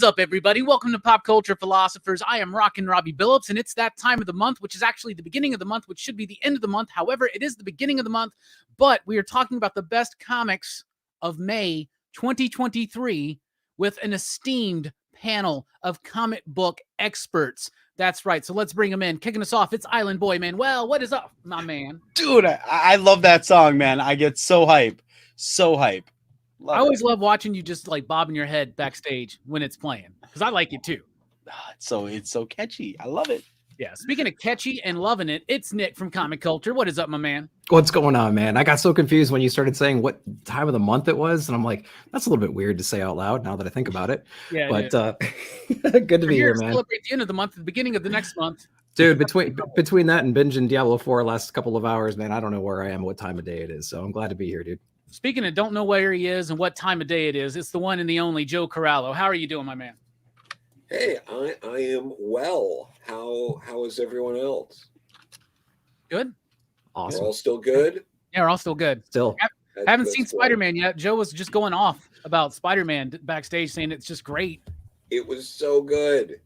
up, everybody? Welcome to Pop Culture Philosophers. I am Rockin Robbie Billups, and it's that time of the month, which is actually the beginning of the month, which should be the end of the month. However, it is the beginning of the month, but we are talking about the best comics of May 2023 with an esteemed panel of comic book experts. That's right. So let's bring them in. Kicking us off, it's Island Boy Manuel. What is up, my man? Dude, I love that song, man. I get so hype. So hype. I always love watching you just like bobbing your head backstage when it's playing because I like it too. It's so catchy. I love it. Yeah. Speaking of catchy and loving it, it's Nick from Comic Culture. What is up, my man? What's going on, man? I got so confused when you started saying what time of the month it was, and I'm like, that's a little bit weird to say out loud now that I think about it. Yeah, but good to be here, man. Celebrate the end of the month, the beginning of the next month. Dude, between that and binging Diablo 4 last couple of hours, man, I don't know where I am, what time of day it is. So I'm glad to be here, dude. Speaking of don't know where he is and what time of day it is, it's the one and the only Joe Corallo. How are you doing, my man? Hey, I am well. How is everyone else? Good. Awesome. We're all still good? Yeah, we're all still good. Still. Haven't seen Spider-Man yet. Joe was just going off about Spider-Man backstage saying it's just great. It was so good.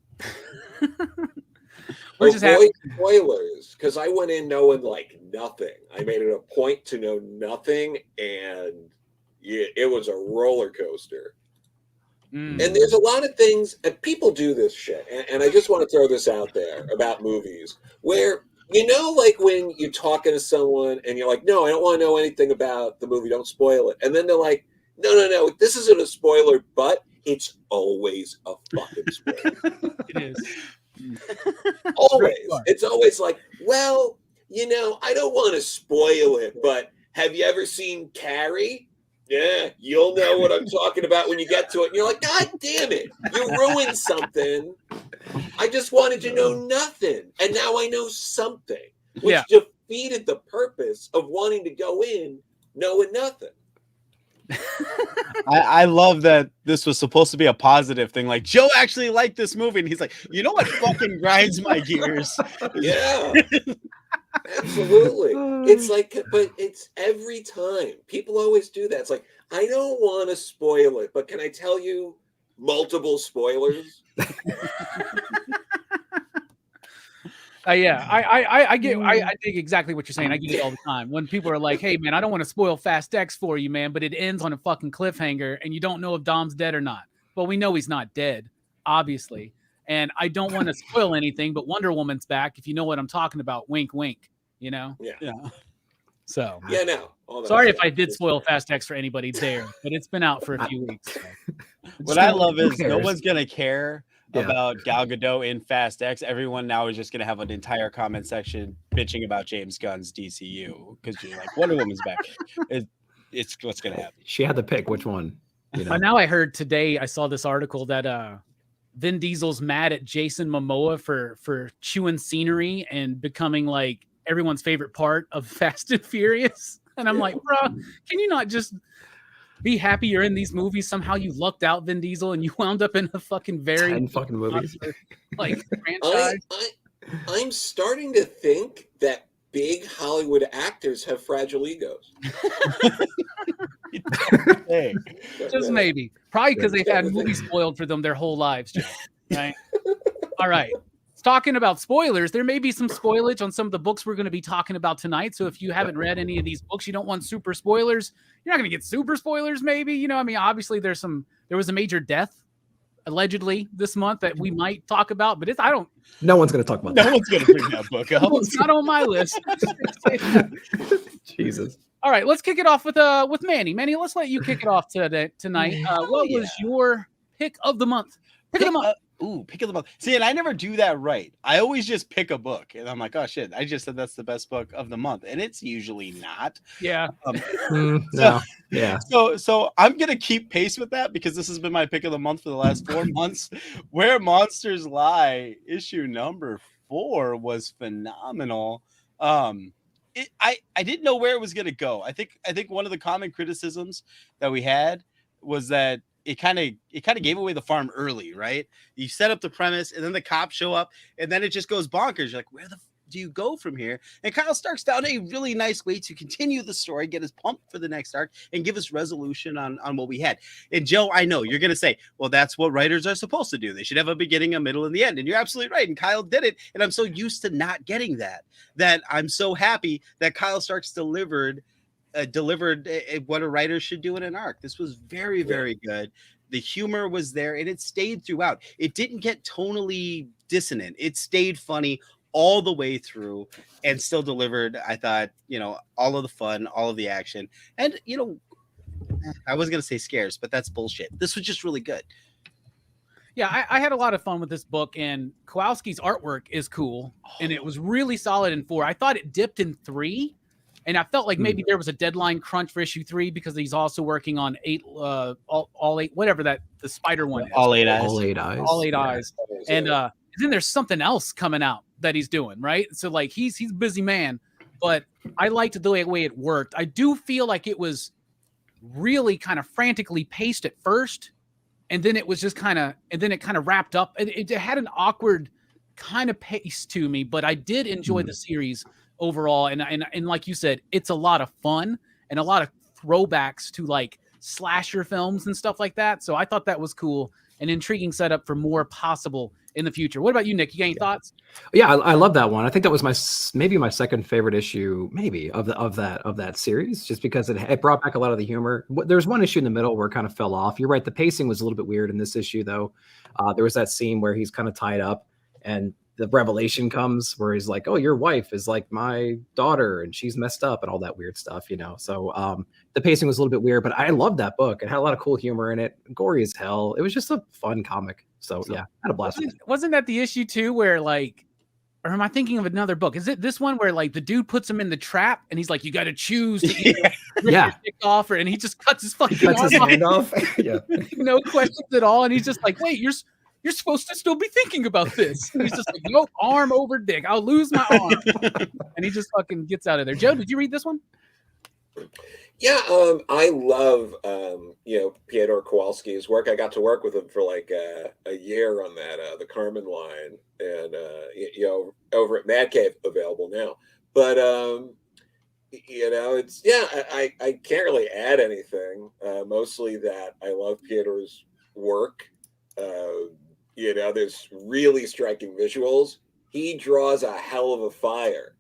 Avoid spoilers, because I went in knowing like nothing. I made it a point to know nothing, and it was a roller coaster. And there's a lot of things, and people do this shit, and I just want to throw this out there about movies, where, you know, like when you're talking to someone and you're like, no, I don't want to know anything about the movie, don't spoil it. And then they're like, no, this isn't a spoiler, but it's always a fucking spoiler. It is. Always. It's always like, well, you know, I don't want to spoil it, but have you ever seen Carrie? Yeah, you'll know what I'm talking about when you get to it. And you're like, God damn it, you ruined something. I just wanted to know nothing. And now I know something, which defeated the purpose of wanting to go in knowing nothing. I love that this was supposed to be a positive thing. Like, Joe actually liked this movie, and he's like, you know what fucking grinds my gears? Yeah. Absolutely. It's like, but it's every time. People always do that. It's like, I don't want to spoil it, but can I tell you multiple spoilers? Yeah, I think exactly what you're saying. I get it all the time. When people are like, hey, man, I don't want to spoil Fast X for you, man, but it ends on a fucking cliffhanger, and you don't know if Dom's dead or not. Well, we know he's not dead, obviously. And I don't want to spoil anything, but Wonder Woman's back, if you know what I'm talking about. Wink, wink, you know? Yeah. So. Yeah, no. Sorry if I did spoil Fast X for anybody there, but it's been out for a few weeks. So. What I love is no one's going to care about Gal Gadot in Fast X. Everyone now is just going to have an entire comment section bitching about James Gunn's DCU because you're like, Wonder Woman's back. It's what's going to happen. She had to pick which one. You know? Now I heard today, I saw this article that Vin Diesel's mad at Jason Momoa for chewing scenery and becoming like everyone's favorite part of Fast and Furious. And I'm like, bro, can you not just be happy you're in these movies? Somehow you lucked out, Vin Diesel, and you wound up in a fucking 10 fucking movies. Like franchise. I'm starting to think that big Hollywood actors have fragile egos. Hey. Just maybe. Probably because they've had movies spoiled for them their whole lives, Joe. Right? All right. Talking about spoilers, there may be some spoilage on some of the books we're going to be talking about tonight. So if you haven't read any of these books, you don't want super spoilers. You're not going to get super spoilers, maybe. You know, I mean, obviously there was a major death allegedly this month that we might talk about, but no one's going to talk about that. No one's going to bring that book up. It's not on my list. Jesus. All right, let's kick it off with Manny. Manny, let's let you kick it off tonight. What was your pick of the month? Pick of the month. Pick of the month. See, and I never do that right. I always just pick a book, and I'm like, oh shit, I just said that's the best book of the month, and it's usually not. Yeah. No. Yeah. So I'm gonna keep pace with that because this has been my pick of the month for the last 4 months. Where Monsters Lie, issue number 4 was phenomenal. I didn't know where it was gonna go. I think one of the common criticisms that we had was that it kind of gave away the farm early, right? You set up the premise, and then the cops show up, and then it just goes bonkers. You're like, do you go from here? And Kyle Stark's found a really nice way to continue the story, get us pumped for the next arc, and give us resolution on what we had. And Joe, I know you're going to say, well, that's what writers are supposed to do. They should have a beginning, a middle, and the end. And you're absolutely right. And Kyle did it. And I'm so used to not getting that I'm so happy that Kyle Stark's delivered what a writer should do in an arc. This was very, very good. The humor was there, and it stayed throughout. It didn't get tonally dissonant. It stayed funny all the way through and still delivered, I thought, all of the fun, all of the action. And, I was going to say scares, but that's bullshit. This was just really good. Yeah, I had a lot of fun with this book, and Kowalski's artwork is cool, and it was really solid in 4. I thought it dipped in 3, and I felt like maybe there was a deadline crunch for issue 3 because he's also working on 8, all 8, whatever the spider one is. All 8 eyes. All 8 eyes. All 8 eyes. And then there's something else coming out that he's doing, right? So like he's a busy man, but I liked the way it worked. I do feel like it was really kind of frantically paced at first, and then it was just kind of wrapped up. It had an awkward kind of pace to me, but I did enjoy the series overall. And like you said, it's a lot of fun and a lot of throwbacks to like slasher films and stuff like that. So I thought that was cool. An intriguing setup for more possible in the future. What about you, Nick? You got any thoughts? Yeah, I love that one. I think that was maybe my second favorite issue, maybe of that series, just because it brought back a lot of the humor. There's one issue in the middle where it kind of fell off. You're right, the pacing was a little bit weird in this issue, though. There was that scene where he's kind of tied up, and the revelation comes where he's like, "Oh, your wife is like my daughter, and she's messed up," and all that weird stuff, So the pacing was a little bit weird, but I loved that book. It had a lot of cool humor in it, gory as hell. It was just a fun comic. So yeah, I had a blast. Wasn't that the issue too, where like, or am I thinking of another book? Is it this one where like the dude puts him in the trap and he's like, "You got to choose to either rip your dick off," and he just cuts his fucking hand off. Yeah, no questions at all, and he's just like, "Wait, you're supposed to still be thinking about this." And he's just like, "Nope, arm over dick. I'll lose my arm." And he just fucking gets out of there. Joe, did you read this one? Yeah, I love Piotr Kowalski's work. I got to work with him for like a year on that the Carmen line, and over at Mad Cave, available now. But it's I can't really add anything. Mostly that I love Piotr's work. There's really striking visuals. He draws a hell of a fire.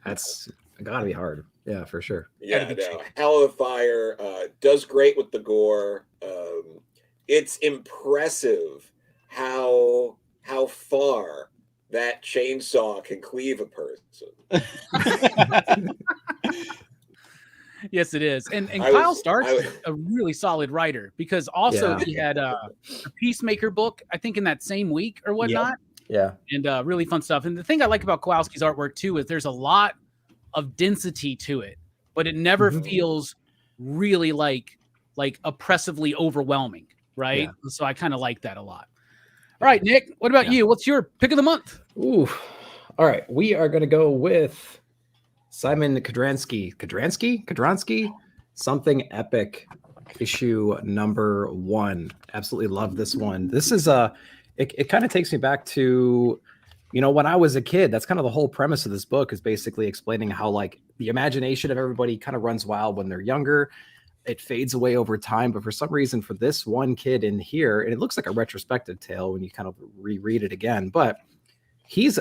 That's gotta be hard. Yeah, for sure. Yeah, hell of a fire. Does great with the gore. It's impressive how far that chainsaw can cleave a person. Yes, it is. And Kyle Stark's a really solid writer, because also he had a Peacemaker book, I think, in that same week or whatnot. Yeah. And really fun stuff. And the thing I like about Kowalski's artwork too is there's a lot of density to it, but it never feels really like oppressively overwhelming, right? Yeah. So I kind of like that a lot. All right, Nick, what about you? What's your pick of the month? Ooh. All right, we are going to go with Simon Kodransky, Something Epic, issue number 1. Absolutely love this one. This is it kind of takes me back to, when I was a kid. That's kind of the whole premise of this book, is basically explaining how like the imagination of everybody kind of runs wild when they're younger. It fades away over time, but for some reason for this one kid in here, and it looks like a retrospective tale when you kind of reread it again, but he's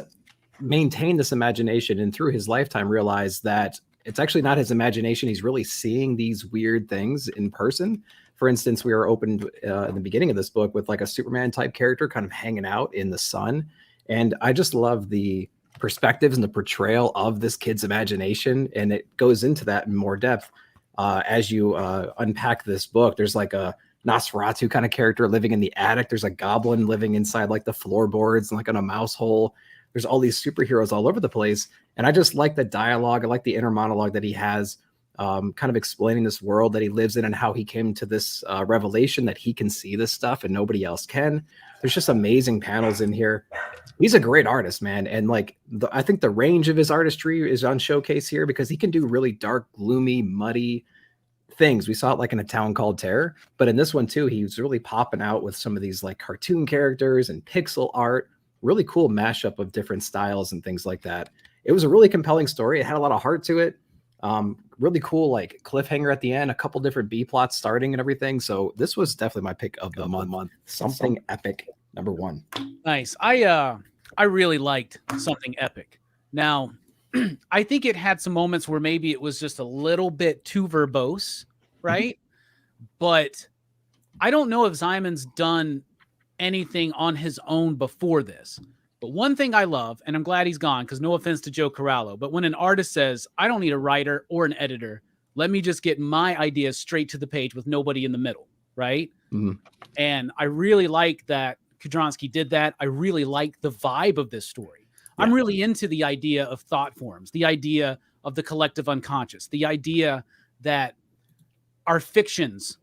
maintained this imagination, and through his lifetime realized that it's actually not his imagination. He's really seeing these weird things in person. For instance, we are opened in the beginning of this book with like a Superman type character kind of hanging out in the sun. And I just love the perspectives and the portrayal of this kid's imagination. And it goes into that in more depth as you unpack this book. There's like a Nosferatu kind of character living in the attic. There's a goblin living inside like the floorboards and like on a mouse hole. There's all these superheroes all over the place. And I just like the dialogue. I like the inner monologue that he has, kind of explaining this world that he lives in and how he came to this revelation that he can see this stuff and nobody else can. There's just amazing panels in here. He's a great artist, man. And like, I think the range of his artistry is on showcase here, because he can do really dark, gloomy, muddy things. We saw it like in A Town Called Terror, but in this one too, he was really popping out with some of these like cartoon characters and pixel art. really cool mashup of different styles and things like that. It was a really compelling story. It had a lot of heart to it. Really cool, like cliffhanger at the end, a couple different B plots starting and everything. So this was definitely my pick of the month. Something Epic, number 1. Nice. I really liked Something Epic. Now, I think it had some moments where maybe it was just a little bit too verbose, right? But I don't know if Zyman's done anything on his own before this. But one thing I love, and I'm glad he's gone, because no offense to Joe Corallo, but when an artist says, I don't need a writer or an editor, let me just get my ideas straight to the page with nobody in the middle, right? And I really like that Kudronsky did that. I really like the vibe of this story. Yeah. I'm really into the idea of thought forms, the idea of the collective unconscious, the idea that our fictions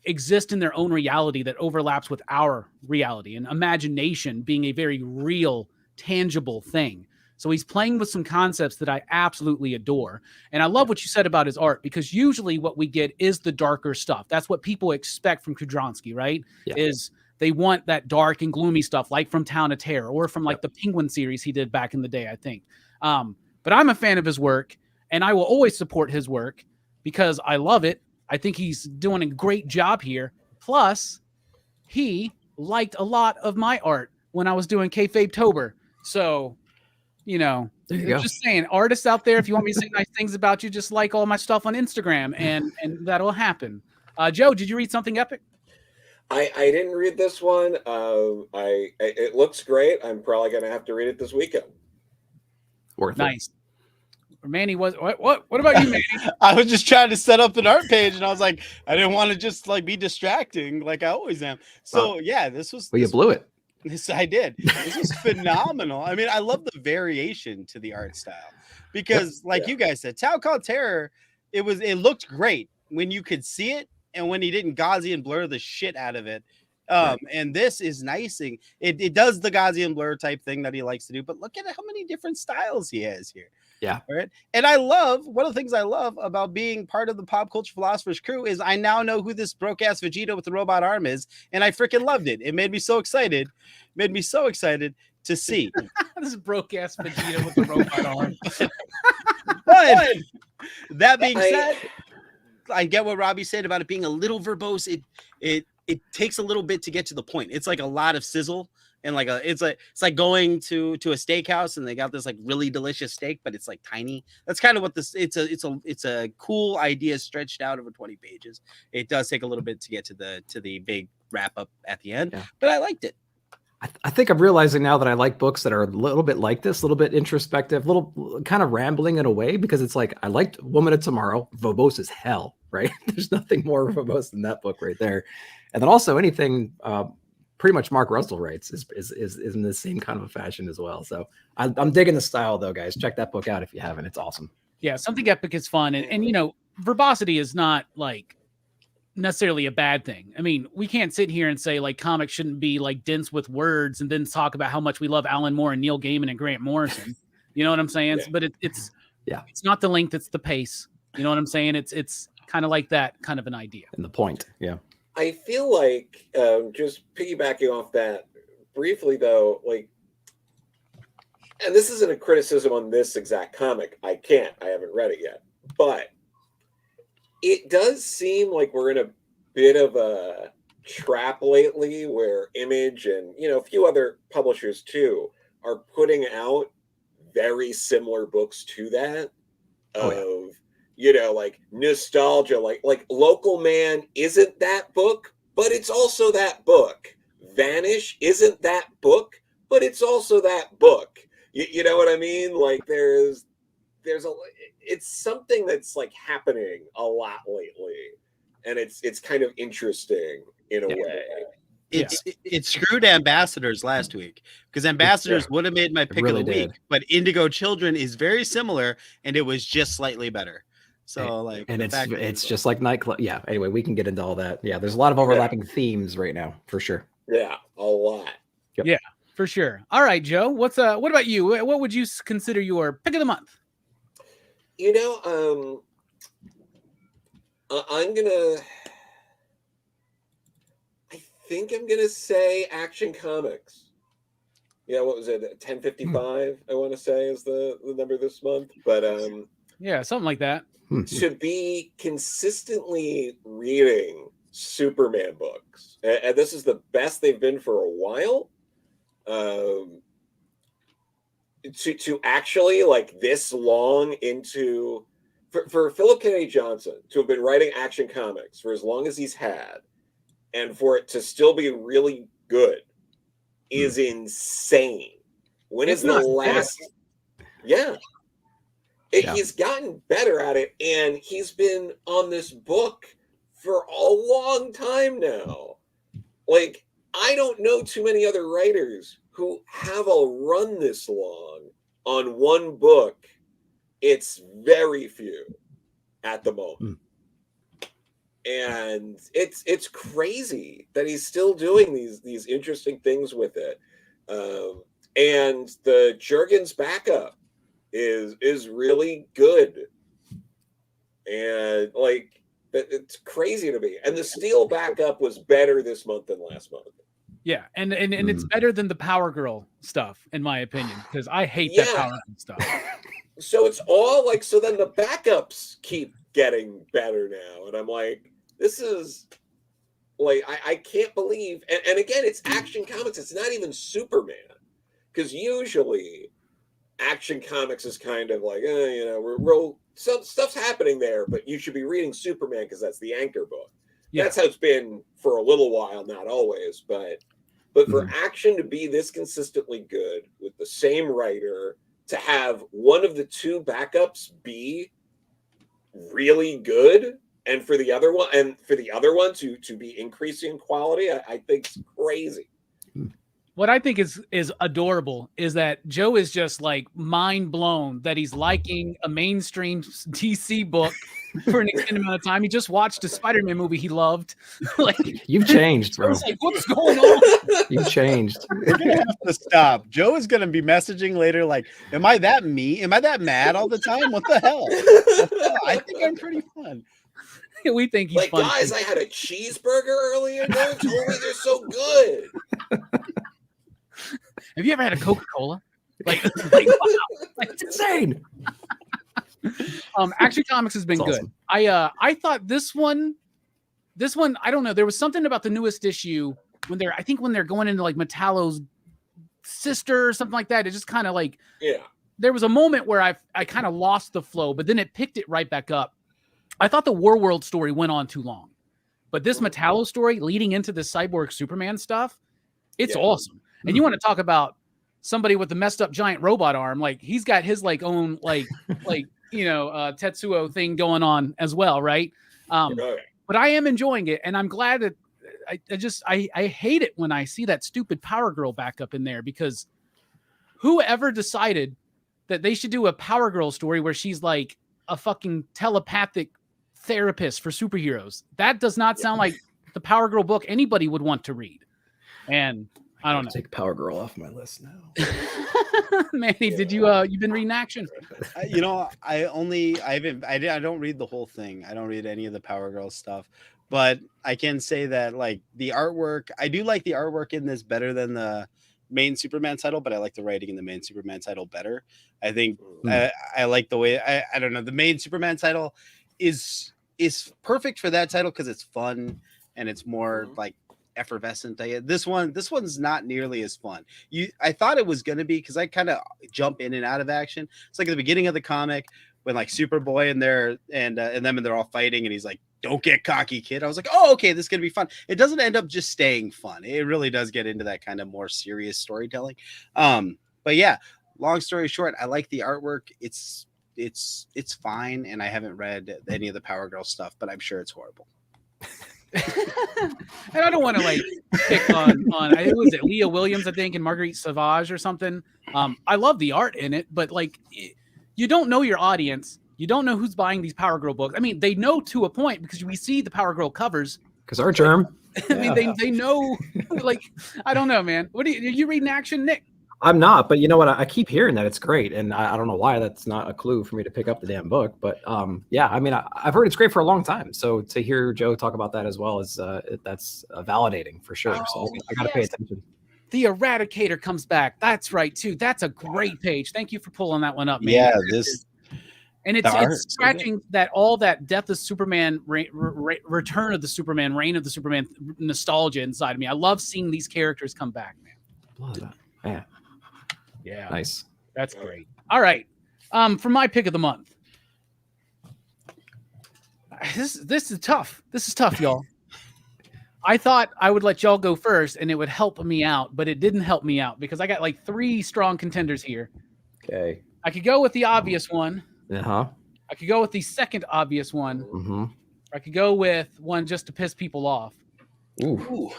exist in their own reality that overlaps with our reality, and imagination being a very real, tangible thing. So he's playing with some concepts that I absolutely adore. And I love what you said about his art, because usually what we get is the darker stuff. That's what people expect from Kudronsky, right? Yeah. Is they want that dark and gloomy stuff, like from Town of Terror or from like the Penguin series he did back in the day, I think. But I'm a fan of his work, and I will always support his work because I love it. I think he's doing a great job here. Plus, he liked a lot of my art when I was doing Kayfabe-tober. So, just saying, artists out there, if you want me to say nice things about you, just like all my stuff on Instagram, and that'll happen. Joe, did you read Something Epic? I didn't read this one. It looks great. I'm probably going to have to read it this weekend. Worth nice. It. Manny was what about you, Manny? I was just trying to set up an art page, and I was like, I didn't want to just like be distracting like I always am. So this was. Well, you blew it. This I did. This was phenomenal. I mean, I love the variation to the art style because, you guys said, Town Called Terror. It looked great when you could see it, and when he didn't Gaussian blur the shit out of it. And this is nicing. It does the Gaussian blur type thing that he likes to do, but look at how many different styles he has here. Yeah. All right. And I love one of the things I love about being part of the Pop Culture Philosophers crew is I now know who this broke ass Vegeta with the robot arm is, and I freaking loved it. It made me so excited. To see this broke ass Vegeta with the robot arm. But that being said, I get what Robbie said about it being a little verbose. It takes a little bit to get to the point. It's like a lot of sizzle. And it's like going to a steakhouse and they got this like really delicious steak, but it's like tiny. That's kind of what this. It's a cool idea stretched out over 20 pages. It does take a little bit to get to the big wrap up at the end, but I liked it. I think I'm realizing now that I like books that are a little bit like this, a little bit introspective, a little kind of rambling in a way, because it's like I liked Woman of Tomorrow, verbose as hell, right? There's nothing more verbose than that book right there, and then also anything. Pretty much Mark Russell writes is in the same kind of a fashion as well. So I'm digging the style though, guys. Check that book out if you haven't. It's awesome. Yeah, Something Epic is fun, and verbosity is not like necessarily a bad thing. I mean, we can't sit here and say like comics shouldn't be like dense with words and then talk about how much we love Alan Moore and Neil Gaiman and Grant Morrison. You know what I'm saying? Yeah. But it's not the length, it's the pace. You know what I'm saying? It's kind of like that kind of an idea. And the point, yeah. I feel like just piggybacking off that briefly, though, and this isn't a criticism on this exact comic. I haven't read it yet, but it does seem like we're in a bit of a trap lately where Image and, a few other publishers too are putting out very similar books to that like nostalgia, like Local Man isn't that book, but it's also that book. Vanish isn't that book, but it's also that book. You know what I mean? Like it's something that's like happening a lot lately, and it's kind of interesting in a way. It screwed Ambassadors last week because Ambassadors would have made my pick of the week, but Indigo Children is very similar, and it was just slightly better. So it's just like Nightclub. Yeah. Anyway, we can get into all that. Yeah. There's a lot of overlapping themes right now for sure. Yeah. A lot. Yep. Yeah, for sure. All right, Joe, what about you? What would you consider your pick of the month? I think I'm going to say Action Comics. Yeah, what was it? 1055, I want to say, is the number this month. But yeah, something like that. To be consistently reading Superman books, and this is the best they've been for a while. To actually, like, this long into, for Philip Kennedy Johnson to have been writing Action Comics for as long as he's had, and for it to still be really good is insane. When is the last? Yeah. He's gotten better at it, and he's been on this book for a long time now. Like, I don't know too many other writers who have a run this long on one book. It's very few at the moment. And it's crazy that he's still doing these interesting things with it. And the Jurgens backup is really good. And like, it's crazy to me. And the Steel backup was better this month than last month. Yeah, and it's better than the Power Girl stuff, in my opinion, because I hate that Power Girl stuff. So it's all like, so then the backups keep getting better now. And I'm like, this is like, I can't believe, and again, it's Action Comics. It's not even Superman. Because usually Action Comics is kind of like, you know, we're some stuff's happening there, but you should be reading Superman because that's the anchor book. Yeah. That's how it's been for a little while, not always, but for Action to be this consistently good with the same writer, to have one of the two backups be really good, and for the other one to be increasing quality, I think it's crazy. What I think is adorable is that Joe is just like mind blown that he's liking a mainstream DC book for an extended amount of time. He just watched a Spider-Man movie he loved. Like, you've changed, bro. Like, what's going on? You've changed. You're gonna have to stop. Joe is gonna be messaging later like, am I that mean? Am I that mad all the time? What the hell? I think I'm pretty fun. We think he's like, fun. Guys, I had a cheeseburger earlier. No one told me they're so good. Have you ever had a Coca-Cola? Like wow. Like, it's insane. Action Comics has been That's good. awesome. I thought this one, I don't know. There was something about the newest issue when they're going into like Metallo's sister or something like that. It just kind of like, there was a moment where I kind of lost the flow, but then it picked it right back up. I thought the War World story went on too long, but this Metallo story leading into the Cyborg Superman stuff, it's awesome. And you want to talk about somebody with the messed up giant robot arm? Like, he's got his like own like Tetsuo thing going on as well, right? But I am enjoying it, and I'm glad that I hate it when I see that stupid Power Girl backup in there, because whoever decided that they should do a Power Girl story where she's like a fucking telepathic therapist for superheroes, that does not sound like the Power Girl book anybody would want to read. And I don't know. Take Power Girl off my list now. Manny, did you've been reading Action? I don't read the whole thing. I don't read any of the Power Girl stuff, but I can say that like the artwork, I do like the artwork in this better than the main Superman title, but I like the writing in the main Superman title better. I think I like the way I don't know, the main Superman title is perfect for that title because it's fun and it's more like effervescent. This one's not nearly as fun. I thought it was gonna be, because I kind of jump in and out of Action. It's like at the beginning of the comic when like Superboy and they're all fighting and he's like, "Don't get cocky, kid." I was like, "Oh, okay, this is gonna be fun." It doesn't end up just staying fun. It really does get into that kind of more serious storytelling. But yeah, long story short, I like the artwork. It's fine, and I haven't read any of the Power Girl stuff, but I'm sure it's horrible. And I don't want to like pick on was it Leah Williams, I think, and Marguerite Sauvage or something. I love the art in it, but like, you don't know your audience. You don't know who's buying these Power Girl books. I mean, they know to a point because we see the Power Girl covers. Because our germ. I mean, they know. Like, I don't know, man. Are you reading Action, Nick? I'm not, but you know what? I keep hearing that it's great, and I don't know why that's not a clue for me to pick up the damn book. But yeah, I mean, I've heard it's great for a long time. So to hear Joe talk about that as well is that's validating for sure. So I got to pay attention. The Eradicator comes back. That's right, too. That's a great page. Thank you for pulling that one up, man. Yeah, this and it's scratching that all that Death of Superman, Return of the Superman, Reign of the Superman nostalgia inside of me. I love seeing these characters come back, man. Yeah. Nice. That's great. All right. For my pick of the month. This is tough. This is tough, y'all. I thought I would let y'all go first and it would help me out, but it didn't help me out because I got like 3 strong contenders here. Okay. I could go with the obvious one. Uh-huh. I could go with the second obvious one. Mm-hmm. I could go with one just to piss people off. Ooh.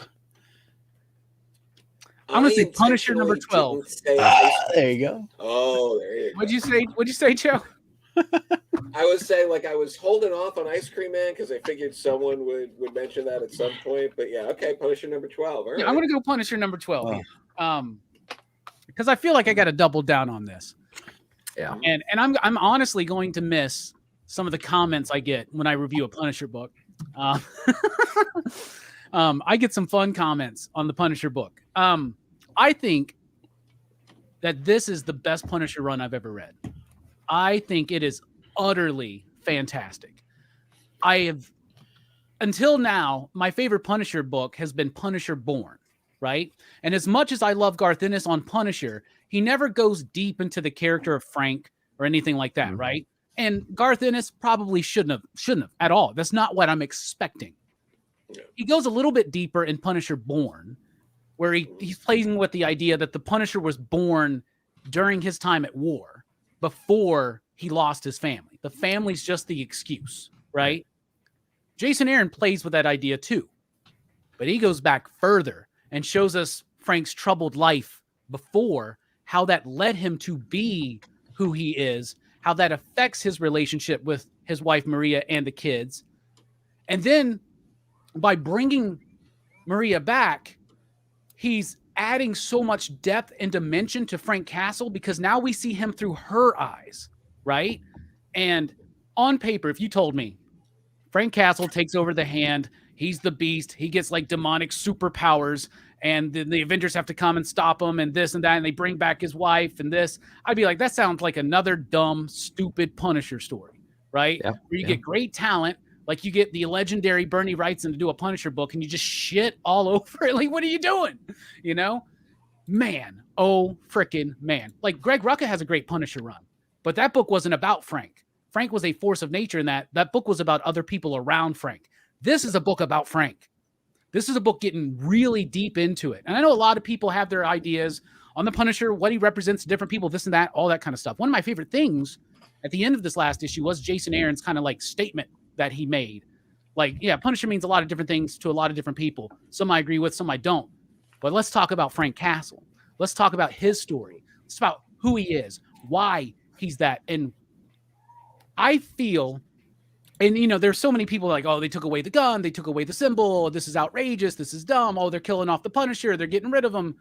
I'm going to say Punisher number 12. There you go. Oh, there you go. What'd you say, Joe? I was saying, like, I was holding off on Ice Cream Man because I figured someone would mention that at some point. But yeah, okay, Punisher number 12. All right. I'm going to go Punisher number 12. Because I feel like I got to double down on this. Yeah. And I'm honestly going to miss some of the comments I get when I review a Punisher book. I get some fun comments on the Punisher book. I think that this is the best Punisher run I've ever read. I think it is utterly fantastic. Until now, my favorite Punisher book has been Punisher Born, right? And as much as I love Garth Ennis on Punisher, he never goes deep into the character of Frank or anything like that, right? And Garth Ennis probably shouldn't have at all. That's not what I'm expecting. He goes a little bit deeper in Punisher Born, where he's playing with the idea that the Punisher was born during his time at war, before he lost his family. The family's just the excuse, right? Jason Aaron plays with that idea too, but he goes back further and shows us Frank's troubled life before, how that led him to be who he is, how that affects his relationship with his wife, Maria, and the kids. And then by bringing Maria back, he's adding so much depth and dimension to Frank Castle because now we see him through her eyes, right? And on paper, if you told me Frank Castle takes over the Hand, he's the Beast, he gets like demonic superpowers, and then the Avengers have to come and stop him and this and that, and they bring back his wife and this, I'd be like, that sounds like another dumb, stupid Punisher story, right? Yeah, where you get great talent, like you get the legendary Bernie Wrightson to do a Punisher book and you just shit all over it. Like, what are you doing? You know? Man. Oh, freaking man. Like Greg Rucka has a great Punisher run, but that book wasn't about Frank. Frank was a force of nature in that. That book was about other people around Frank. This is a book about Frank. This is a book getting really deep into it. And I know a lot of people have their ideas on the Punisher, what he represents to different people, this and that, all that kind of stuff. One of my favorite things at the end of this last issue was Jason Aaron's kind of like statement that he made. Like, yeah, Punisher means a lot of different things to a lot of different people. Some I agree with, some I don't. But let's talk about Frank Castle. Let's talk about his story. It's about who he is, why he's that. And I feel, and you know, there's so many people like, oh, they took away the gun, they took away the symbol, this is outrageous, this is dumb, oh, they're killing off the Punisher, they're getting rid of him.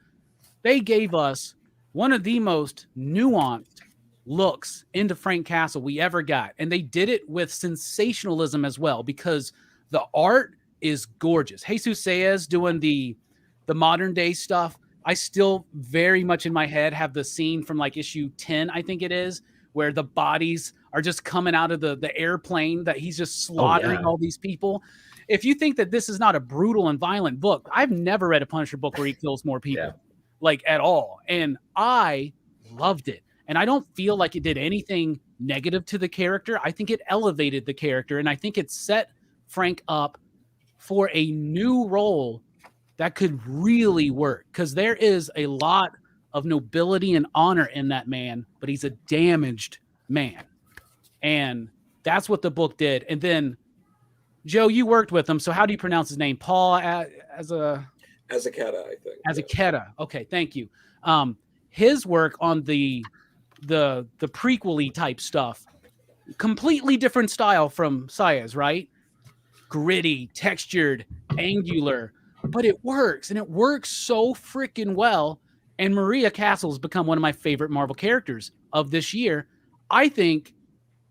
They gave us one of the most nuanced looks into Frank Castle we ever got. And they did it with sensationalism as well, because the art is gorgeous. Jesus Saez doing the modern day stuff. I still very much in my head have the scene from like issue 10, I think it is, where the bodies are just coming out of the airplane that he's just slaughtering all these people. If you think that this is not a brutal and violent book, I've never read a Punisher book where he kills more people, like at all. And I loved it. And I don't feel like it did anything negative to the character. I think it elevated the character. And I think it set Frank up for a new role that could really work. Because there is a lot of nobility and honor in that man, but he's a damaged man. And that's what the book did. And then, Joe, you worked with him. So how do you pronounce his name? Paul Azaceta, I think. Azaceta. Okay, thank you. His work on the prequel-y type stuff, completely different style from Saez, right? Gritty, textured, angular, but it works, and it works so freaking well. And Maria Castle's become one of my favorite Marvel characters of this year, I think.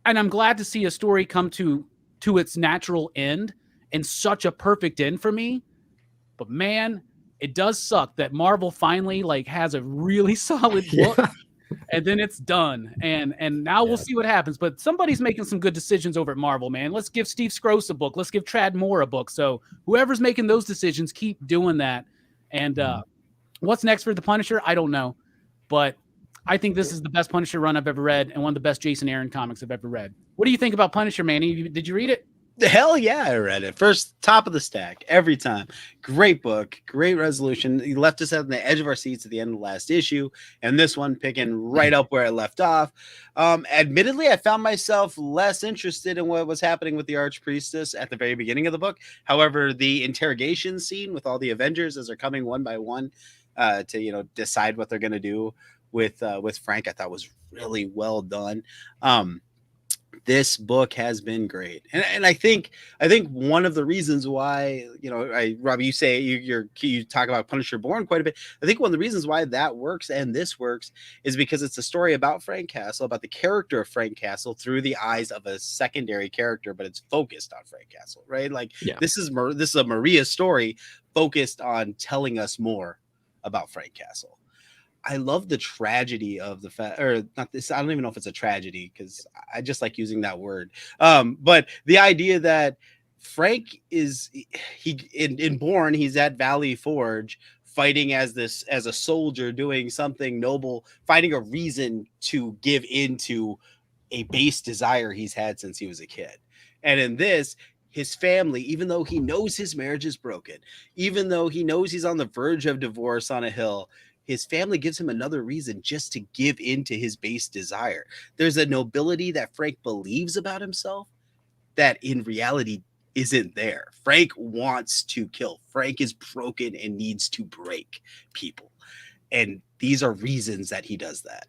And I'm glad to see a story come to its natural end and such a perfect end for me. But man, it does suck that Marvel finally like has a really solid book. And then it's done, and now we'll see what happens. But somebody's making some good decisions over at Marvel, man. Let's give Steve Scroce a book. Let's give Trad Moore a book. So whoever's making those decisions, keep doing that. And what's next for the Punisher? I don't know, but I think this is the best Punisher run I've ever read, and one of the best Jason Aaron comics I've ever read. What do you think about Punisher, Manny? Did you read it? Hell yeah, I read it. First, top of the stack every time. Great book, great resolution. He left us on the edge of our seats at the end of the last issue, and this one picking right up where it left off. Admittedly, I found myself less interested in what was happening with the Archpriestess at the very beginning of the book. However, the interrogation scene with all the Avengers as they're coming one by one to decide what they're going to do with Frank, I thought was really well done. This book has been great, and I think one of the reasons why Robbie, you say you talk about Punisher Born quite a bit. I think one of the reasons why that works and this works is because it's a story about Frank Castle, about the character of Frank Castle through the eyes of a secondary character, but it's focused on Frank Castle, right? Like this is a Maria story focused on telling us more about Frank Castle. I love the tragedy of the fact, or not this. I don't even know if it's a tragedy because I just like using that word. But the idea that Frank is in Bourne, he's at Valley Forge fighting as a soldier, doing something noble, finding a reason to give into a base desire he's had since he was a kid. And in this, his family, even though he knows his marriage is broken, even though he knows he's on the verge of divorce on a hill, his family gives him another reason just to give into his base desire. There's a nobility that Frank believes about himself that in reality isn't there. Frank wants to kill. Frank is broken and needs to break people. And these are reasons that he does that.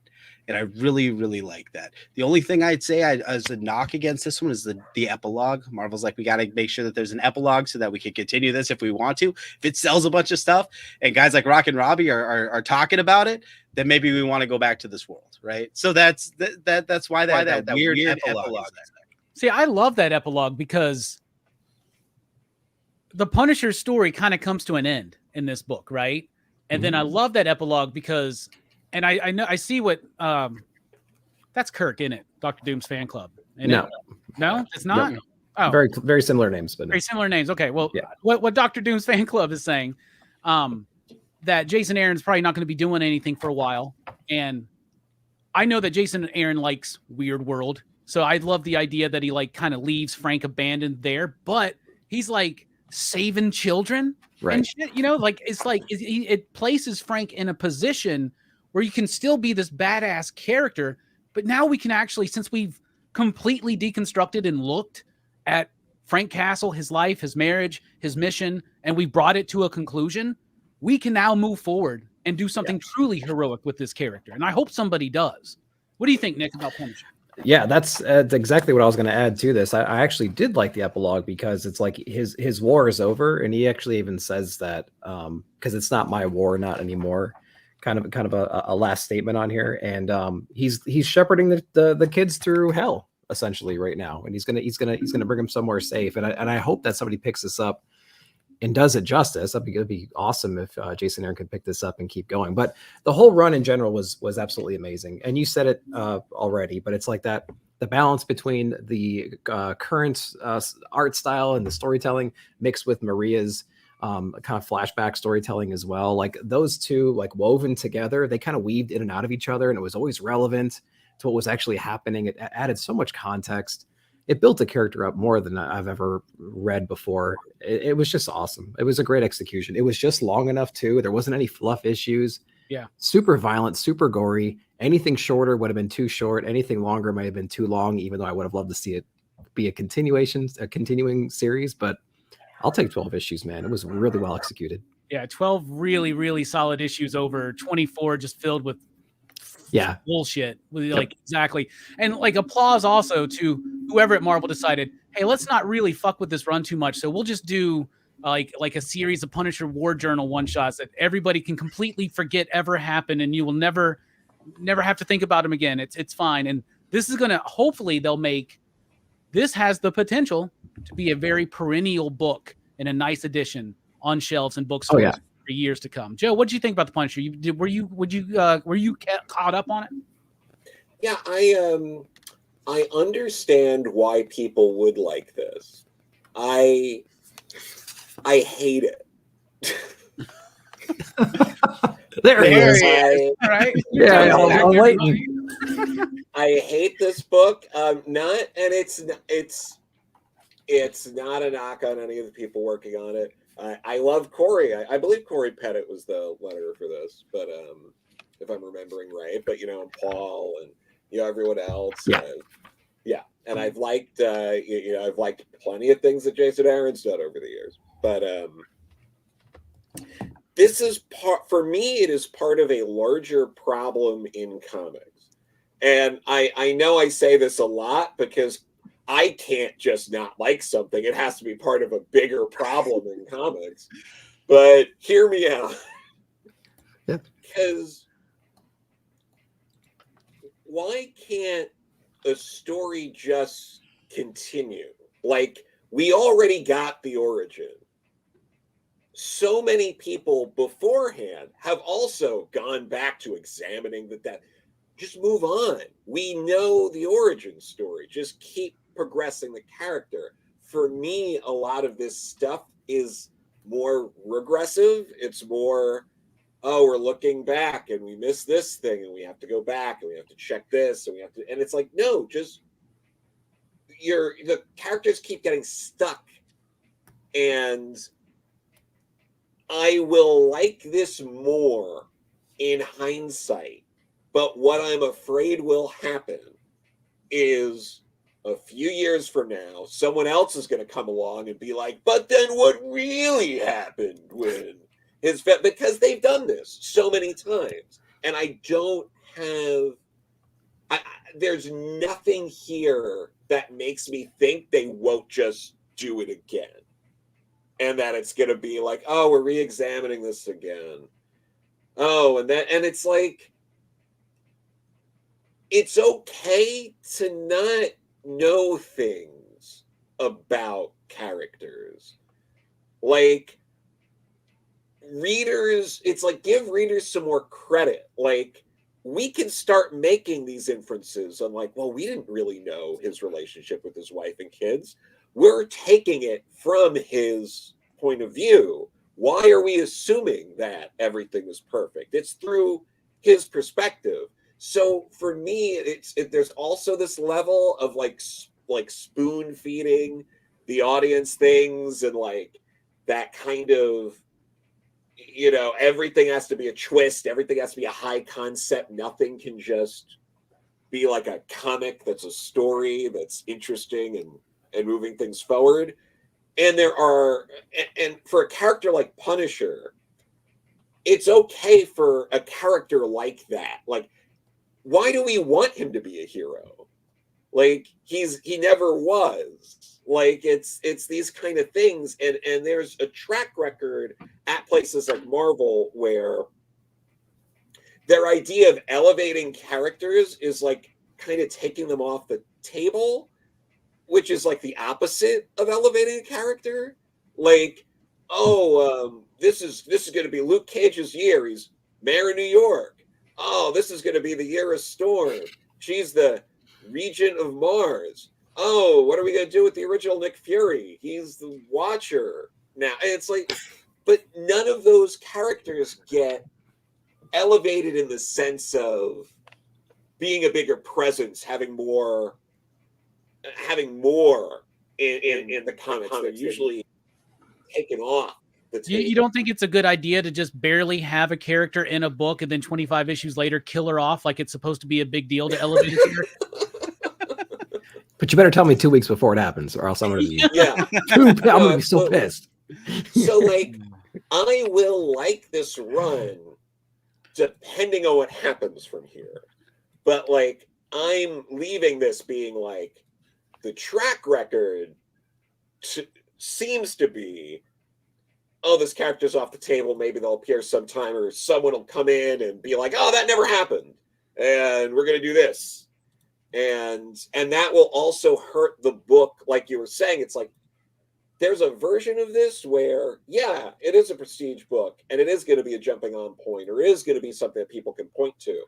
And I really, really like that. The only thing I'd say as a knock against this one is the epilogue. Marvel's like, we got to make sure that there's an epilogue so that we can continue this if we want to. If it sells a bunch of stuff and guys like Rockin Robbie are talking about it, then maybe we want to go back to this world, right? So that's why that weird epilogue is there. See, I love that epilogue because the Punisher story kind of comes to an end in this book, right? And then I love that epilogue because, and I know I see what that's Kirk in it, Dr. Doom's fan club. No, it's not. No. Oh, very, very similar names, but very similar names. Okay, well, what Dr. Doom's fan club is saying, that Jason Aaron's probably not going to be doing anything for a while, and I know that Jason Aaron likes Weird World, so I love the idea that he like kind of leaves Frank abandoned there, but he's like saving children, right? And shit, like it's like it places Frank in a position where you can still be this badass character, but now we can actually, since we've completely deconstructed and looked at Frank Castle, his life, his marriage, his mission, and we brought it to a conclusion, we can now move forward and do something truly heroic with this character. And I hope somebody does. What do you think, Nick, about Punisher? Yeah, that's exactly what I was going to add to this. I actually did like the epilogue because it's like his war is over, and he actually even says that because it's not my war, not anymore. Kind of a last statement on here, and he's shepherding the kids through hell essentially right now, and he's gonna bring them somewhere safe. And I hope that somebody picks this up and does it justice. It'd be awesome if Jason Aaron could pick this up and keep going. But the whole run in general was absolutely amazing. And you said it already, but it's like that the balance between the current art style and the storytelling mixed with Maria's kind of flashback storytelling as well. Like those two, like woven together, they kind of weaved in and out of each other, and it was always relevant to what was actually happening. It added so much context. It built a character up more than I've ever read before. It was just awesome. It was a great execution. It was just long enough too. There wasn't any fluff issues. Yeah. Super violent, super gory. Anything shorter would have been too short. Anything longer might have been too long, even though I would have loved to see it be a continuing series. But I'll take 12 issues, man. It was really well executed. Yeah, 12 really, really solid issues over 24 just filled with bullshit. Like exactly. And like applause also to whoever at Marvel decided, hey, let's not really fuck with this run too much. So we'll just do like a series of Punisher War Journal one-shots that everybody can completely forget ever happened, and you will never have to think about them again. It's fine. And this is gonna, hopefully they'll make, this has the potential to be a very perennial book and a nice addition on shelves and bookstores. for years to come. Joe, what did you think about the Punisher? Were you caught up on it? Yeah, I understand why people would like this. I hate it. There he is. All right. Yeah, I'm waiting. I hate this book. It's not a knock on any of the people working on it. I love Corey. I believe Corey Pettit was the letterer for this, but if I'm remembering right. But and Paul and everyone else. Yeah. And I've liked I've liked plenty of things that Jason Aaron's done over the years, but this is for me. It is part of a larger problem in comics, and I know I say this a lot because I can't just not like something. It has to be part of a bigger problem in comics. But hear me out. Yeah. Because why can't a story just continue? Like, we already got the origin. So many people beforehand have also gone back to examining that. Just move on. We know the origin story. Just keep progressing the character. For me, a lot of this stuff is more regressive. It's more, we're looking back and we missed this thing and we have to go back and we have to check this and and it's like, no, just the characters keep getting stuck. And I will like this more in hindsight. But what I'm afraid will happen is a few years from now, someone else is going to come along and be like, but then what really happened when because they've done this so many times. And I don't have, there's nothing here that makes me think they won't just do it again. And that it's going to be like, we're re-examining this again. And it's like, it's okay to not know things about characters. Like, readers, it's like, give readers some more credit. Like, we can start making these inferences on like, well, we didn't really know his relationship with his wife and kids. We're taking it from his point of view. Why are we assuming that everything is perfect? It's through his perspective. So for me, there's also this level of like spoon feeding the audience things and like that kind of, everything has to be a twist. Everything has to be a high concept. Nothing can just be like a comic that's a story that's interesting and moving things forward. And and for a character like Punisher, it's okay for a character like that. Like, why do we want him to be a hero? Like, he never was. Like, it's these kind of things. And there's a track record at places like Marvel where their idea of elevating characters is like kind of taking them off the table, which is like the opposite of elevating a character. Like, this is going to be Luke Cage's year. He's mayor of New York. This is going to be the year of Storm. She's the regent of Mars. What are we going to do with the original Nick Fury? He's the Watcher now. And it's like, but none of those characters get elevated in the sense of being a bigger presence, having more in the comics. They're usually taken off. You don't think it's a good idea to just barely have a character in a book and then 25 issues later kill her off like it's supposed to be a big deal to elevate a character? But you better tell me 2 weeks before it happens, or else I'm going to be I'm going to be so pissed. So, like, I will like this run depending on what happens from here. But, like, I'm leaving this being like, the track record seems to be, this character's off the table. Maybe they'll appear sometime, or someone will come in and be like, that never happened. And we're going to do this. And that will also hurt the book. Like you were saying, it's like, there's a version of this where, yeah, it is a prestige book and it is going to be a jumping on point or is going to be something that people can point to.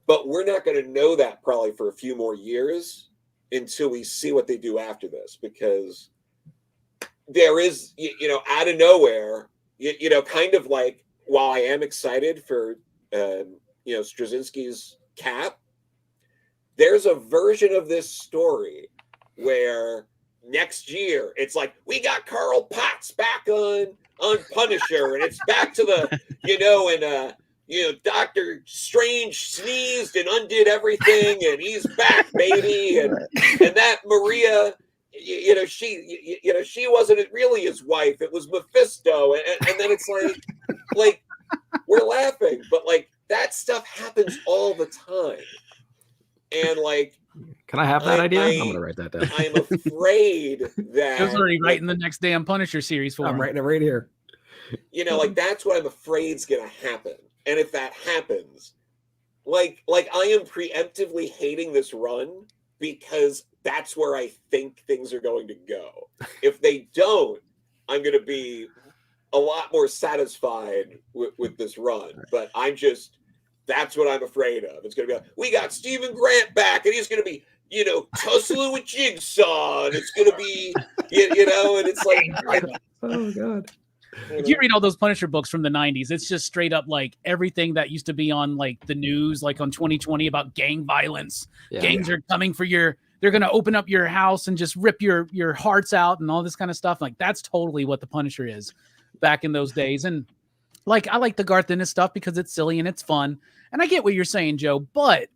But we're not going to know that probably for a few more years until we see what they do after this, because there is, out of nowhere, kind of like, while I am excited for, Straczynski's Cap, there's a version of this story where next year it's like, we got Carl Potts back on Punisher, and it's back to the, Dr. Strange sneezed and undid everything, and he's back, baby. And that Maria, she wasn't really his wife. It was Mephisto. And then it's like we're laughing, but like that stuff happens all the time. And like, can I have that idea? I'm going to write that down. I'm afraid that I was already writing the next damn Punisher series for him. I'm writing it right here. Like that's what I'm afraid is going to happen. And if that happens, like I am preemptively hating this run because that's where I think things are going to go. If they don't, I'm going to be a lot more satisfied with this run. But that's what I'm afraid of. It's going to be we got Stephen Grant back, and he's going to be, tussling with Jigsaw, and it's going to be, and it's like, oh God. If you read all those Punisher books from the 90s, it's just straight up like everything that used to be on like the news, like on 2020 about gang violence. Yeah. Gangs are coming for they're going to open up your house and just rip your hearts out and all this kind of stuff. Like that's totally what the Punisher is back in those days. And like, I like the Garth Ennis stuff because it's silly and it's fun. And I get what you're saying, Joe, but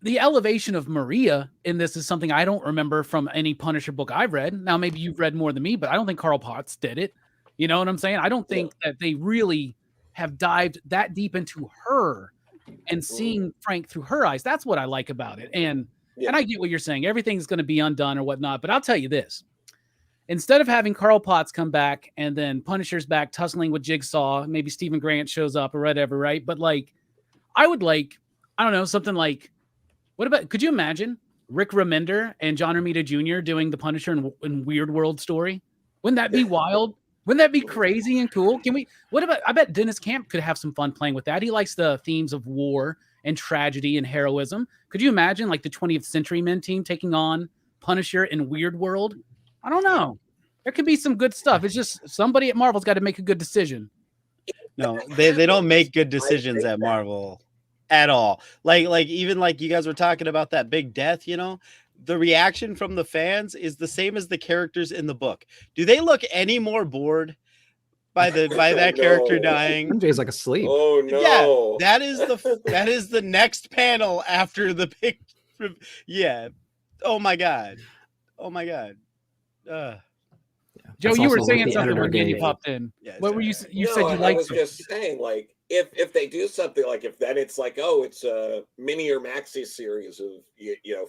the elevation of Maria in this is something I don't remember from any Punisher book I've read. Now, maybe you've read more than me, but I don't think Carl Potts did it. You know what I'm saying? I don't think that they really have dived that deep into her and seeing Frank through her eyes. That's what I like about it. And I get what you're saying. Everything's going to be undone or whatnot, but I'll tell you this. Instead of having Carl Potts come back and then Punisher's back tussling with Jigsaw, maybe Stephen Grant shows up or whatever, right? But like, I would like, I don't know, something like, could you imagine Rick Remender and John Romita Jr. doing the Punisher in Weird World story? Wouldn't that be wild? Wouldn't that be crazy and cool? I bet Dennis Camp could have some fun playing with that. He likes the themes of war and tragedy and heroism. Could you imagine like the 20th Century Men team taking on Punisher in Weird World? I don't know. There could be some good stuff. It's just somebody at Marvel's got to make a good decision. No, they don't make good decisions at Marvel at all. Like even like you guys were talking about that big death, the reaction from the fans is the same as the characters in the book. Do they look any more bored by that character dying? MJ's like asleep. Oh no. Yeah, that is the next panel after the big. Yeah. Oh my god. Joe, That's you were also saying what the something when editor Andy gave. popped in. Yeah, What were you? You No, said you I liked was it. just saying, like, if they do something like, if then it's like, oh, it's a mini or maxi series of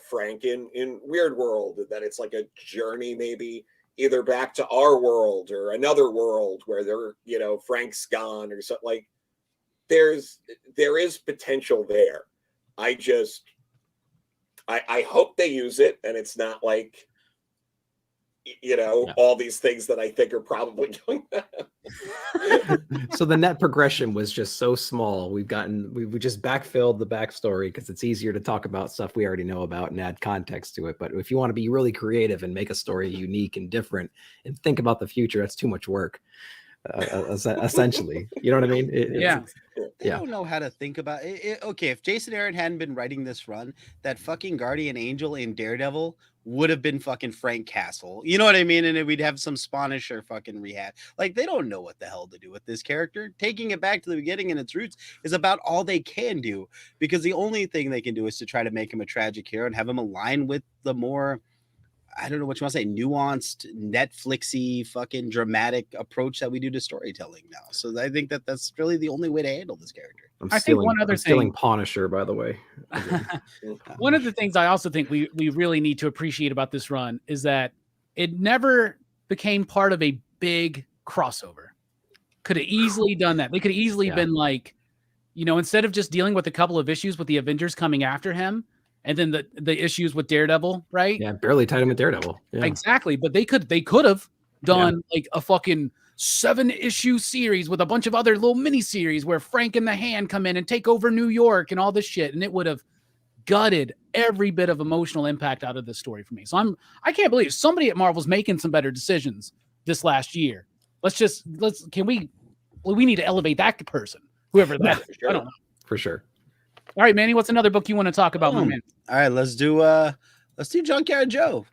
Frank in Weird World, and then it's like a journey maybe either back to our world or another world where they're Frank's gone or something. Like there is potential there. I hope they use it and it's not like all these things that I think are probably going to happen. So the net progression was just so small. We just backfilled the backstory because it's easier to talk about stuff we already know about and add context to it. But if you want to be really creative and make a story unique and different and think about the future, that's too much work. Essentially, you know what I mean? They don't know how to think about it. Okay, if Jason Aaron hadn't been writing this run, that fucking Guardian Angel in Daredevil would have been fucking Frank Castle. You know what I mean? And then we'd have some Spanish or fucking rehab. Like, they don't know what the hell to do with this character. Taking it back to the beginning and its roots is about all they can do, because the only thing they can do is to try to make him a tragic hero and have him align with the more, I don't know what you want to say, nuanced, Netflixy, fucking dramatic approach that we do to storytelling now. So I think that's really the only way to handle this character. I think one other thing, stealing Punisher, by the way. One of the things I also think we really need to appreciate about this run is that it never became part of a big crossover. Could have easily done that. They could have easily been like, instead of just dealing with a couple of issues with the Avengers coming after him and then the issues with Daredevil, right? Yeah, barely tied him with Daredevil. Yeah. Exactly, but they could have done like a fucking 7-issue series with a bunch of other little mini series where Frank and the Hand come in and take over New York and all this shit, and it would have gutted every bit of emotional impact out of this story for me. So I can't believe somebody at Marvel's making some better decisions this last year. We need to elevate that person, whoever that is. Sure. I don't know. For sure. All right, Manny, what's another book you want to talk about, my man? All right, let's do Junkyard Joe.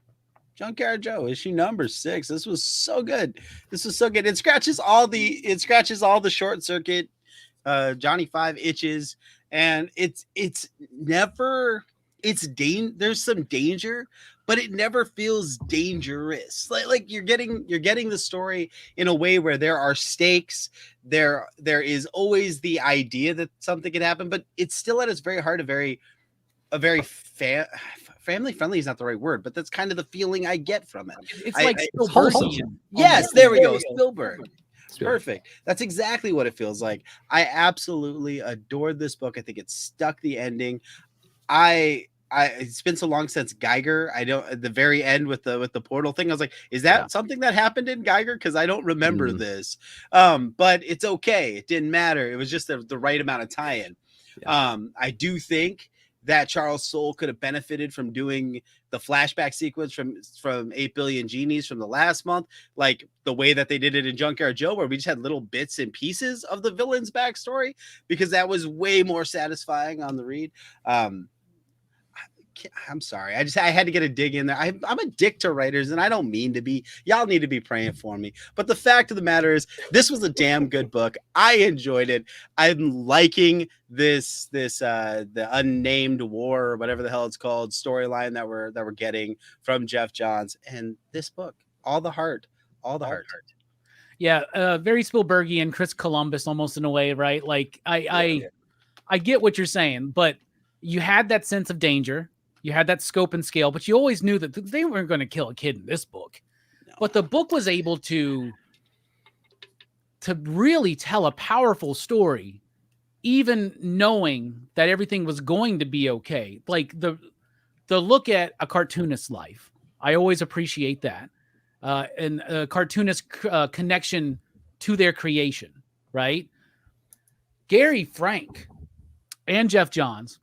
Junkyard Joe, issue number 6. This was so good. It scratches all the short circuit Johnny 5 itches, and there's some danger, but it never feels dangerous. Like you're getting the story in a way where there are stakes. There is always the idea that something could happen, but it's still at its very heart a very family friendly is not the right word, but that's kind of the feeling I get from it. It's like it's wholesome. Yes, there we go. Spielberg. Perfect. That's exactly what it feels like. I absolutely adored this book. I think it stuck the ending. It's been so long since Geiger. At the very end with the portal thing, I was like, is that something that happened in Geiger? Because I don't remember this. But it's okay. It didn't matter. It was just the right amount of tie-in. Yeah. I do think that Charles Soule could have benefited from doing the flashback sequence from 8 Billion Genies from the last month, like the way that they did it in Junkyard Joe, where we just had little bits and pieces of the villain's backstory, because that was way more satisfying on the read. I'm sorry. I had to get a dig in there. I'm a dick to writers, and I don't mean to be. Y'all need to be praying for me. But the fact of the matter is, this was a damn good book. I enjoyed it. I'm liking the unnamed war, or whatever the hell it's called, storyline that we're getting from Jeff Johns, and this book, all the heart. Yeah, very Spielbergian, Chris Columbus almost in a way, right? Like I get what you're saying, but you had that sense of danger. You had that scope and scale, but you always knew that they weren't going to kill a kid in this book. No. But the book was able to really tell a powerful story, even knowing that everything was going to be okay. Like the look at a cartoonist's life. I always appreciate that. And a cartoonist connection to their creation, right? Gary Frank and Jeff Johns,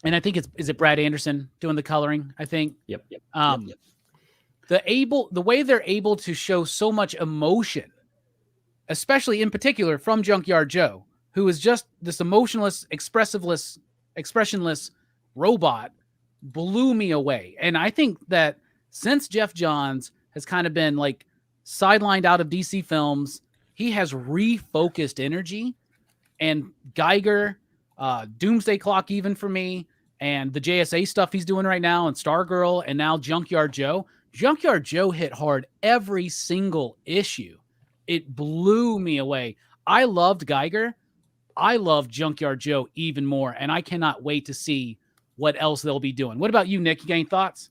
and I think is it Brad Anderson doing the coloring? I think. Yep. The way they're able to show so much emotion, especially in particular from Junkyard Joe, who is just this emotionless, expressionless robot, blew me away. And I think that since Jeff Johns has kind of been like sidelined out of DC films, he has refocused energy, and Geiger, Doomsday Clock, even for me, and the JSA stuff he's doing right now, and Stargirl, and now Junkyard Joe. Junkyard Joe hit hard every single issue. It blew me away. I loved Geiger. I loved Junkyard Joe even more, and I cannot wait to see what else they'll be doing. What about you, Nick? You got any thoughts?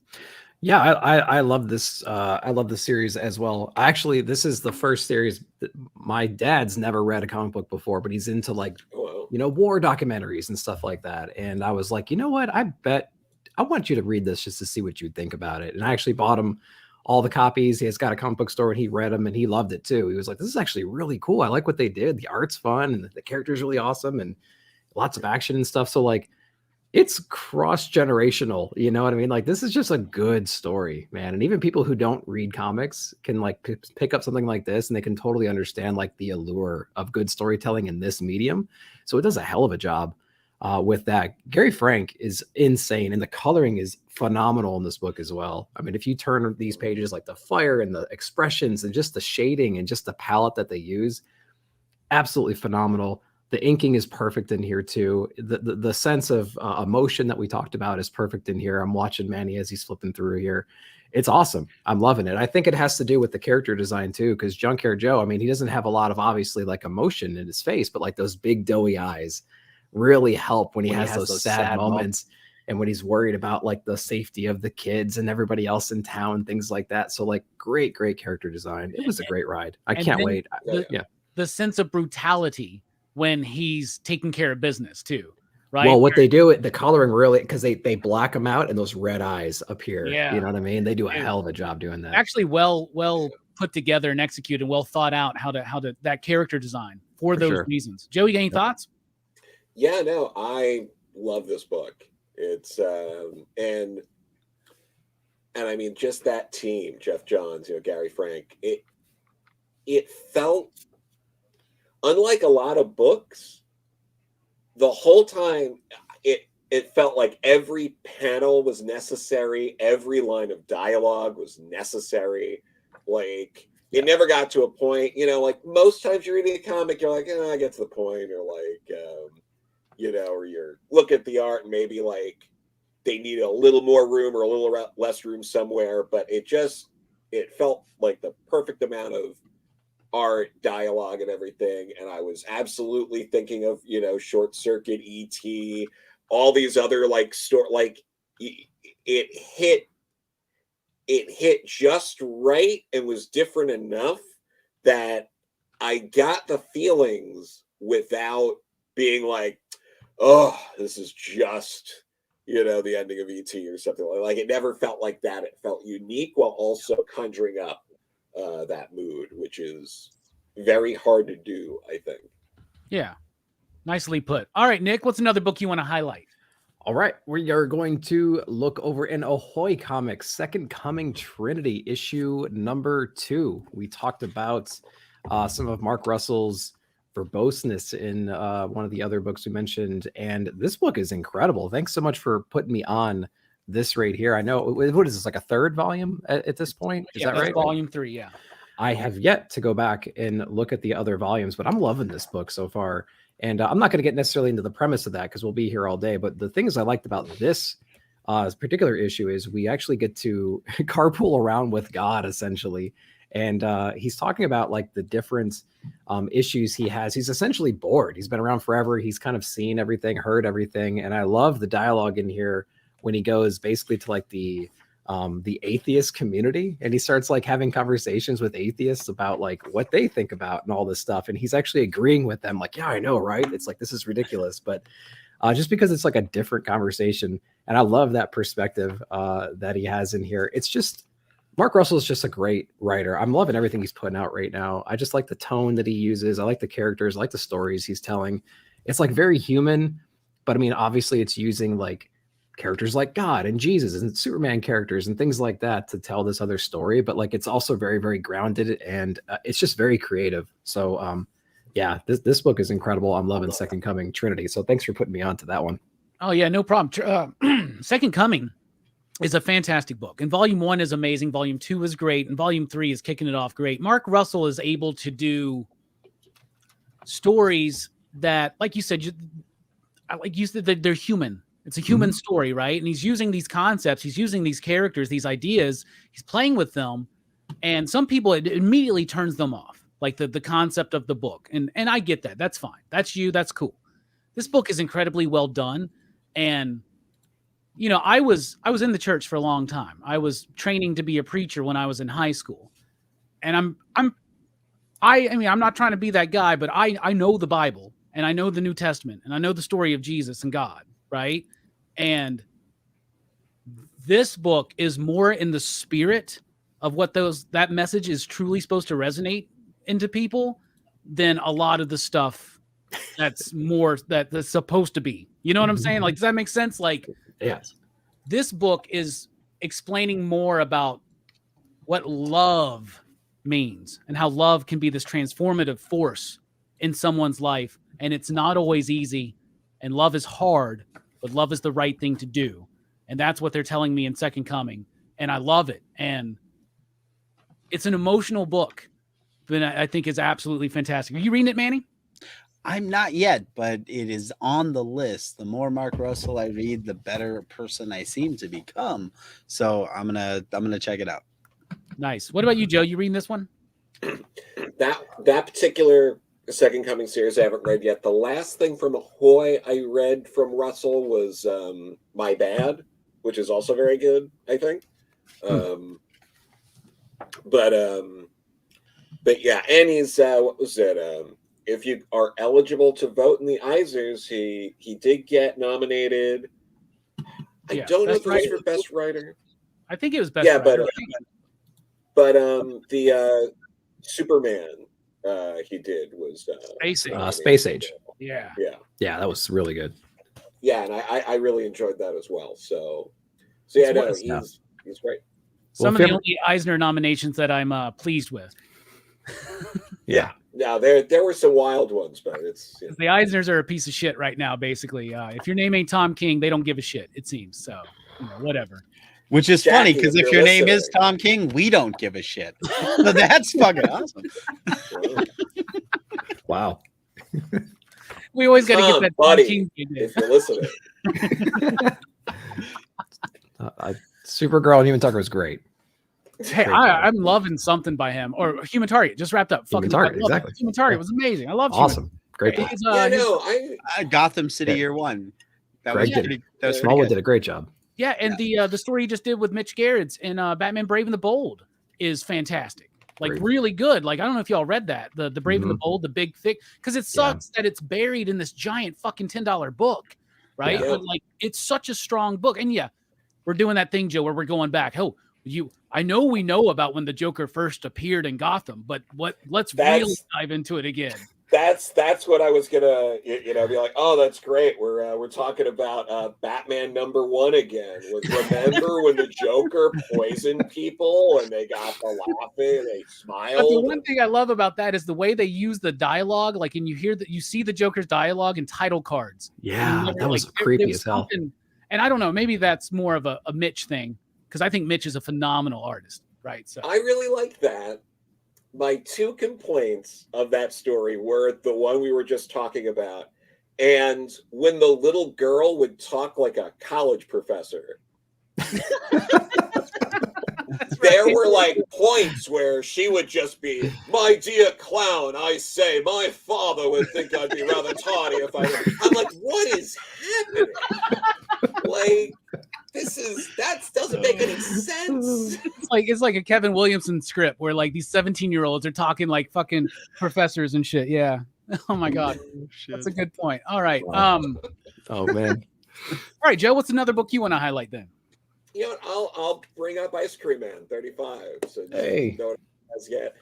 Yeah, I love this. I love the series as well. Actually, this is the first series that my dad's never read a comic book before, but he's into war documentaries and stuff like that. And I was like, you know what? I bet I want you to read this just to see what you'd think about it. And I actually bought him all the copies. He has got a comic book store and he read them and he loved it too. He was like, this is actually really cool. I like what they did. The art's fun and the character's really awesome and lots of action and stuff. So like, it's cross-generational, you know what I mean? Like, this is just a good story, man. And even people who don't read comics can like pick up something like this and they can totally understand like the allure of good storytelling in this medium. So it does a hell of a job with that. Gary Frank is insane, and the coloring is phenomenal in this book as well. I mean, if you turn these pages, like the fire and the expressions and just the shading and just the palette that they use, absolutely phenomenal. The inking is perfect in here too. The sense of emotion that we talked about is perfect in here. I'm watching Manny as he's flipping through here. It's awesome. I'm loving it. I think it has to do with the character design too, because Junkyard Joe, I mean, he doesn't have a lot of obviously like emotion in his face, but like those big doughy eyes really help when he has those sad moments and when he's worried about like the safety of the kids and everybody else in town, things like that. So like great character design. It was a great ride. I can't wait. The sense of brutality when he's taking care of business too. right? Well, what they do, the coloring really, because they black them out and those red eyes appear. Yeah. You know what I mean? They do a Dude. hell of a job doing that. Actually, well put together and executed, and well thought out how to that character design for those sure. reasons. Joe, you got any thoughts? Yeah, no, I love this book. It's and I mean, just that team, Jeff Johns, Gary Frank, it felt unlike a lot of books. The whole time it felt like every panel was necessary, every line of dialogue was necessary. Like it never got to a point, like most times you're reading a comic, you're like, I get to the point, or like or you're look at the art and maybe like they need a little more room or a little less room somewhere, but it felt like the perfect amount of art, dialogue, and everything. And I was absolutely thinking of Short Circuit, E.T., all these other like it hit just right and was different enough that I got the feelings without being like, oh, this is just the ending of E.T. or something like it. Never felt like that. It felt unique while also conjuring up that mood, which is very hard to do, I think. Yeah, nicely put. All right, Nick, what's another book you want to highlight? All right, we are going to look over in Ahoy Comics, Second Coming Trinity, issue number 2. We talked about some of Mark Russell's verboseness in one of the other books we mentioned, and this book is incredible. Thanks so much for putting me on this right here. I know, what is this, like a third volume at this point? Is that right? Volume 3, yeah. I have yet to go back and look at the other volumes, but I'm loving this book so far. And I'm not going to get necessarily into the premise of that because we'll be here all day. But the things I liked about this particular issue is we actually get to carpool around with God, essentially. And he's talking about like the different issues he has. He's essentially bored. He's been around forever. He's kind of seen everything, heard everything. And I love the dialogue in here when he goes basically to like the atheist community, and he starts like having conversations with atheists about like what they think about and all this stuff. And he's actually agreeing with them, like, yeah, I know, right? It's like, this is ridiculous, but just because it's like a different conversation. And I love that perspective that he has in here. It's just, Mark Russell is just a great writer. I'm loving everything he's putting out right now. I just like the tone that he uses. I like the characters, I like the stories he's telling. It's like very human, but I mean, obviously it's using like characters like God and Jesus and Superman characters and things like that to tell this other story. But like, it's also very, very grounded, and it's just very creative. So yeah, this book is incredible. I'm loving Second Coming Trinity. So thanks for putting me on to that one. Oh yeah, no problem. Second Coming is a fantastic book, and volume 1 is amazing. Volume 2 is great, and volume 3 is kicking it off great. Mark Russell is able to do stories that, like you said, they're human. It's a human story, right? And he's using these concepts, he's using these characters, these ideas, he's playing with them. And some people, it immediately turns them off, like the concept of the book. And I get that. That's fine. That's you. That's cool. This book is incredibly well done. And, I was in the church for a long time. I was training to be a preacher when I was in high school. And I'm not trying to be that guy, but I know the Bible, and I know the New Testament, and I know the story of Jesus and God, right? And this book is more in the spirit of what that message is truly supposed to resonate into people than a lot of the stuff that's more that's supposed to be. You know what I'm saying? Like, does that make sense? Like, yes, this book is explaining more about what love means and how love can be this transformative force in someone's life. And it's not always easy, and love is hard, but love is the right thing to do. And that's what they're telling me in Second Coming. And I love it. And it's an emotional book, but I think is absolutely fantastic. Are you reading it, Manny? I'm not yet, but it is on the list. The more Mark Russell I read, the better person I seem to become. So I'm gonna check it out. Nice. What about you, Joe? You reading this one? That particular Second Coming series I haven't read yet. The last thing from Ahoy I read from Russell was My Bad, which is also very good, I think. But yeah, and he's what was it? if you are eligible to vote in the Eisners, he did get nominated. I don't know if it was for Best Writer. I think it was Best Writer. But the Superman he did was Space Age. Yeah, that was really good. Yeah, and I really enjoyed that as well. So yeah, no, he's great. Some of the only Eisner nominations that I'm pleased with. Yeah. Now there were some wild ones, but it's the Eisners are a piece of shit right now. Basically, if your name ain't Tom King, they don't give a shit. It seems so. Whatever. Which is funny because if your name is Tom King, we don't give a shit. So that's fucking awesome. Wow. We always got to get that buddy, Tom King. If you're listening. Supergirl and Human Tucker was great. Hey, I'm loving something by him. Or Human Target just wrapped up. Human Target, exactly. Human Target was amazing. I love awesome. Great. Gotham City Year One. Smallwood did a great job. Yeah, and the story he just did with Mitch Gerrits in Batman Brave and the Bold is fantastic. Like really good. Like I don't know if y'all read that. The Brave and the Bold, the big thick, because it sucks that it's buried in this giant fucking $10 book, right? But like it's such a strong book. And yeah, we're doing that thing, Joe, where we're going back. Oh, I know we know about when the Joker first appeared in Gotham, but let's really dive into it again. That's what I was gonna be like. Oh, that's great. We're talking about Batman #1 again. Remember when the Joker poisoned people and they got the laughing, they smiled. But the one thing I love about that is the way they use the dialogue. Like, and you see the Joker's dialogue in title cards. Yeah, that was creepy as hell. And I don't know, maybe that's more of a Mitch thing because I think Mitch is a phenomenal artist, right? So I really like that. My two complaints of that story were the one we were just talking about, and when the little girl would talk like a college professor. There were like points where she would just be, "My dear clown, I say, my father would think I'd be rather tawny if I'm like, what is happening? Like, that doesn't make any sense." It's like a Kevin Williamson script where like these 17-year-olds are talking like fucking professors and shit. Yeah. Oh my God. That's a good point. All right. Wow. Oh man. All right, Joe, what's another book you want to highlight then? You know what, I'll bring up Ice Cream Man 35. So hey. You know what it has yet.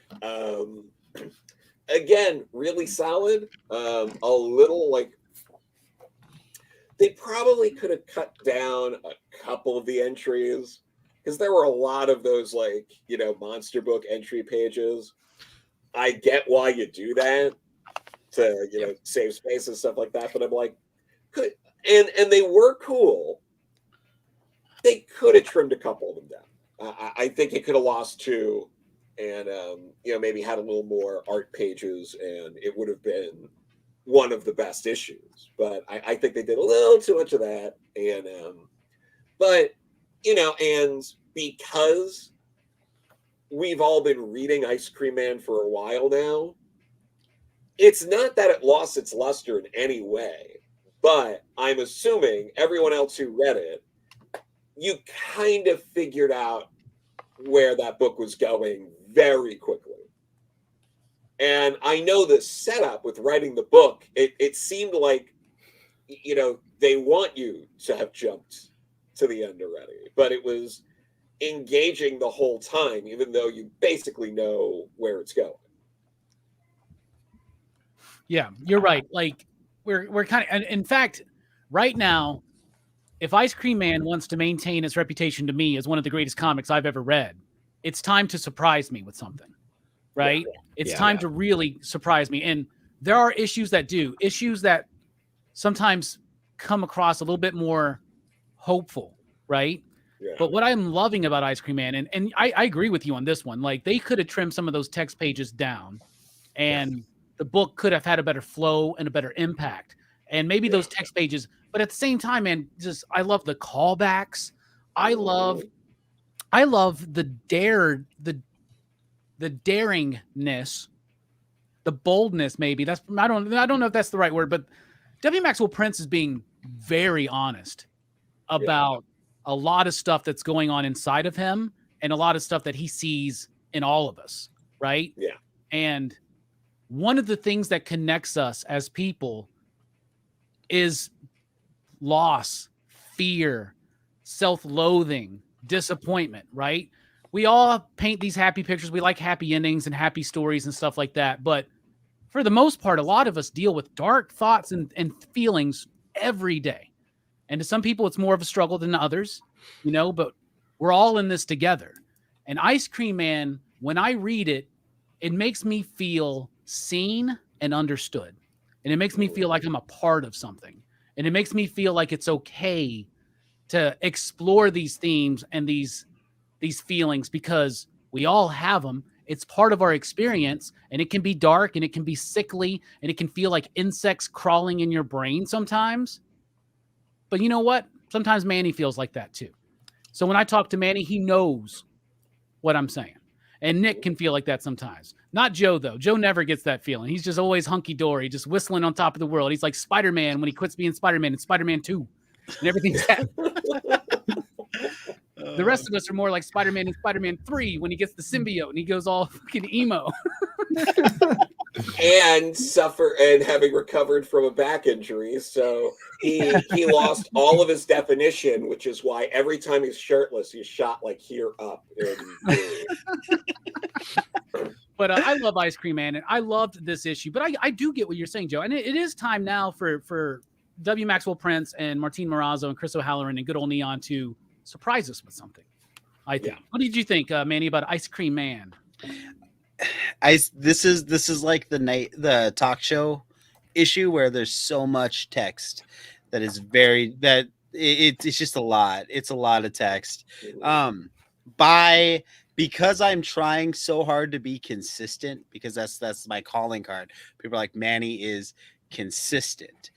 Again, really solid. A little like they probably could have cut down a couple of the entries because there were a lot of those like, monster book entry pages. I get why you do that to, save space and stuff like that. But I'm like, and they were cool. They could have trimmed a couple of them down. I think it could have lost 2 and, maybe had a little more art pages and it would have been one of the best issues, but I think they did a little too much of that. And, but, and because we've all been reading Ice Cream Man for a while now, it's not that it lost its luster in any way, but I'm assuming everyone else who read it, you kind of figured out where that book was going very quickly. And I know the setup with writing the book, it seemed like, they want you to have jumped to the end already, but it was engaging the whole time, even though you basically know where it's going. Yeah, you're right. Like we're kind of, and in fact, right now, if Ice Cream Man wants to maintain its reputation to me as one of the greatest comics I've ever read, it's time to surprise me with something, right? Yeah. It's time to really surprise me. And there are issues that sometimes come across a little bit more hopeful, right? Yeah. But what I'm loving about Ice Cream Man, and I agree with you on this one, like they could have trimmed some of those text pages down and the book could have had a better flow and a better impact. And maybe those text pages, but at the same time, man, I love the callbacks. I love the daringness, the boldness, maybe. I don't know if that's the right word, but W. Maxwell Prince is being very honest about a lot of stuff that's going on inside of him and a lot of stuff that he sees in all of us, right? Yeah. And one of the things that connects us as people is loss, fear, self-loathing, disappointment, right? We all paint these happy pictures. We like happy endings and happy stories and stuff like that. But for the most part, a lot of us deal with dark thoughts and feelings every day. And to some people, it's more of a struggle than others, you know, but we're all in this together. And Ice Cream Man, when I read it, it makes me feel seen and understood. And it makes me feel like I'm a part of something. And it makes me feel like it's okay to explore these themes and these feelings, because we all have them. It's part of our experience, and it can be dark and it can be sickly and it can feel like insects crawling in your brain sometimes. But you know what? Sometimes Manny feels like that too. So when I talk to Manny, he knows what I'm saying. And Nick can feel like that sometimes. Not Joe, though. Joe never gets that feeling. He's just always hunky-dory, just whistling on top of the world. He's like Spider-Man when he quits being Spider-Man in Spider-Man 2. And everything's sad. The rest of us are more like Spider-Man in Spider-Man 3 when he gets the symbiote and he goes all fucking emo. And having recovered from a back injury. So he lost all of his definition, which is why every time he's shirtless, he's shot like here up. But I love Ice Cream Man, and I loved this issue. But I do get what you're saying, Joe. And it is time now for W. Maxwell Prince and Martin Morazzo and Chris O'Halloran and good old Neon to surprise us with something, I think. Yeah. What did you think, Manny, about Ice Cream Man? This is like the talk show issue where there's so much text that is it's just a lot. It's a lot of text. Because I'm trying so hard to be consistent, because that's my calling card. People are like, Manny is consistent.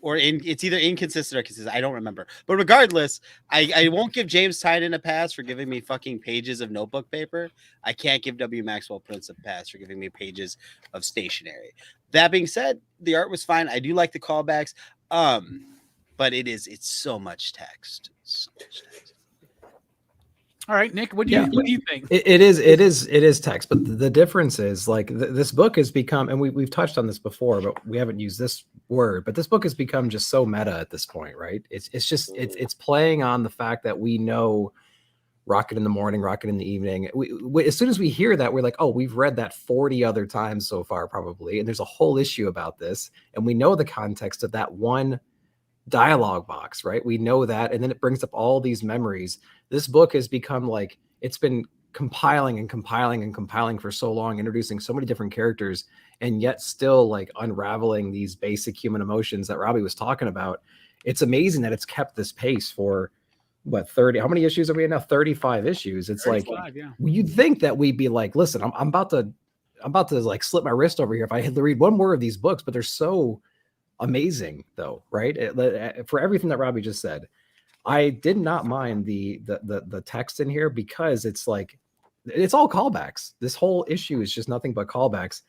It's either inconsistent or consistent. I don't remember. But regardless, I won't give James Tynan a pass for giving me fucking pages of notebook paper. I can't give W. Maxwell Prince a pass for giving me pages of stationery. That being said, the art was fine. I do like the callbacks. But it's so much text. So much text. All right, Nick, what do you think? It is text, but the difference is like this book has become, and we've touched on this before, but we haven't used this word. But this book has become just so meta at this point, right? It's playing on the fact that we know Rocket in the morning, Rocket in the evening. We as soon as we hear that, we're like, oh, we've read that 40 other times so far, probably, and there's a whole issue about this, and we know the context of that one dialogue box, right? We know that, and then it brings up all these memories. This book has become like, it's been compiling for so long, introducing so many different characters, and yet still like unraveling these basic human emotions that Robbie was talking about. It's amazing that it's kept this pace for what, 30, how many issues are we in now? 35 issues. It's like, yeah. You'd think that we'd be like, listen, I'm about to like slip my wrist over here if I had to read one more of these books, but they're so amazing though, right? For everything that Robbie just said, I did not mind the text in here, because it's like, it's all callbacks. This whole issue is just nothing but callbacks.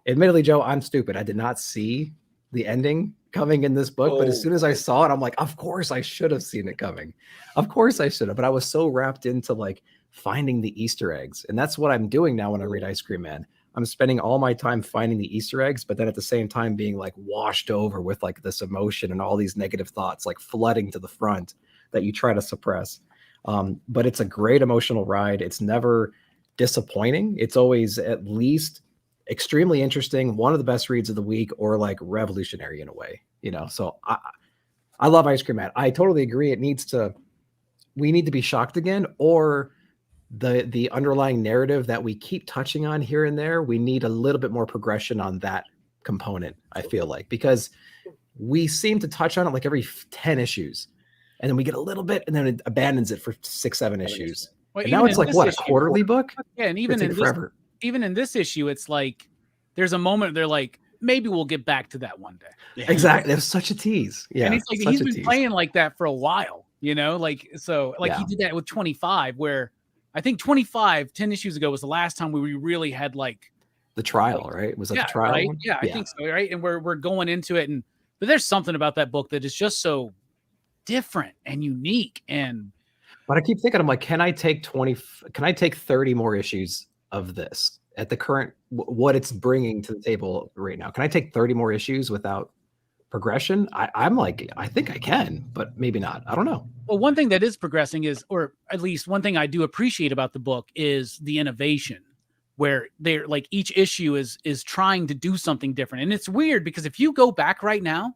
Admittedly, Joe, I'm stupid. I did not see the ending coming in this book, but as soon as I saw it, I'm like, of course I should have seen it coming. Of course I should have, but I was so wrapped into like finding the Easter eggs. And that's what I'm doing now when I read Ice Cream Man. I'm spending all my time finding the Easter eggs, but then at the same time being like washed over with like this emotion and all these negative thoughts like flooding to the front that you try to suppress. But it's a great emotional ride. It's never disappointing. It's always at least extremely interesting, one of the best reads of the week, or like revolutionary in a way, you know? So I love Ice Cream Man. I totally agree. We need to be shocked again, or the underlying narrative that we keep touching on here and there, we need a little bit more progression on that component, I feel like, because we seem to touch on it like every 10 issues, and then we get a little bit and then it abandons it for 6-7 issues. Well, and now it's like, what, a quarterly book? Yeah, and even in this issue, it's like there's a moment they're like, maybe we'll get back to that one day. Yeah. Exactly. It was such a tease. Yeah. And it's like he's been playing like that for a while, you know, like, so like he did that with 25, where I think 25, 10 issues ago was the last time we really had like the trial, right? Was that the trial? Right? One? Yeah, I think so. Right. And we're going into it. But there's something about that book that is just so different and unique. But I keep thinking, I'm like, can I take 30 more issues of this? at the current what it's bringing to the table right now. Can I take 30 more issues without progression? I'm like, I think I can, but maybe not. I don't know. Well, one thing that is progressing is, or at least one thing I do appreciate about the book is the innovation, where they're like each issue is trying to do something different. And it's weird because if you go back right now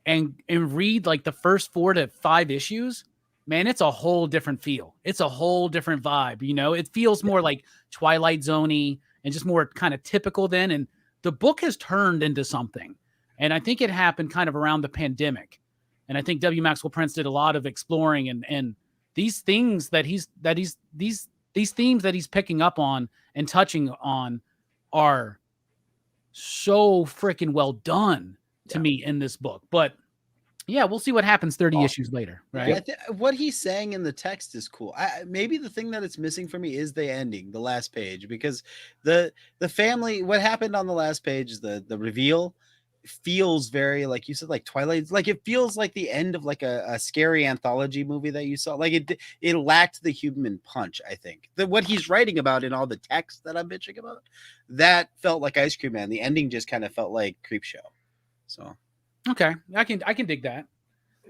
and read like the first 4 to 5 issues, man, it's a whole different feel. It's a whole different vibe. You know, it feels more like Twilight Zone-y and just more kind of typical then. And the book has turned into something. And I think it happened kind of around the pandemic. And I think W. Maxwell Prince did a lot of exploring and these things these themes that he's picking up on and touching on are so freaking well done to me in this book. But yeah, we'll see what happens 30 issues later, right? Yeah, what he's saying in the text is cool. Maybe the thing that it's missing for me is the ending, the last page, because the family, what happened on the last page, the reveal feels very, like you said, like Twilight. Like it feels like the end of like a scary anthology movie that you saw. Like it lacked the human punch. I think that what he's writing about in all the text that I'm bitching about, that felt like Ice Cream Man. The ending just kind of felt like Creep Show. So. Okay, I can dig that.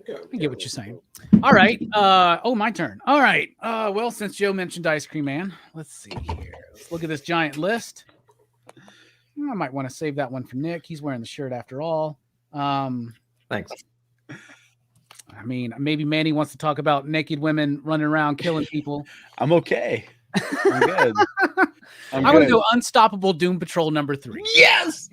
Okay. I get what you're saying. All right. My turn. All right. Well, since Joe mentioned Ice Cream Man, let's see here. Let's look at this giant list. I might want to save that one for Nick. He's wearing the shirt after all. Thanks. I mean, maybe Manny wants to talk about naked women running around killing people. I'm okay. I'm good. I'm going to go Unstoppable Doom Patrol number 3. Yes.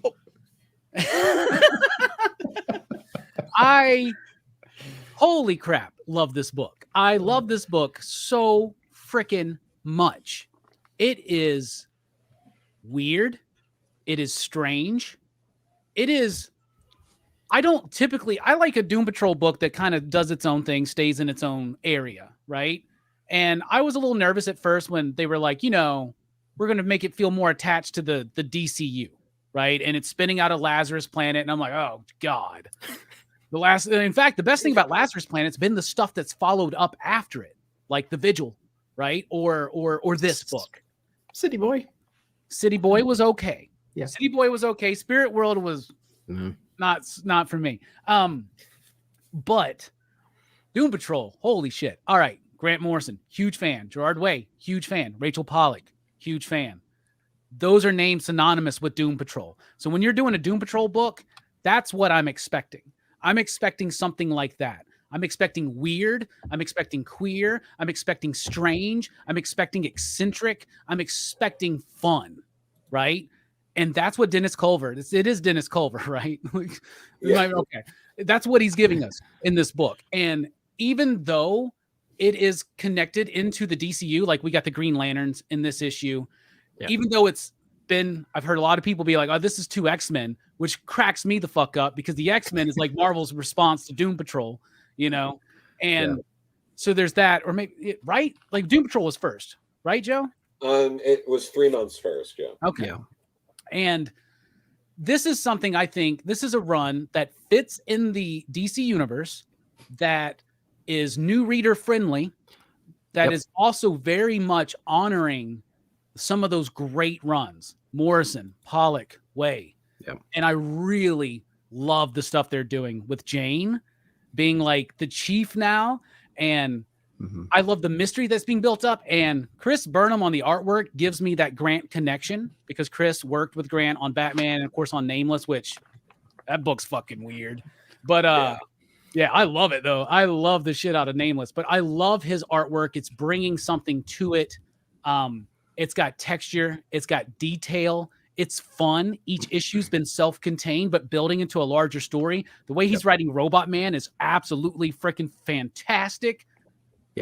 Holy crap, love this book. I love this book so freaking much. It is weird. It is strange. It is, I like a Doom Patrol book that kind of does its own thing, stays in its own area, right? And I was a little nervous at first when they were like, we're going to make it feel more attached to the DCU, right? And it's spinning out of Lazarus Planet. And I'm like, oh, God. In fact, the best thing about Lazarus Planet's been the stuff that's followed up after it, like The Vigil, right? Or this book. City Boy was okay. Yeah. City Boy was okay. Spirit World was not for me. But Doom Patrol, holy shit. All right. Grant Morrison, huge fan. Gerard Way, huge fan. Rachel Pollack, huge fan. Those are names synonymous with Doom Patrol. So when you're doing a Doom Patrol book, that's what I'm expecting. I'm expecting something like that. I'm expecting weird. I'm expecting queer. I'm expecting strange. I'm expecting eccentric. I'm expecting fun, right? And that's what Dennis Culver, it is Dennis Culver, right? Yeah. Okay. That's what he's giving us in this book. And even though it is connected into the DCU, like we got the Green Lanterns in this issue, even though I've heard a lot of people be like, oh, this is 2 X-Men, which cracks me the fuck up because the X-Men is like Marvel's response to Doom Patrol, and so there's that, or maybe, right? Like Doom Patrol was first, right, Joe? It was 3 months first, yeah. Okay. Yeah. And this is something I think this is a run that fits in the DC universe, that is new reader friendly, that is also very much honoring some of those great runs, Morrison, Pollack, Way. Yep. And I really love the stuff they're doing with Jane being like the chief now. And I love the mystery that's being built up. And Chris Burnham on the artwork gives me that Grant connection because Chris worked with Grant on Batman and, of course, on Nameless, which that book's fucking weird. But yeah, I love it, though. I love the shit out of Nameless. But I love his artwork. It's bringing something to it. It's got texture. It's got detail. It's fun. Each issue's been self-contained, but building into a larger story. The way he's writing Robot Man is absolutely freaking fantastic.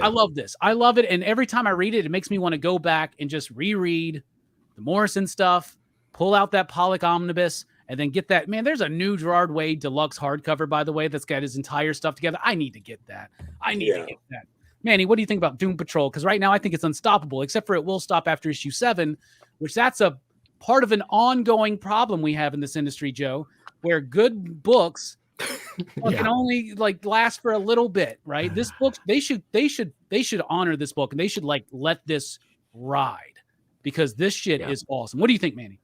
I love this. I love it. And every time I read it, it makes me want to go back and just reread the Morrison stuff, pull out that Pollock Omnibus, and then get that. Man, there's a new Gerard Way deluxe hardcover, by the way, that's got his entire stuff together. I need to get that. I need to get that. Manny, what do you think about Doom Patrol? Because right now I think it's unstoppable, except for it will stop after issue 7, which that's a part of an ongoing problem we have in this industry, Joe, where good books can only like last for a little bit, right? This book, they should honor this book and they should like let this ride. because this shit is awesome. What do you think, Manny?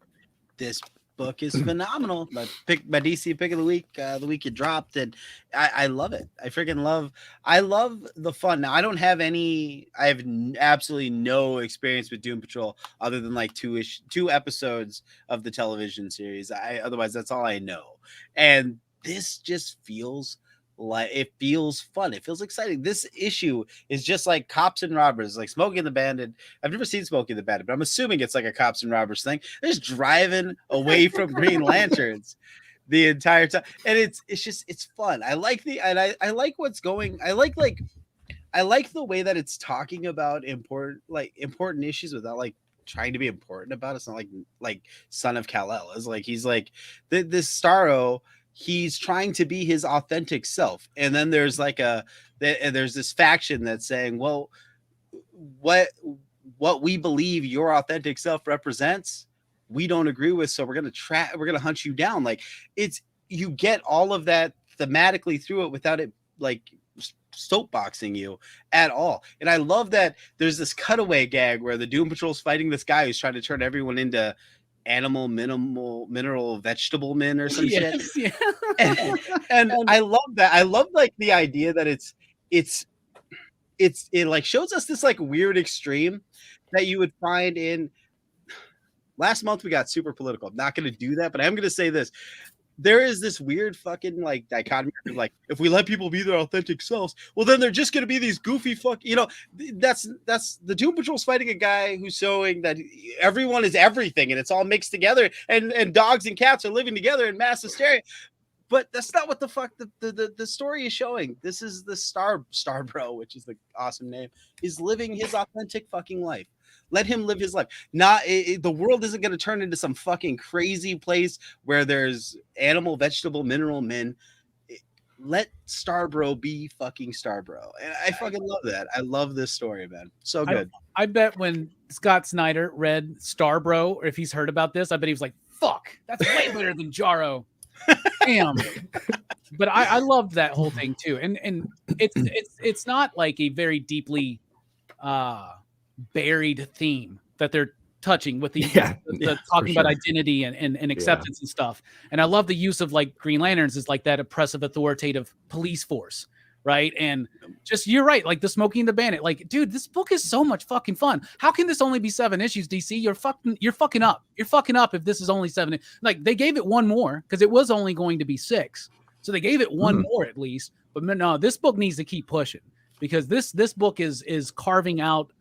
This book is phenomenal. My DC pick of the week it dropped, and I love it. I love the fun. Now I have absolutely no experience with Doom Patrol other than like two episodes of the television series. Otherwise that's all I know. And this just feels like it feels fun. It feels exciting. This issue is just like Cops and Robbers, like Smokey and the Bandit. I've never seen Smokey and the Bandit, but I'm assuming it's like a Cops and Robbers thing. They're just driving away from Green Lanterns the entire time, and it's fun. I like I like what's going. I like the way that it's talking about important issues without like trying to be important about it. It's not like Son of Kal-El. It's like he's like this Starro. He's trying to be his authentic self, and then there's there's this faction that's saying, well, what we believe your authentic self represents, we don't agree with, so we're gonna hunt you down. Like you get all of that thematically through it without it like soapboxing you at all. And I love that there's this cutaway gag where the Doom Patrol's fighting this guy who's trying to turn everyone into animal mineral vegetable men or some shit. Yeah. And I love that. I love like the idea that it like shows us this like weird extreme that you would find in last month. We got super political. I'm not going to do that, but I'm going to say this. There is this weird fucking like dichotomy of like, if we let people be their authentic selves, well then they're just going to be these goofy that's the Doom Patrol's fighting a guy who's showing that everyone is everything and it's all mixed together and dogs and cats are living together in mass hysteria. But that's not what the fuck the story is showing. This is the Star Bro, which is the awesome name, is living his authentic fucking life. Let him live his life. The world isn't going to turn into some fucking crazy place where there's animal, vegetable, mineral men. Let Starbro be fucking Starbro. And I fucking love that. I love this story, man. So good. I bet when Scott Snyder read Starbro, or if he's heard about this, I bet he was like, fuck, that's way better than Jarro. Damn. But I loved that whole thing too. And it's not like a very deeply buried theme that they're touching with the talking about identity and acceptance and stuff. And I love the use of like Green Lanterns is like that oppressive, authoritative police force, right? And just you're right, like the Smokey and the Bandit. Like, dude, this book is so much fucking fun. How can this only be 7 issues, DC? You're fucking up. You're fucking up if this is only 7. Like they gave it one more because it was only going to be 6. So they gave it one more at least. But no, this book needs to keep pushing because this book is carving out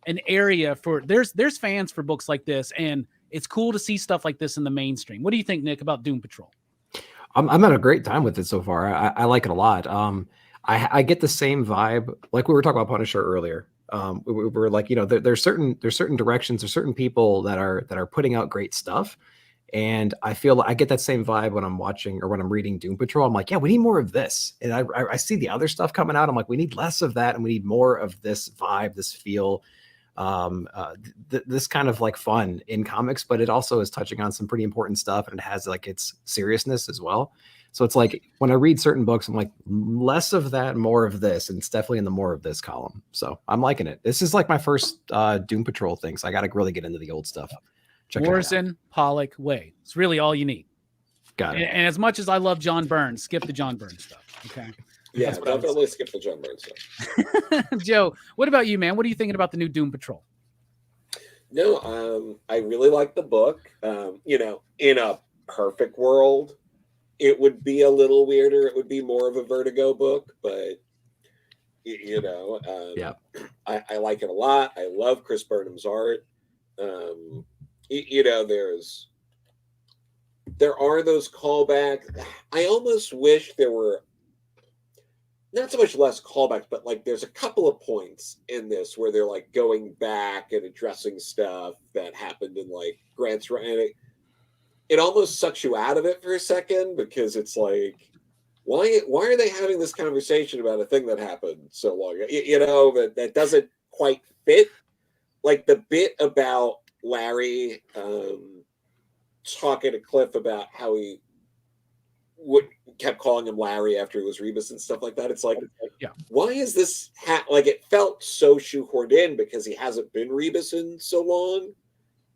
an area for there's fans for books like this, and it's cool to see stuff like this in the mainstream. What do you think, Nick, about Doom Patrol? I'm having a great time with it so far. I like it a lot. I get the same vibe like we were talking about Punisher earlier. We were like, there's certain directions, there's certain people that are putting out great stuff. And I feel like I get that same vibe when I'm watching or when I'm reading Doom Patrol. I'm like, yeah, we need more of this. And I see the other stuff coming out. I'm like, we need less of that. And we need more of this vibe, this feel, this kind of like fun in comics, but it also is touching on some pretty important stuff and it has like its seriousness as well. So it's like when I read certain books, I'm like less of that, more of this, and it's definitely in the more of this column. So I'm liking it. This is like my first Doom Patrol thing. So I got to really get into the old stuff. Morrison, Pollock, Way. It's really all you need. Got it. And as much as I love John Burns, skip the John Burns stuff. Okay. Yeah, definitely skip the John Burns stuff. Joe, what about you, man? What are you thinking about the new Doom Patrol? No, I really like the book. In a perfect world, it would be a little weirder. It would be more of a Vertigo book, but I like it a lot. I love Chris Burnham's art. There are those callbacks. I almost wish there were not so much less callbacks, but like there's a couple of points in this where they're like going back and addressing stuff that happened in like Grant's run. And it almost sucks you out of it for a second because it's like, why are they having this conversation about a thing that happened so long? That doesn't quite fit. Like the bit about Larry talking to Cliff about how he kept calling him Larry after he was Rebus and stuff like that. It's like, why is this like it felt so shoehorned in because he hasn't been Rebus in so long,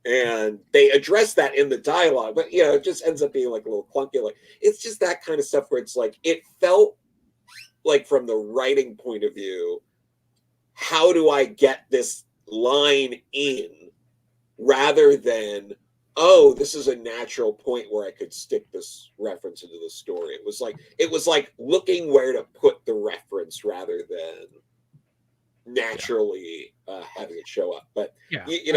And they address that in the dialogue, but it just ends up being like a little clunky. Like, it's just that kind of stuff where it's like, it felt like, from the writing point of view, how do I get this line in, rather than, oh, this is a natural point where I could stick this reference into the story. It was like looking where to put the reference rather than naturally having it show up. But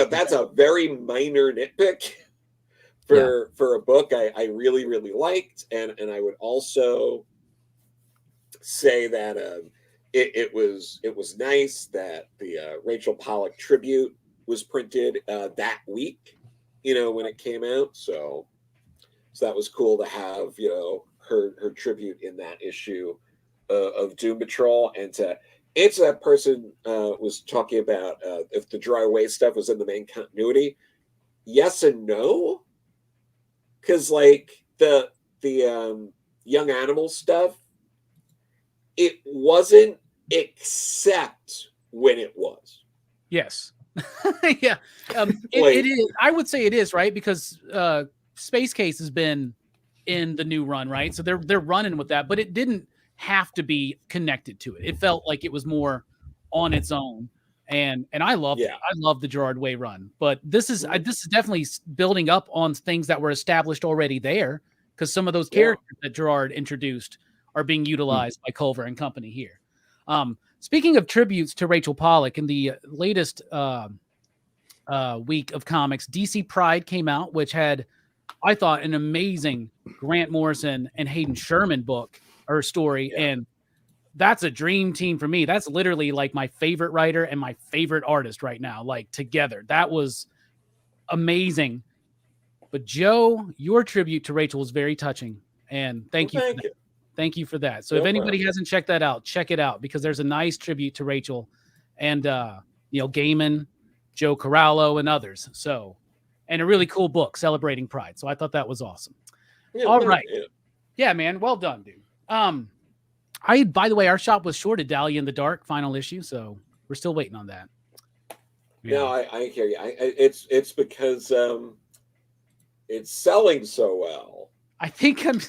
that's a very minor nitpick for a book I really, really liked. And I would also say that it was nice that the Rachel Pollack tribute was printed that week, when it came out. So that was cool to have, her tribute in that issue of Doom Patrol. And to answer that person was talking about if the dry away stuff was in the main continuity. Yes and no. Because like the Young Animal stuff, it wasn't, except when it was. Yes. Yeah. It is. I would say it is, right? Because Space Case has been in the new run, right? So they're running with that, but it didn't have to be connected to it. It felt like it was more on its own. And I love it. I love the Gerard Way run. But this is definitely building up on things that were established already there, because some of those characters that Gerard introduced are being utilized by Culver and company here. Speaking of tributes to Rachel Pollack, in the latest week of comics, DC Pride came out, which had, I thought, an amazing Grant Morrison and Hayden Sherman book or story. And that's a dream team for me. That's literally like my favorite writer and my favorite artist right now, like together. That was amazing. But Joe, your tribute to Rachel was very touching. And thank you. Thank you for that. So if anybody hasn't checked that out, check it out, because there's a nice tribute to Rachel and, Gaiman, Joe Corallo, and others. So, and a really cool book celebrating Pride. So I thought that was awesome. All right. Yeah, man. Well done, dude. By the way, our shop was shorted Dahlia in the Dark final issue. So we're still waiting on that. No, I hear you. It's because it's selling so well. I think I'm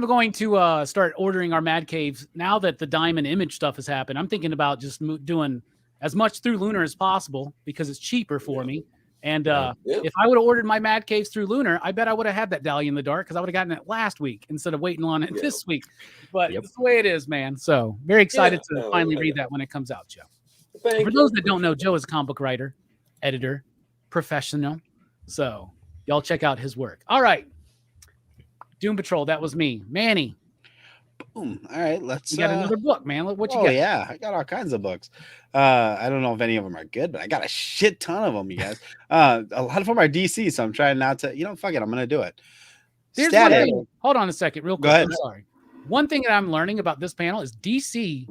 going to start ordering our Mad Caves now that the Diamond Image stuff has happened. I'm thinking about just doing as much through Lunar as possible because it's cheaper for me. And if I would have ordered my Mad Caves through Lunar, I bet I would have had that Dahlia in the Dark, because I would have gotten it last week instead of waiting on it this week. But it's the way it is, man. So very excited to finally read that when it comes out, Joe. For those that don't know, Joe is a comic book writer, editor, professional. So y'all check out his work. All right. Doom Patrol, that was me. Manny. Boom. All right, let's. You got another book, man. What you got? Oh yeah, I got all kinds of books. I don't know if any of them are good, but I got a shit ton of them, you guys. A lot of them are DC, so I'm trying not to. Fuck it, I'm gonna do it. There's one thing. Hold on a second, real quick. Go ahead. I'm sorry. One thing that I'm learning about this panel is DC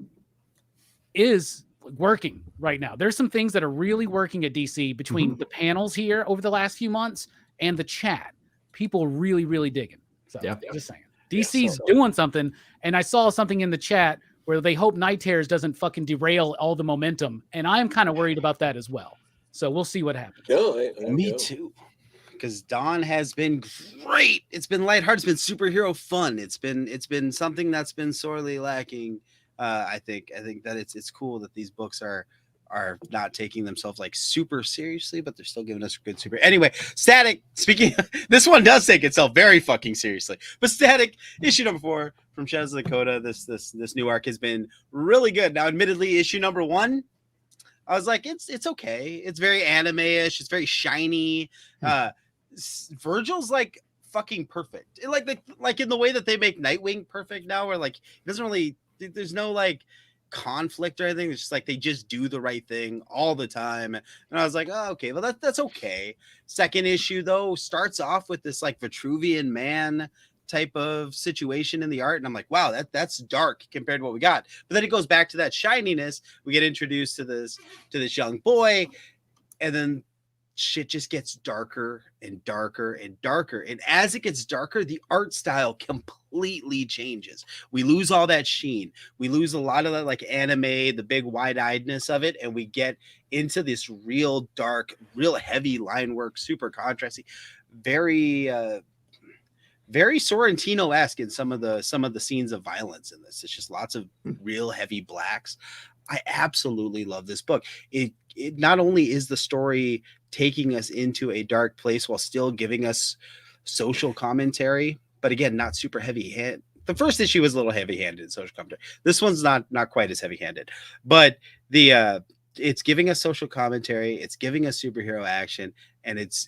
is working right now. There's some things that are really working at DC between the panels here over the last few months and the chat. People really, really digging. So just saying. DC's doing something, and I saw something in the chat where they hope Night Terrors doesn't fucking derail all the momentum, and I'm kind of worried about that as well. So we'll see what happens. Me too, because Dawn has been great. It's been lighthearted. It's been superhero fun. It's been something that's been sorely lacking. I think that it's cool that these books are not taking themselves like super seriously, but they're still giving us good super. Anyway, Static, speaking, this one does take itself very fucking seriously. But Static, issue number 4 from Shadows of Dakota, this new arc has been really good. Now, admittedly, issue number 1, I was like, it's okay. It's very anime-ish. It's very shiny. Virgil's like fucking perfect. Like in the way that they make Nightwing perfect now, where like it doesn't really. There's no like conflict or anything. It's just like they just do the right thing all the time. And I was like, oh, okay, well that's okay. Second issue though starts off with this like Vitruvian man type of situation in the art, and I'm like, wow, that's dark compared to what we got. But then it goes back to that shininess. We get introduced to this young boy, and then shit just gets darker and darker and darker. And as it gets darker, the art style completely changes. We lose all that sheen. We lose a lot of that like anime, the big wide-eyedness of it, and we get into this real dark, real heavy line work, super contrasty, very very Sorrentino-esque in some of the scenes of violence in this. It's just lots of real heavy blacks. I absolutely love this book. It not only is the story taking us into a dark place while still giving us social commentary, but again, not super heavy-handed. The first issue was a little heavy-handed in social commentary. This one's not quite as heavy-handed, but it's giving us social commentary, it's giving us superhero action, and it's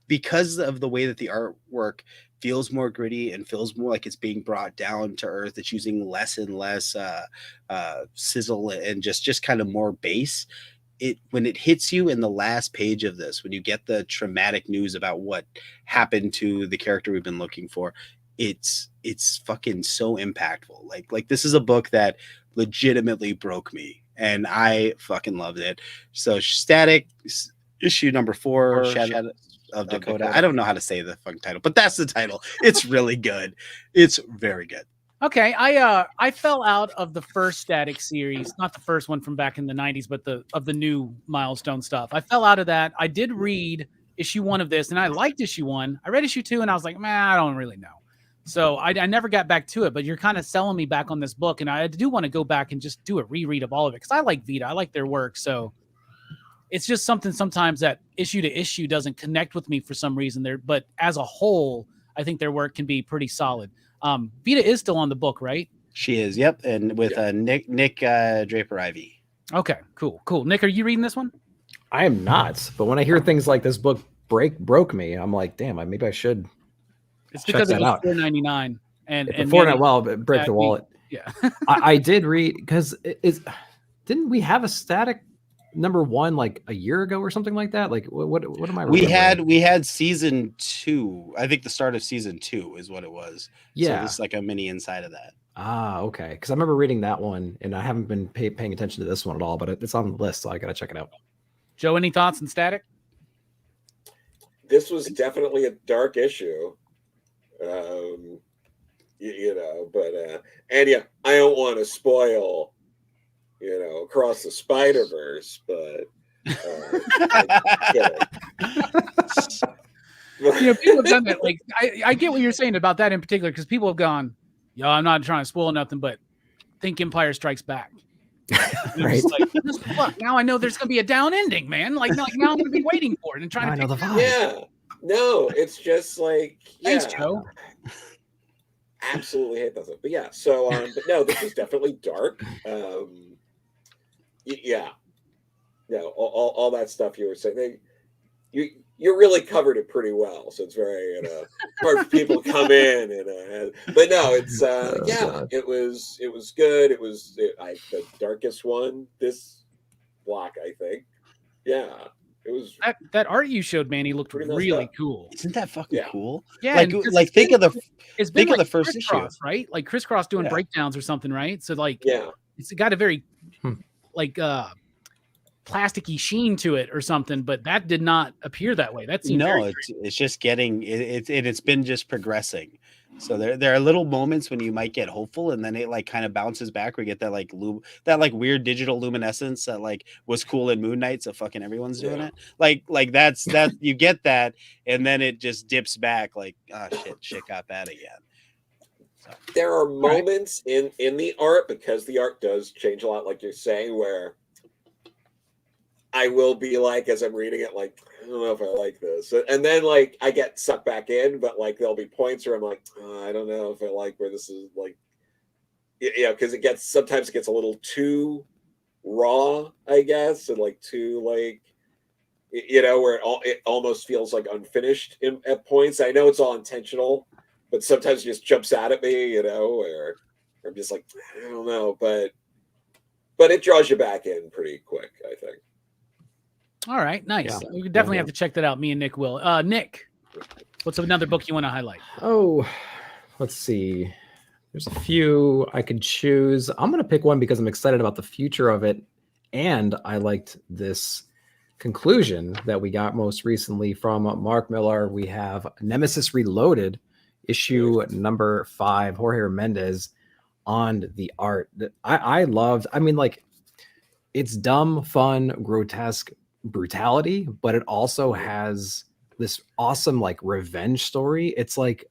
because of the way that the artwork feels more gritty and feels more like it's being brought down to earth. It's using less and less sizzle and just kind of more base. When it hits you in the last page of this, when you get the traumatic news about what happened to the character we've been looking for, it's fucking so impactful. Like this is a book that legitimately broke me, and I fucking loved it. So Static issue number 4, Shadow of Dakota. I don't know how to say the fucking title, but that's the title. It's really good. It's very good. Okay, I fell out of the first Static series, not the first one from back in the 90s, but of the new Milestone stuff. I fell out of that. I did read issue 1 of this, and I liked issue 1. I read issue 2, and I was like, man, I don't really know. So I never got back to it, but you're kind of selling me back on this book, and I do want to go back and just do a reread of all of it, because I like Vita. I like their work, so it's just something sometimes that issue to issue doesn't connect with me for some reason there, but as a whole, I think their work can be pretty solid. Vita is still on the book, right? She is, yep, and with Nick Draper Ivy. Okay, cool. Nick, are you reading this one? I am not, but when I hear things like this book broke me, I'm like, damn, maybe I should. It's because it was $4.99 and break the wallet. Yeah, I did read because didn't we have a Static number 1 like a year ago or something like that? Like what am I remembering? We had season 2. I think the start of season 2 is what it was. Yeah, so it's like a mini inside of that. Okay, because I remember reading that one, and I haven't been paying attention to this one at all, but it's on the list, so I gotta check it out. Joe, any thoughts on Static? This was definitely a dark issue, but and yeah, I don't want to spoil Across the Spider-Verse, but people have done that. Like I get what you're saying about that in particular, because people have gone, yo, I'm not trying to spoil nothing, but think Empire Strikes Back. Right. Like, fuck, now I know there's gonna be a down ending, man. Like now I'm gonna be waiting for it and trying to know the vibe. Yeah. No, it's just like Thanks, Joe. Absolutely hate that stuff. But yeah, so but no, this is definitely dark. Yeah, no, all that stuff you were saying, you really covered it pretty well. So it's very hard for people to come in but no, it's it was good. It was the darkest one this block, I think. Yeah, it was that art you showed, Manny, looked really cool. Isn't that fucking cool? Yeah, like think of the first issue, right? Like Crisscross doing breakdowns or something, right? So like it's got a very like plasticky sheen to it or something, but that did not appear that way. That seemed it's just getting it's been just progressing. So there are little moments when you might get hopeful, and then it like kind of bounces back. We get that like weird digital luminescence that like was cool in Moon Knight, so fucking everyone's doing it. Like that's you get that, and then it just dips back like, oh shit got bad again. So, there are moments in the art, because the art does change a lot, like you're saying, where I will be like, as I'm reading it, like, I don't know if I like this. And then like I get sucked back in, but like there'll be points where I'm like, I don't know if I like where this is, like, because sometimes it gets a little too raw, I guess, and like too like, where it almost feels like unfinished at points. I know it's all intentional, but sometimes it just jumps out at me, or I'm just like, I don't know, but it draws you back in pretty quick, I think. All right, nice. Yeah. We definitely have to check that out. Me and Nick will. Nick, what's another book you want to highlight? Oh, let's see. There's a few I could choose. I'm going to pick one because I'm excited about the future of it, and I liked this conclusion that we got most recently from Mark Millar, we have Nemesis Reloaded, issue number 5, Jorge Mendez on the art. I loved, I mean, like, it's dumb, fun, grotesque brutality, but it also has this awesome like revenge story. It's like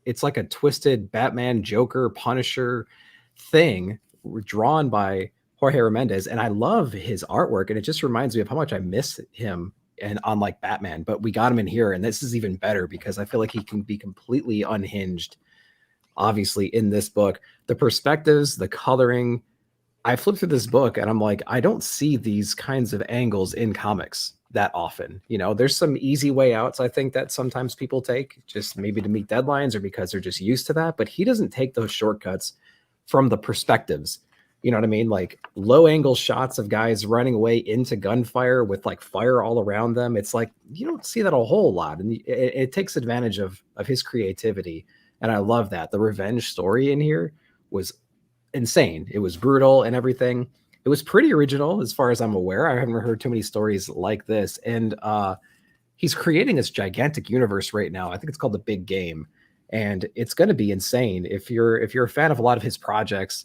a twisted Batman, Joker, Punisher thing drawn by Jorge Mendez, and I love his artwork, and it just reminds me of how much I miss him and on like Batman. But we got him in here, and this is even better because I feel like he can be completely unhinged. Obviously, in this book, the perspectives, the coloring. I flipped through this book, and I'm like, I don't see these kinds of angles in comics that often. You know, there's some easy way outs I think that sometimes people take, just maybe to meet deadlines or because they're just used to that. But he doesn't take those shortcuts from the perspectives. You know what I mean? Like low angle shots of guys running away into gunfire with like fire all around them. It's like, you don't see that a whole lot. And it takes advantage of his creativity. And I love that. The revenge story in here was insane. It was brutal and everything. It was pretty original as far as I'm aware. I haven't heard too many stories like this. And he's creating this gigantic universe right now. I think it's called The Big Game. And it's going to be insane. If you're a fan of a lot of his projects,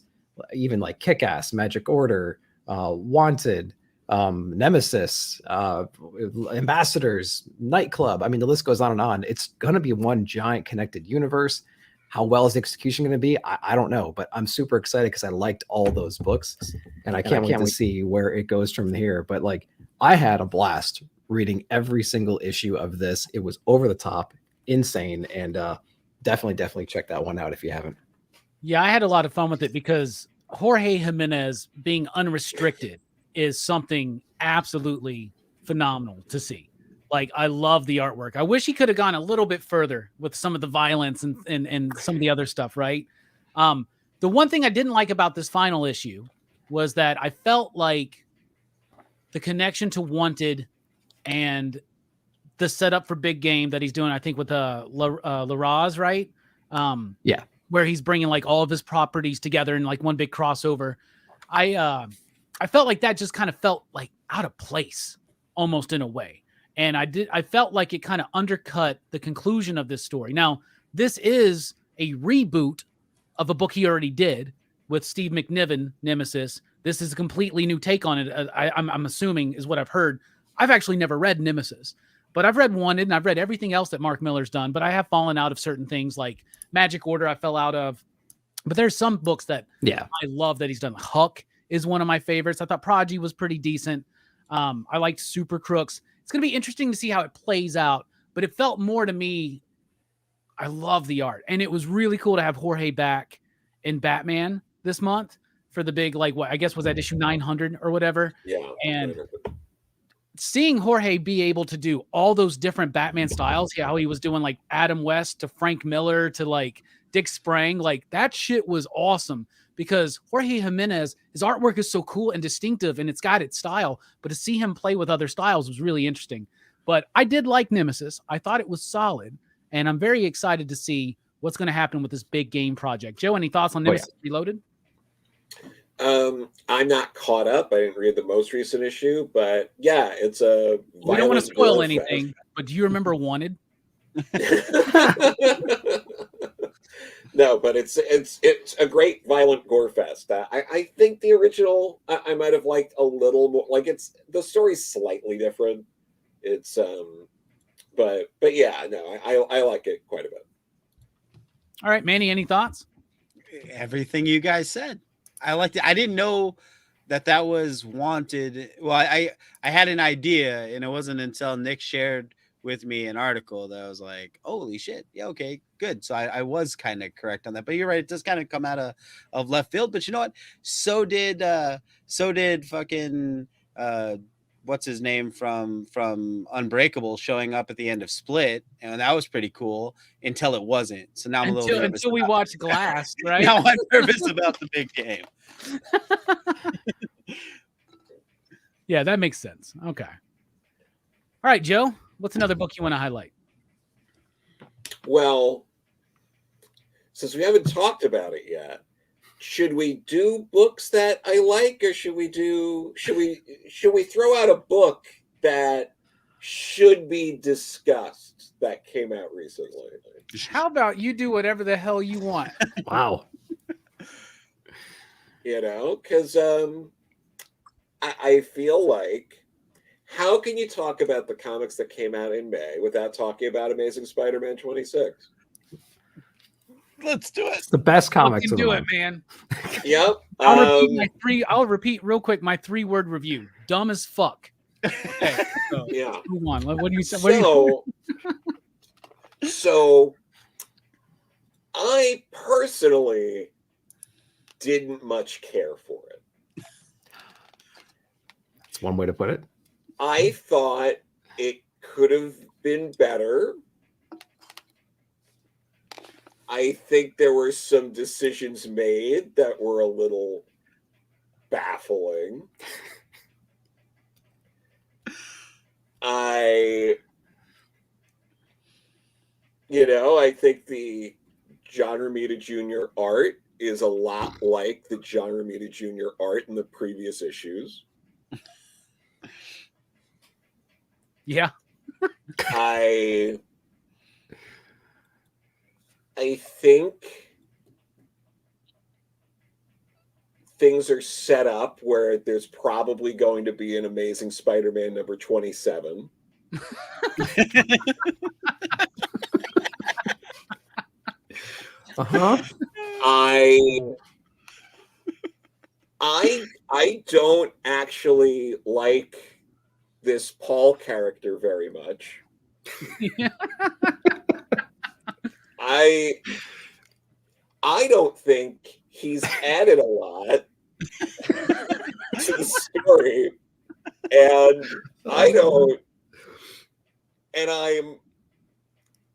even like Kick-Ass, Magic Order, Wanted, Nemesis, Ambassadors, Nightclub. I mean, the list goes on and on. It's going to be one giant connected universe. How well is the execution going to be? I don't know, but I'm super excited because I liked all those books, and I can't wait to see where it goes from here. But like, I had a blast reading every single issue of this. It was over the top, insane, and definitely check that one out if you haven't. Yeah, I had a lot of fun with it because Jorge Jimenez being unrestricted is something absolutely phenomenal to see. Like, I love the artwork. I wish he could have gone a little bit further with some of the violence and some of the other stuff, right? The one thing I didn't like about this final issue was that I felt like the connection to Wanted and the setup for Big Game that he's doing, I think with LaRaz, right? Yeah. Where he's bringing like all of his properties together in like one big crossover. I felt like that just kind of felt like out of place almost in a way. And I felt like it kind of undercut the conclusion of this story. Now, this is a reboot of a book he already did with Steve McNiven, Nemesis. This is a completely new take on it. I'm assuming is what I've heard. I've actually never read Nemesis, but I've read Wanted and I've read everything else that Mark Millar's done, but I have fallen out of certain things like Magic Order. I fell out of, but there's some books that I love that he's done. Huck is one of my favorites. I thought Prodigy was pretty decent. I liked Super Crooks. It's going to be interesting to see how it plays out, but it felt more to me. I love the art, and it was really cool to have Jorge back in Batman this month for the big, like, what I guess was that issue 900 or whatever. Yeah. And seeing Jorge be able to do all those different Batman styles, how he was doing like Adam West to Frank Miller to like Dick Sprang, like that shit was awesome because Jorge Jimenez, his artwork is so cool and distinctive and it's got its style, but to see him play with other styles was really interesting. But I did like Nemesis. I thought it was solid, and I'm very excited to see what's going to happen with this Big Game project. Joe, any thoughts on Nemesis Reloaded? I'm not caught up. I didn't read the most recent issue, but yeah, it's a. We don't want to spoil anything, but do you remember Wanted? No, but it's a great violent gore fest. I think the original I might have liked a little more. Like the story's slightly different. It's but yeah, no, I like it quite a bit. All right, Manny, any thoughts? Everything you guys said. I liked it. I didn't know that was Wanted. Well, I had an idea, and it wasn't until Nick shared with me an article that I was like, holy shit. Yeah, okay, good. So I was kind of correct on that. But you're right, it does kind of come out of left field. But you know what? So did fucking what's his name from Unbreakable showing up at the end of Split, and that was pretty cool until it wasn't. So now I'm a little nervous until we watched Glass, right? Now I'm nervous about the Big Game. Yeah, that makes sense. Okay. All right, Joe, what's another book you want to highlight? Well, since we haven't talked about it yet, should we do books that I like, or should we throw out a book that should be discussed that came out recently. How about you do whatever the hell you want? Wow. You know, because I feel like, how can you talk about the comics that came out in May without talking about Amazing Spider-Man 26? Let's do it. It's the best comics of the do month. it, man. Yep. I'll repeat real quick my 3-word review. Dumb as fuck. Okay, so Yeah. move on. What do you say? So I personally didn't much care for it. That's one way to put it. I thought it could have been better. I think there were some decisions made that were a little baffling. I think the John Romita Jr. art is a lot like the John Romita Jr. art in the previous issues. Yeah. I think things are set up where there's probably going to be an Amazing Spider-Man number 27. Uh-huh. I don't actually like this Paul character very much. I don't think he's added a lot to the story, and I'm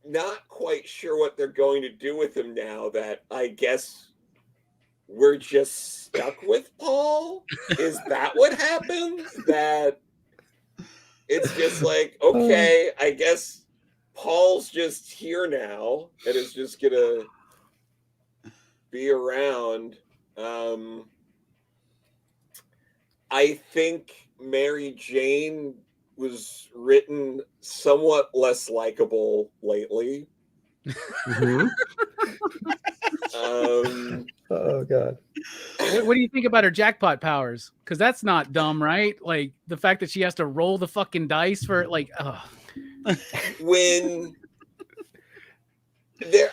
not quite sure what they're going to do with him now that I guess we're just stuck with Paul. Is that what happens? That it's just like, okay, I guess Paul's just here now and is just gonna be around. I think Mary Jane was written somewhat less likable lately. Mm-hmm. Oh god. What do you think about her jackpot powers? Because that's not dumb, right? Like the fact that she has to roll the fucking dice for like, ugh. When there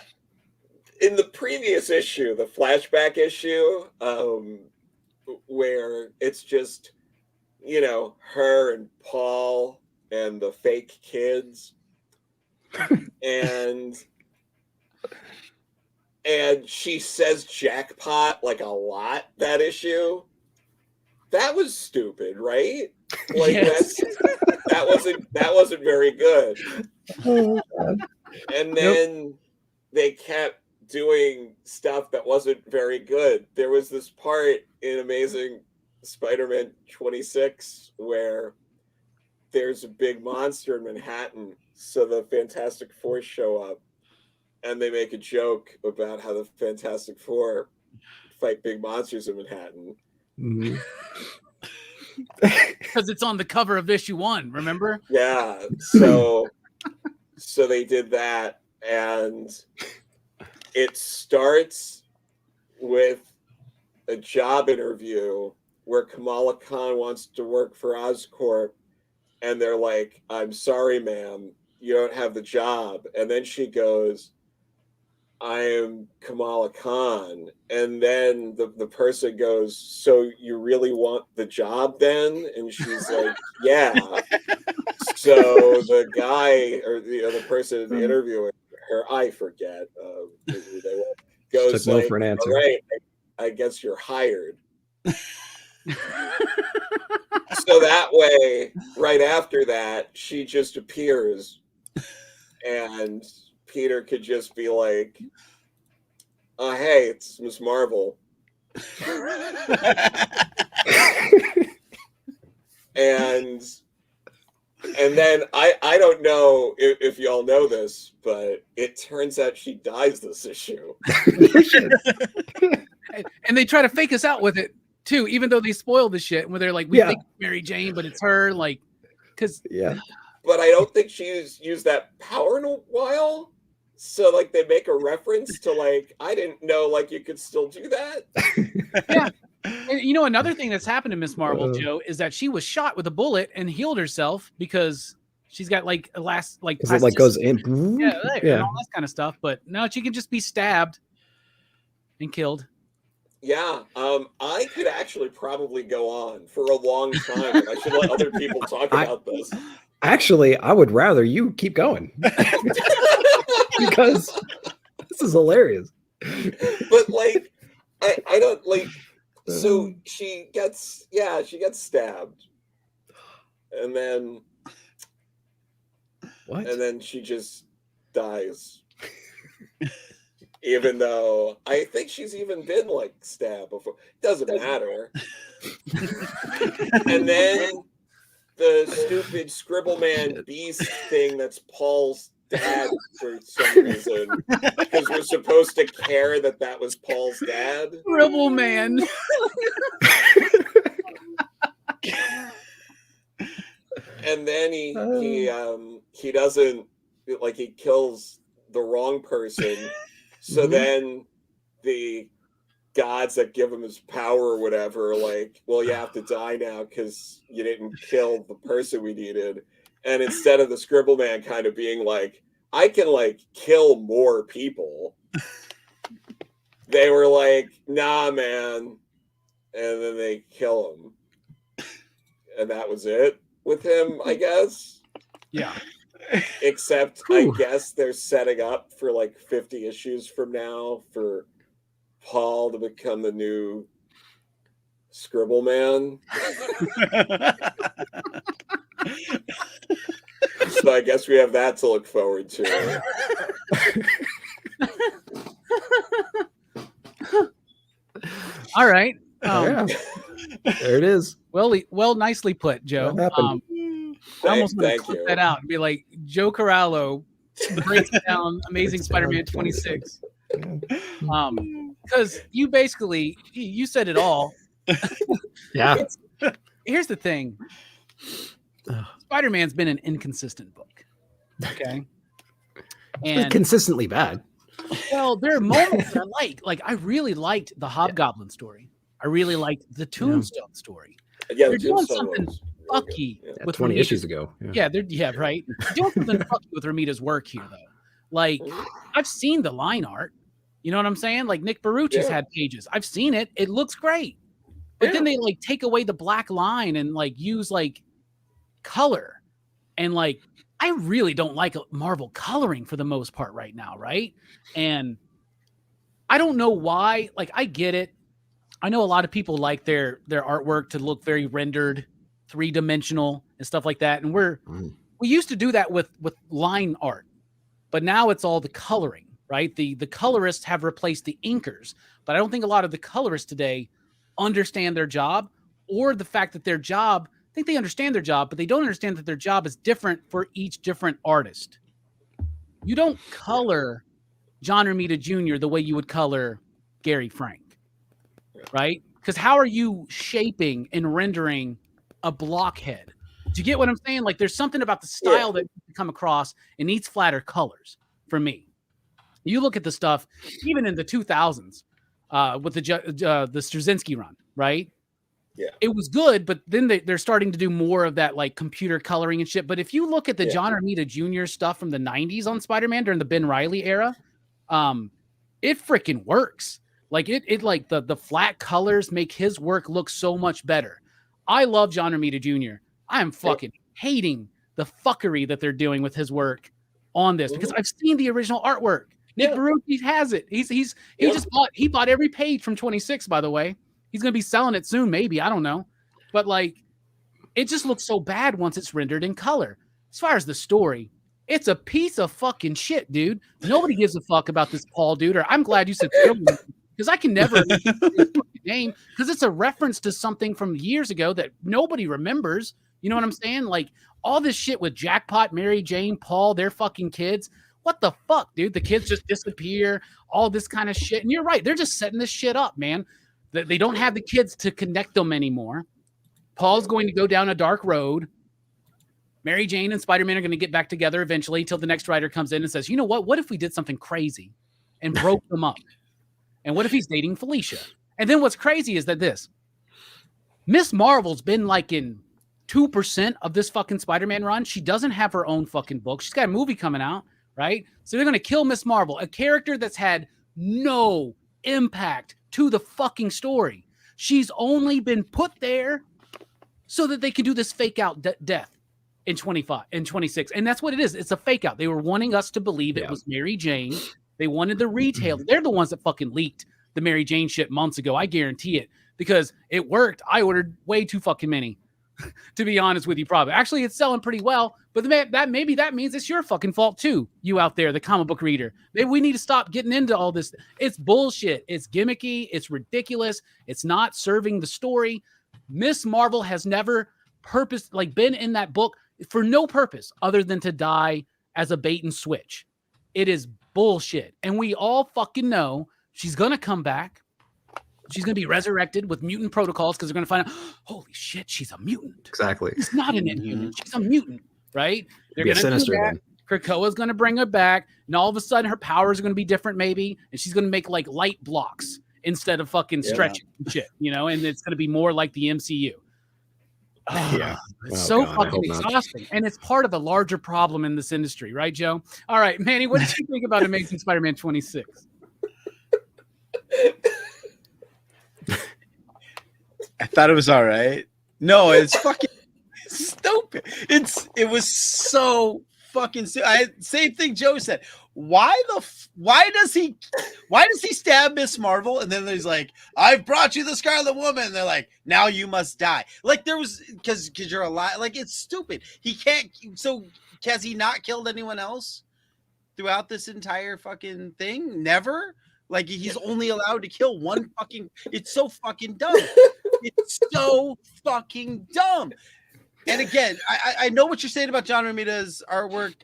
in the previous issue, the flashback issue, where it's just, you know, her and Paul and the fake kids, and she says jackpot like a lot that issue. That was stupid, right? Like Yes. that wasn't very good. Oh, God. And then they kept doing stuff that wasn't very good. There was this part in Amazing Spider-Man 26 where there's a big monster in Manhattan, so the Fantastic Four show up, and they make a joke about how the Fantastic Four fight big monsters in Manhattan. Mm-hmm. Because it's on the cover of issue 1, remember? Yeah, so they did that, and it starts with a job interview where Kamala Khan wants to work for Oscorp, and they're like, "I'm sorry, ma'am, you don't have the job." And then she goes, "I am Kamala Khan." And then the person goes, "So you really want the job then?" And she's like, "Yeah." So the guy or the other person in the interview, her, I forget who they were, goes Took no like, for an answer. "All right, I guess you're hired." So that way, right after that, she just appears, and Peter could just be like, "Oh, hey, it's Miss Marvel." and then I don't know if y'all know this, but it turns out she dies this issue. And they try to fake us out with it too, even though they spoiled the shit where they're like, we think it's Mary Jane, but it's her. Like, Because but I don't think she's used that power in a while. So like they make a reference to like, I didn't know like you could still do that. yeah. And, you know, another thing that's happened to Miss Marvel, Joe, is that she was shot with a bullet and healed herself because she's got like a last like because it like goes in. and all that kind of stuff. But no, she can just be stabbed and killed. Yeah, I could actually probably go on for a long time, but I should let other people talk about this. Actually, I would rather you keep going because this is hilarious. But like, I don't like. So she gets stabbed, and then what? And then she just dies. Even though I think she's even been like stabbed before. Doesn't matter. And then the stupid Scribble Man Beast thing that's Paul's dad for some reason. Because we're supposed to care that was Paul's dad. Scribble Man. And then he doesn't, like, he kills the wrong person. So then the gods that give him his power or whatever are like, well, you have to die now because you didn't kill the person we needed. And instead of the Scribble Man kind of being like, I can like kill more people, they were like, nah, man. And then they kill him. And that was it with him, I guess. Yeah. Except I guess they're setting up for like 50 issues from now for Paul to become the new Scribble Man. So I guess we have that to look forward to. All right. Yeah. There it is. Well, nicely put, Joe. I almost want to clip that out and be like, Joe Corallo breaks down Amazing Spider-Man 26. Because you basically, you said it all. Yeah. Here's the thing. Spider-Man's been an inconsistent book. Okay. And consistently bad. Well, there are moments that I like. Like, I really liked the Hobgoblin story. I really liked the Tombstone story. Yeah, they're doing something fucky with 20 issues ago. Yeah, right. They're doing something fucky with Romita's work here, though. Like, I've seen the line art. You know what I'm saying? Like, Nick Barucci's had pages. I've seen it. It looks great. But then they, like, take away the black line and, like, use, like, color. And, like, I really don't like Marvel coloring for the most part right now, right? And I don't know why. Like, I get it. I know a lot of people like their artwork to look very rendered, 3-dimensional and stuff like that. And we used to do that with line art, but now it's all the coloring, right? The colorists have replaced the inkers, but I don't think a lot of the colorists today understand their job, or the fact that their job, I think they understand their job, but they don't understand that their job is different for each different artist. You don't color John Romita Jr. the way you would color Gary Frank. Right? Because how are you shaping and rendering a blockhead? Do you get what I'm saying? Like, there's something about the style that you come across. It needs flatter colors for me. You look at the stuff, even in the 2000s, with the Straczynski run, right? Yeah. It was good, but then they're starting to do more of that, like, computer coloring and shit. But if you look at the John Romita Jr. stuff from the 90s on Spider-Man during the Ben Reilly era, it freaking works. Like, it like the flat colors make his work look so much better. I love John Romita Jr. I am fucking hating the fuckery that they're doing with his work on this, because I've seen the original artwork. Nick Barucci has it. He bought every page from 26, by the way. He's going to be selling it soon, maybe. I don't know. But, like, it just looks so bad once it's rendered in color. As far as the story, it's a piece of fucking shit, dude. Nobody gives a fuck about this Paul dude. Or I'm glad you said because I can never remember his name, because it's a reference to something from years ago that nobody remembers. You know what I'm saying? Like, all this shit with Jackpot, Mary Jane, Paul, their fucking kids. What the fuck, dude? The kids just disappear, all this kind of shit. And you're right. They're just setting this shit up, man. They don't have the kids to connect them anymore. Paul's going to go down a dark road. Mary Jane and Spider-Man are going to get back together eventually till the next writer comes in and says, you know what? What if we did something crazy and broke them up? And what if he's dating Felicia? And then what's crazy is that Miss Marvel's been like in 2% of this fucking Spider-Man run. She doesn't have her own fucking book. She's got a movie coming out, right? So they're going to kill Miss Marvel, a character that's had no impact to the fucking story. She's only been put there so that they can do this fake out death in 26. And that's what it is. It's a fake out. They were wanting us to believe it was Mary Jane. They wanted the retail. They're the ones that fucking leaked the Mary Jane shit months ago. I guarantee it because it worked. I ordered way too fucking many, to be honest with you, probably. Actually, it's selling pretty well, but maybe that means it's your fucking fault too, you out there, the comic book reader. Maybe we need to stop getting into all this. It's bullshit. It's gimmicky. It's ridiculous. It's not serving the story. Miss Marvel has never been in that book for no purpose other than to die as a bait and switch. It is bullshit. And we all fucking know she's going to come back. She's going to be resurrected with mutant protocols because they're going to find out, holy shit, she's a mutant. Exactly. She's not an inhuman. She's a mutant, right? They're going to sinister do that. then. Krakoa's going to bring her back. And all of a sudden her powers are going to be different maybe. And she's going to make like light blocks instead of fucking stretching shit, you know? And it's going to be more like the MCU. Yeah. It's God, fucking exhausting. And it's part of a larger problem in this industry, right, Joe? All right, Manny, what did you think about Amazing Spider-Man 26? I thought it was all right. No, it's fucking stupid. It was so fucking stupid. Same thing Joe said. Why does he stab Miss Marvel and then he's like, I've brought you the Scarlet Woman, and they're like, now you must die. Like there was because you're alive. Like it's stupid. He can't. So has he not killed anyone else throughout this entire fucking thing? Never. Like he's only allowed to kill one fucking. It's so fucking dumb. It's so fucking dumb. And again, I know what you're saying about John Romita's artwork.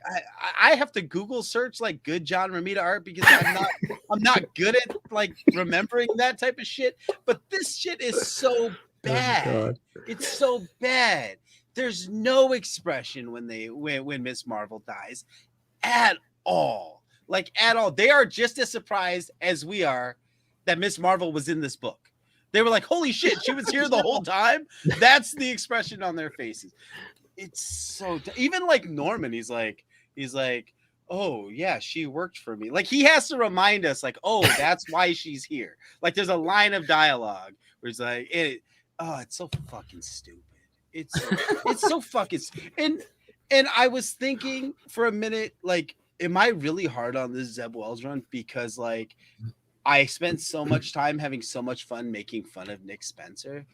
I have to Google search like good John Romita art because I'm not good at like remembering that type of shit. But this shit is so bad. It's so bad. There's no expression when Miss Marvel dies at all. Like at all. They are just as surprised as we are that Miss Marvel was in this book. They were like, holy shit, she was here the whole time. That's the expression on their faces. It's so even like Norman, he's like, oh yeah, she worked for me. Like he has to remind us, like, oh, that's why she's here. Like there's a line of dialogue where he's like, it's so fucking stupid. It's so fucking and I was thinking for a minute, like, am I really hard on this Zeb Wells run? Because like I spent so much time having so much fun making fun of Nick Spencer.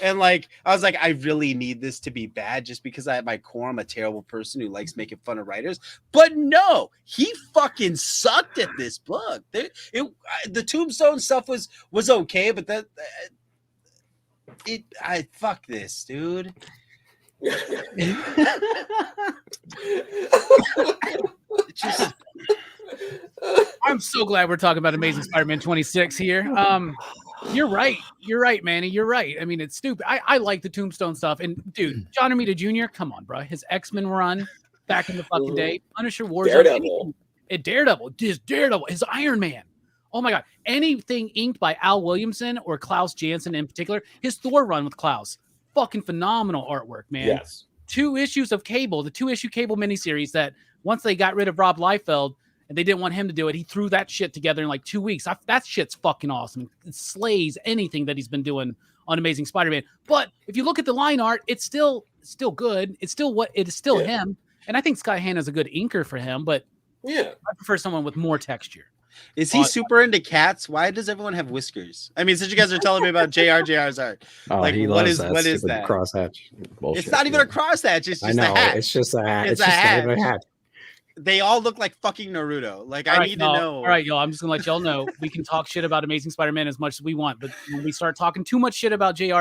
And like, I was like, I really need this to be bad just because at my core, I'm a terrible person who likes making fun of writers. But no, he fucking sucked at this book. The Tombstone stuff was okay, but fuck this, dude. I'm so glad we're talking about Amazing Spider-Man 26 here. You're right, Manny. You're right. I mean, it's stupid. I like the Tombstone stuff. And dude, John Romita Jr., come on, bro. His X-Men run back in the fucking day. Punisher Wars. Daredevil. Daredevil. His Iron Man. Oh my God. Anything inked by Al Williamson or Klaus Janson in particular. His Thor run with Klaus. Fucking phenomenal artwork, man. Yes. 2 issues of Cable, the 2-issue Cable miniseries that once they got rid of Rob Liefeld, and they didn't want him to do it, he threw that shit together in like 2 weeks. That shit's fucking awesome. It slays anything that he's been doing on Amazing Spider-Man. But if you look at the line art, it's still good. It's still him. And I think Scott Hanna's a good inker for him, but I prefer someone with more texture. Is he super into cats? Why does everyone have whiskers? I mean, since you guys are telling me about JR's art, like what is that? Crosshatch bullshit. It's not even a crosshatch. It's just a hat. It's just a hat. It's just a a hat. They all look like fucking Naruto. Like I need to know. All right, y'all. I'm just gonna let y'all know we can talk shit about Amazing Spider-Man as much as we want, but when we start talking too much shit about JR,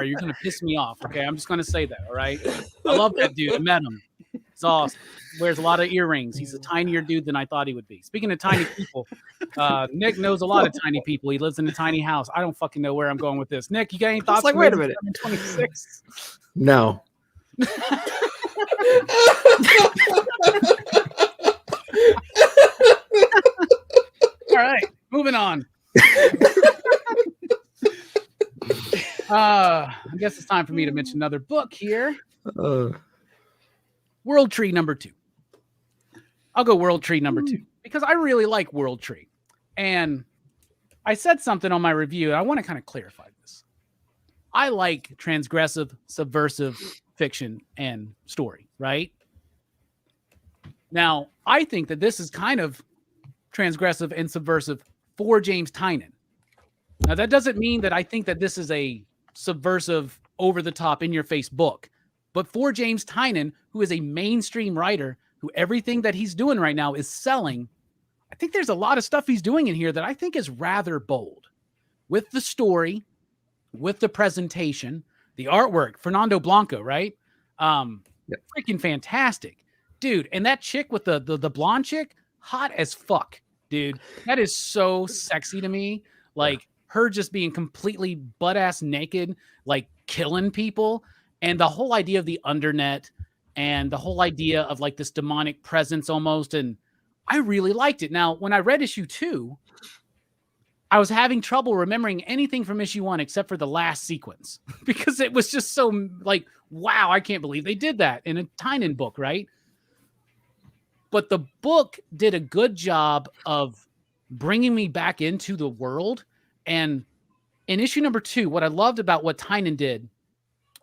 you're gonna piss me off. Okay, I'm just gonna say that. All right. I love that dude. I met him. It's awesome. Wears a lot of earrings. He's a tinier dude than I thought he would be. Speaking of tiny people, Nick knows a lot of tiny people. He lives in a tiny house. I don't fucking know where I'm going with this. Nick, you got any thoughts? Like, wait a minute. 26? No. All right, moving on. I guess it's time for me to mention another book here. World Tree #2. I'll go World Tree #2 because I really like World Tree. And I said something on my review, and I want to kind of clarify this. I like transgressive, subversive fiction and story, right? Now, I think that this is kind of transgressive and subversive for James Tynion. Now, that doesn't mean that I think that this is a subversive, over-the-top, in-your-face book. But for James Tynion, who is a mainstream writer, who everything that he's doing right now is selling, I think there's a lot of stuff he's doing in here that I think is rather bold. With the story, with the presentation, the artwork, Fernando Blanco, right? Yep. Freaking fantastic. Dude, and that chick with the blonde chick, hot as fuck, dude. That is so sexy to me. Like, her just being completely butt-ass naked, like killing people. And the whole idea of the undernet and the whole idea of like this demonic presence almost. And I really liked it. Now, when I read issue 2, I was having trouble remembering anything from issue 1 except for the last sequence because it was just so like, wow, I can't believe they did that in a Tynion book, right? But the book did a good job of bringing me back into the world. And in issue #2, what I loved about what Tynion did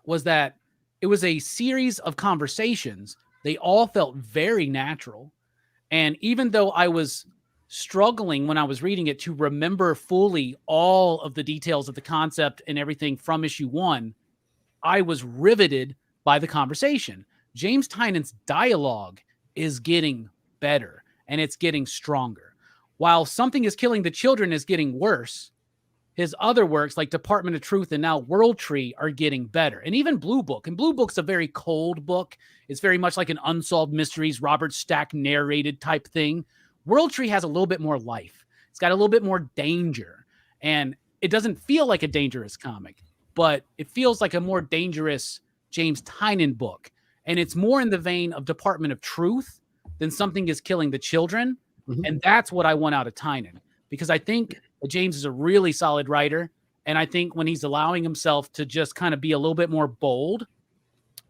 was that it was a series of conversations. They all felt very natural. And even though I was struggling when I was reading it to remember fully all of the details of the concept and everything from issue 1, I was riveted by the conversation. James Tynion's dialogue is getting better and it's getting stronger. While Something is Killing the Children is getting worse, his other works like Department of Truth and now World Tree are getting better. And even Blue Book. And Blue Book's a very cold book. It's very much like an Unsolved Mysteries, Robert Stack narrated type thing. World Tree has a little bit more life. It's got a little bit more danger. And it doesn't feel like a dangerous comic, but it feels like a more dangerous James Tynion book. And it's more in the vein of Department of Truth than Something is Killing the Children. Mm-hmm. And that's what I want out of Tynion, because I think James is a really solid writer. And I think when he's allowing himself to just kind of be a little bit more bold,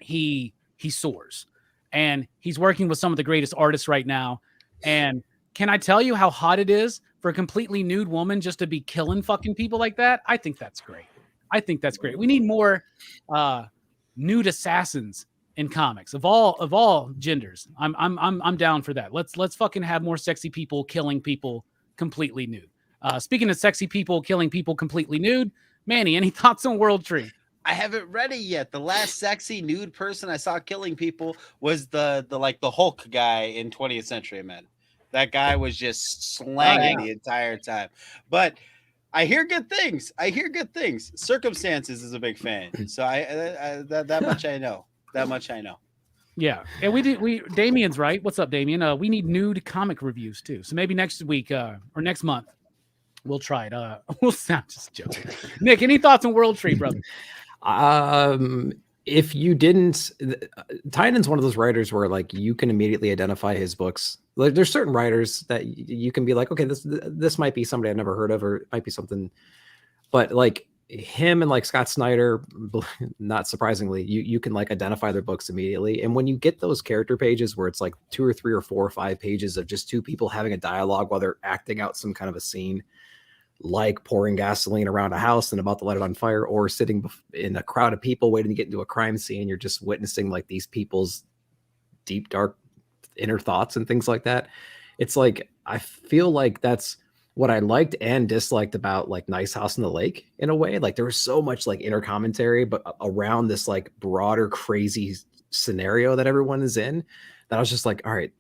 he soars. And he's working with some of the greatest artists right now. And can I tell you how hot it is for a completely nude woman just to be killing fucking people like that? I think that's great. I think that's great. We need more nude assassins in comics of all genders. I'm down for that. Let's fucking have more sexy people killing people completely nude. Speaking of sexy people killing people completely nude, Manny, any thoughts on World Tree? I haven't read it yet. The last sexy nude person I saw killing people was the Hulk guy in 20th Century Men. That guy was just slanging the entire time. But I hear good things. Circumstances is a big fan. So that much I know. That much I know. Yeah. And Damien's right. What's up, Damien? We need nude comic reviews too. So maybe next week or next month we'll try it. We'll sound just joking. Nick, any thoughts on World Tree, brother? If you didn't, Tynion's one of those writers where like you can immediately identify his books. Like there's certain writers that you can be like, okay, this might be somebody I've never heard of, or it might be something, but like him and like Scott Snyder, not surprisingly, you can like identify their books immediately. And when you get those character pages where it's like 2 or 3 or 4 or 5 pages of just 2 people having a dialogue while they're acting out some kind of a scene, like pouring gasoline around a house and about to light it on fire, or sitting in a crowd of people waiting to get into a crime scene, you're just witnessing like these people's deep, dark inner thoughts and things like that. It's like, I feel like that's what I liked and disliked about like Nice House on the Lake in a way. Like there was so much like inner commentary, but around this like broader, crazy scenario that everyone is in, that I was just like, all right,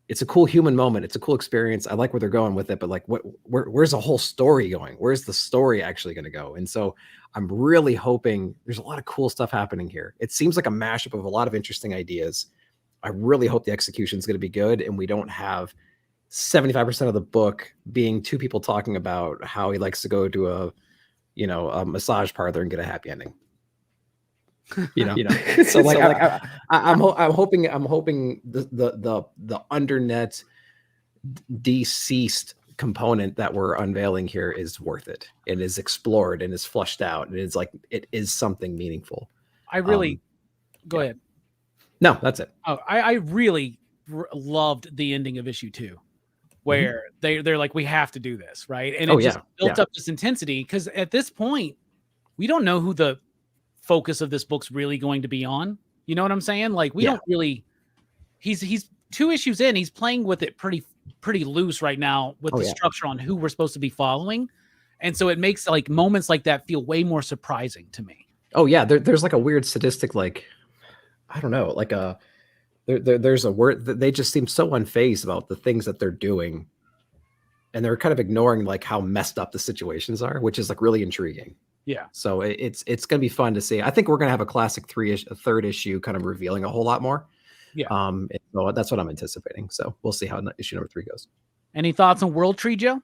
it's a cool human moment. It's a cool experience. I like where they're going with it, but like, where's the whole story going? Where's the story actually going to go? And so I'm really hoping there's a lot of cool stuff happening here. It seems like a mashup of a lot of interesting ideas. I really hope the execution is going to be good and we don't have 75% of the book being 2 people talking about how he likes to go to a massage parlor and get a happy ending. So like, I'm hoping the undernet deceased component that we're unveiling here is worth it and is explored and is flushed out and it's like it is something meaningful. I really go ahead. No, that's it. Oh, I really loved the ending of issue 2, where they're like, we have to do this, right? And it just built up this intensity because at this point, we don't know who the focus of this book's really going to be on. You know what I'm saying? Like we don't really. He's 2 issues in. He's playing with it pretty loose right now with the structure on who we're supposed to be following, and so it makes like moments like that feel way more surprising to me. Oh yeah, there's like a weird sadistic, like I don't know, like there's a word that they just seem so unfazed about the things that they're doing, and they're kind of ignoring like how messed up the situations are, which is like really intriguing. Yeah. So it's gonna be fun to see. I think we're gonna have a classic third issue kind of revealing a whole lot more. Yeah. So that's what I'm anticipating. So we'll see how issue number 3 goes. Any thoughts on World Tree, Joe?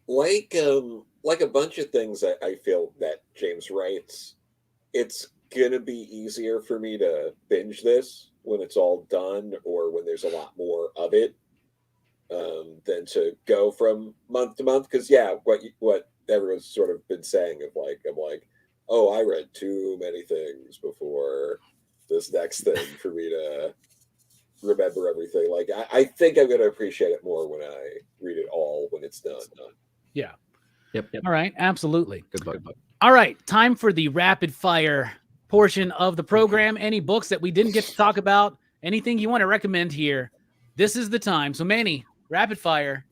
Like a bunch of things I feel that James writes, it's gonna be easier for me to binge this when it's all done or when there's a lot more of it than to go from month to month. Because what everyone's sort of been saying of like, I'm like, oh, I read too many things before this next thing for me to remember everything. Like I think I'm gonna appreciate it more when I read it all when it's done. Yeah. Yep. All right. Absolutely. Good book. All right. Time for the rapid fire portion of the program. Any books that we didn't get to talk about, anything you want to recommend here, this is the time. So Manny, rapid fire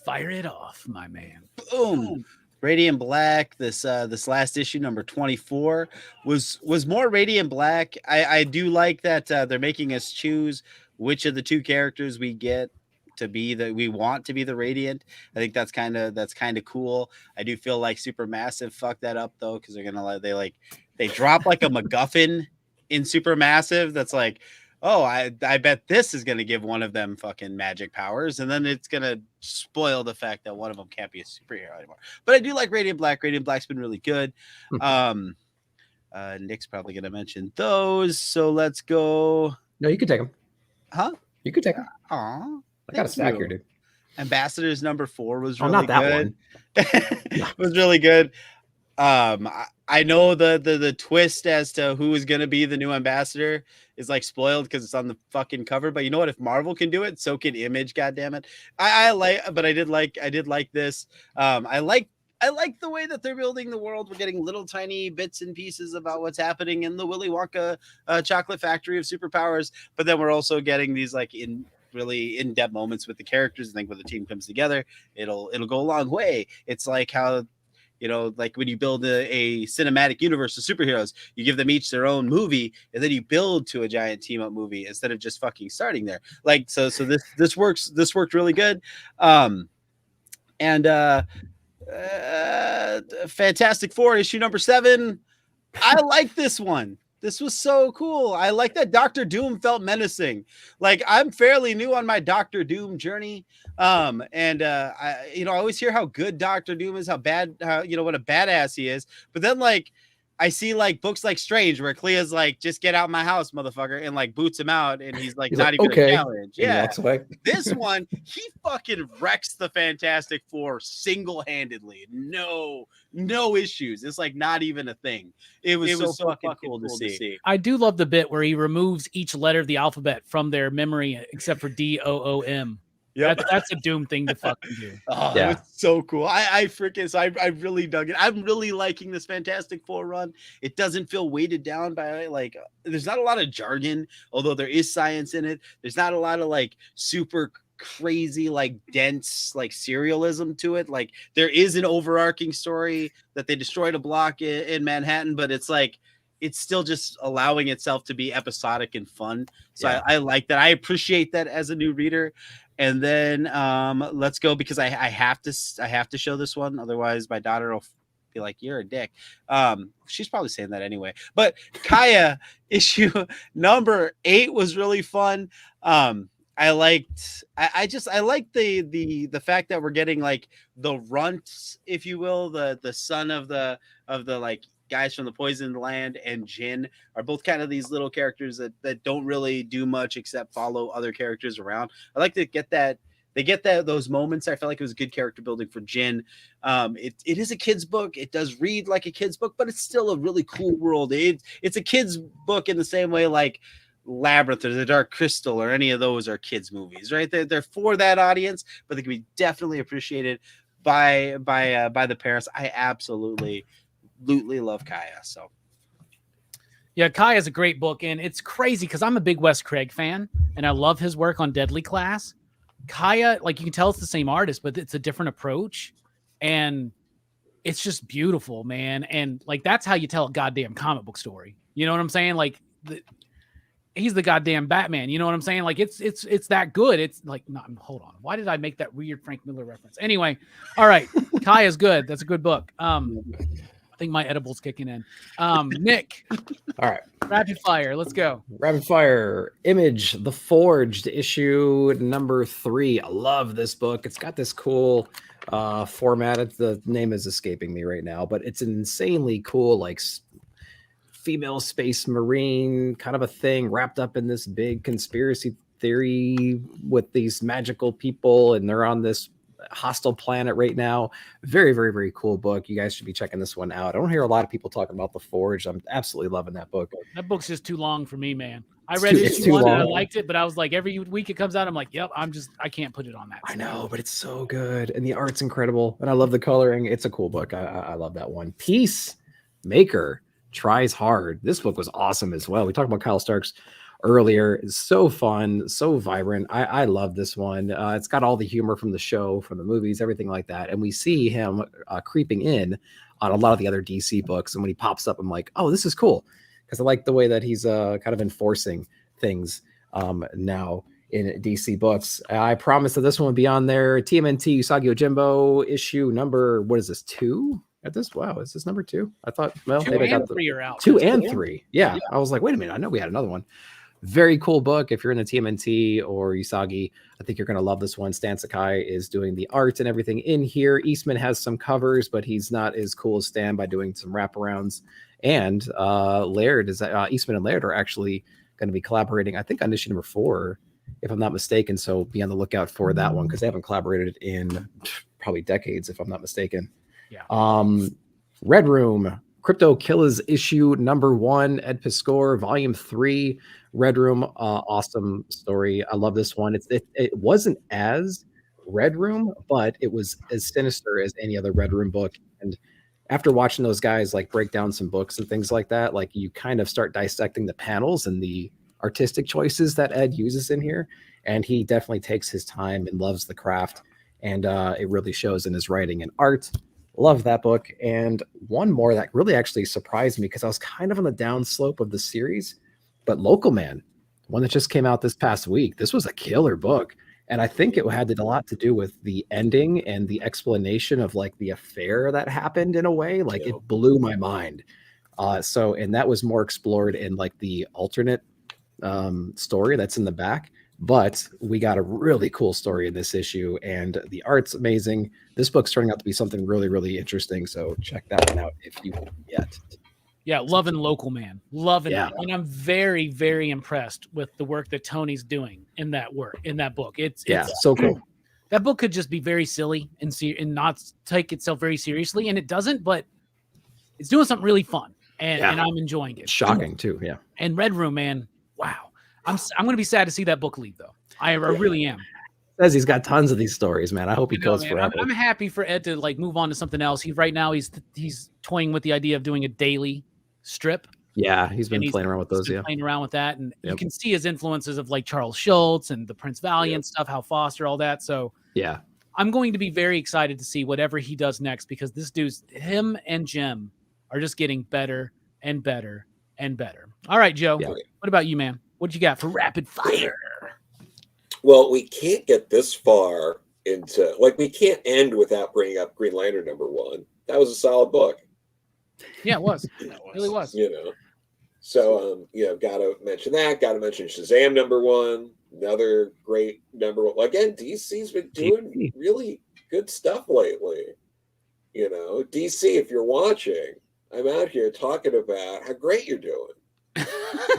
it off, my man. Boom. Radiant Black. This last issue, number 24, was more Radiant Black. I do like that they're making us choose which of the 2 characters we get we want to be the Radiant. I think that's kind of cool. I do feel like Supermassive fucked that up though, because they drop like a MacGuffin in Supermassive that's like, oh, I bet this is gonna give one of them fucking magic powers, and then it's gonna spoil the fact that one of them can't be a superhero anymore. But I do like Radiant Black. Radiant Black's been really good. Nick's probably gonna mention those, so let's go. No, you can take them. Huh? You could take them. Aw. I got a stack here, dude. Ambassadors number 4 was really not that good. one. Was really good. I know the twist as to who is going to be the new ambassador is like spoiled because it's on the fucking cover. But you know what? If Marvel can do it, so can Image. God damn it! I did like this. I like the way that they're building the world. We're getting little tiny bits and pieces about what's happening in the Willy Wonka chocolate factory of superpowers. But then we're also getting these like really in-depth moments with the characters. I think when the team comes together, it'll go a long way. It's like how, like when you build a cinematic universe of superheroes, you give them each their own movie, and then you build to a giant team up movie instead of just fucking starting there. Like, so this worked really good. Fantastic Four issue number 7. I like this one. This was so cool. I like that Dr. Doom felt menacing. Like, I'm fairly new on my Dr. Doom journey. I always hear how good Dr. Doom is, how bad, what a badass he is. But then like, I see like books like Strange where Clea's like, just get out my house, motherfucker, and like boots him out, and he's not even a challenge. Yeah. This one, he fucking wrecks the Fantastic Four single-handedly. No issues. It's like not even a thing. It was so fucking cool to see. I do love the bit where he removes each letter of the alphabet from their memory except for DOOM. Yeah, that's a Doom thing to fucking do. Oh, yeah. It was so cool. I really dug it. I'm really liking this Fantastic Four run. It doesn't feel weighted down by like, there's not a lot of jargon, although there is science in it. There's not a lot of like super crazy, like dense, like serialism to it. Like there is an overarching story that they destroyed a block in Manhattan, but it's like, it's still just allowing itself to be episodic and fun. So yeah. I like that. I appreciate that as a new reader. And then let's go, because I have to show this one. Otherwise my daughter will be like, you're a dick. She's probably saying that anyway. But Kaya issue number 8 was really fun. I liked the fact that we're getting like the runts, if you will, the son of the like guys from the Poisoned Land and Jin are both kind of these little characters that don't really do much except follow other characters around. I like to get that. They get those moments. I felt like it was good character building for Jin. It is a kid's book. It does read like a kid's book, but it's still a really cool world. It's a kid's book in the same way like Labyrinth or The Dark Crystal or any of those are kids movies, right? They're for that audience, but they can be definitely appreciated by the parents. I absolutely love Kaya. So yeah, Kaya is a great book, and it's crazy because I'm a big Wes Craig fan, and I love his work on Deadly Class. Kaya, like you can tell it's the same artist, but it's a different approach, and it's just beautiful, man. And like that's how you tell a goddamn comic book story. You know what I'm saying? Like he's the goddamn Batman. You know what I'm saying? Like it's that good. It's like, no, hold on. Why did I make that weird Frank Miller reference? Anyway, all right. Kaya's good. That's a good book. I think my edible's kicking in. Nick. All right. Rapid fire. Let's go. Rapid fire. Image, The Forged, issue number 3. I love this book. It's got this cool format. The name is escaping me right now, but it's an insanely cool, like female space marine kind of a thing wrapped up in this big conspiracy theory with these magical people, and they're on this hostile planet right now. Very, very, very cool book. You guys should be checking this one out. I don't hear a lot of people talking about The Forge. I'm absolutely loving that book. That book's just too long for me, man. I read issue 1 and I liked it, but I was like, every week it comes out, I'm like, yep, I can't put it on that. I know, but it's so good, and the art's incredible, and I love the coloring. It's a cool book. I love that one. Peacemaker tries hard. This book was awesome as well. We talked about Kyle Starks earlier. It's so fun, so vibrant. I love this one. It's got all the humor from the show, from the movies, everything like that. And we see him creeping in on a lot of the other DC books. And when he pops up, I'm like, oh, this is cool. Because I like the way that he's kind of enforcing things now in DC books. I promised that this one would be on there. TMNT Usagi Ojimbo issue number, what is this, 2? At this, wow, is this number 2? I thought, well, 2 maybe I and got 3 are out. 2 and 3. Yeah, I was like, wait a minute, I know we had another one. Very cool book. If you're in the TMNT or Usagi, I think you're going to love this one. Stan Sakai is doing the art and everything in here. Eastman has some covers, but he's not as cool as Stan by doing some wraparounds. And Laird is Eastman and Laird are actually going to be collaborating, I think, on issue number 4, if I'm not mistaken. So be on the lookout for that one because they haven't collaborated in probably decades, if I'm not mistaken. Yeah. Red Room, Crypto Killers issue number 1, Ed Piscor, volume 3. Red Room, awesome story. I love this one. It wasn't as Red Room, but it was as sinister as any other Red Room book. And after watching those guys like break down some books and things like that, like you kind of start dissecting the panels and the artistic choices that Ed uses in here. And he definitely takes his time and loves the craft. And it really shows in his writing and art. Love that book. And one more that really actually surprised me because I was kind of on the downslope of the series, but Local Man, one that just came out this past week. This was a killer book. And I think it had a lot to do with the ending and the explanation of like the affair that happened in a way. Like it blew my mind. And that was more explored in like the alternate story that's in the back. But we got a really cool story in this issue, and the art's amazing. This book's turning out to be something really, really interesting. So check that one out if you haven't yet. Yeah, loving Local Man. Loving it. And I'm very, very impressed with the work that Tony's doing in that book. It's so cool. That book could just be very silly and not take itself very seriously, and it doesn't, but it's doing something really fun, and I'm enjoying it. Shocking, too, yeah. And Red Room, man, wow. I'm going to be sad to see that book leave, though. I really am. Says he's got tons of these stories, man. I hope he goes forever. I'm happy for Ed to like move on to something else. Right now he's toying with the idea of doing a daily strip. Yeah, he's been playing around with those. Playing around with that, and you can see his influences of like Charles Schultz and the Prince Valiant stuff, Hal Foster, all that. So yeah, I'm going to be very excited to see whatever he does next because him and Jim are just getting better and better and better. All right, Joe. Yeah. What about you, man? What you got for rapid fire? Well, we can't get this far into we can't end without bringing up Green Lantern #1. That was a solid book. Yeah, it was. It really was. So gotta mention that. Gotta mention Shazam #1. Another great #1. Again, DC's been doing really good stuff lately. DC, if you're watching, I'm out here talking about how great you're doing.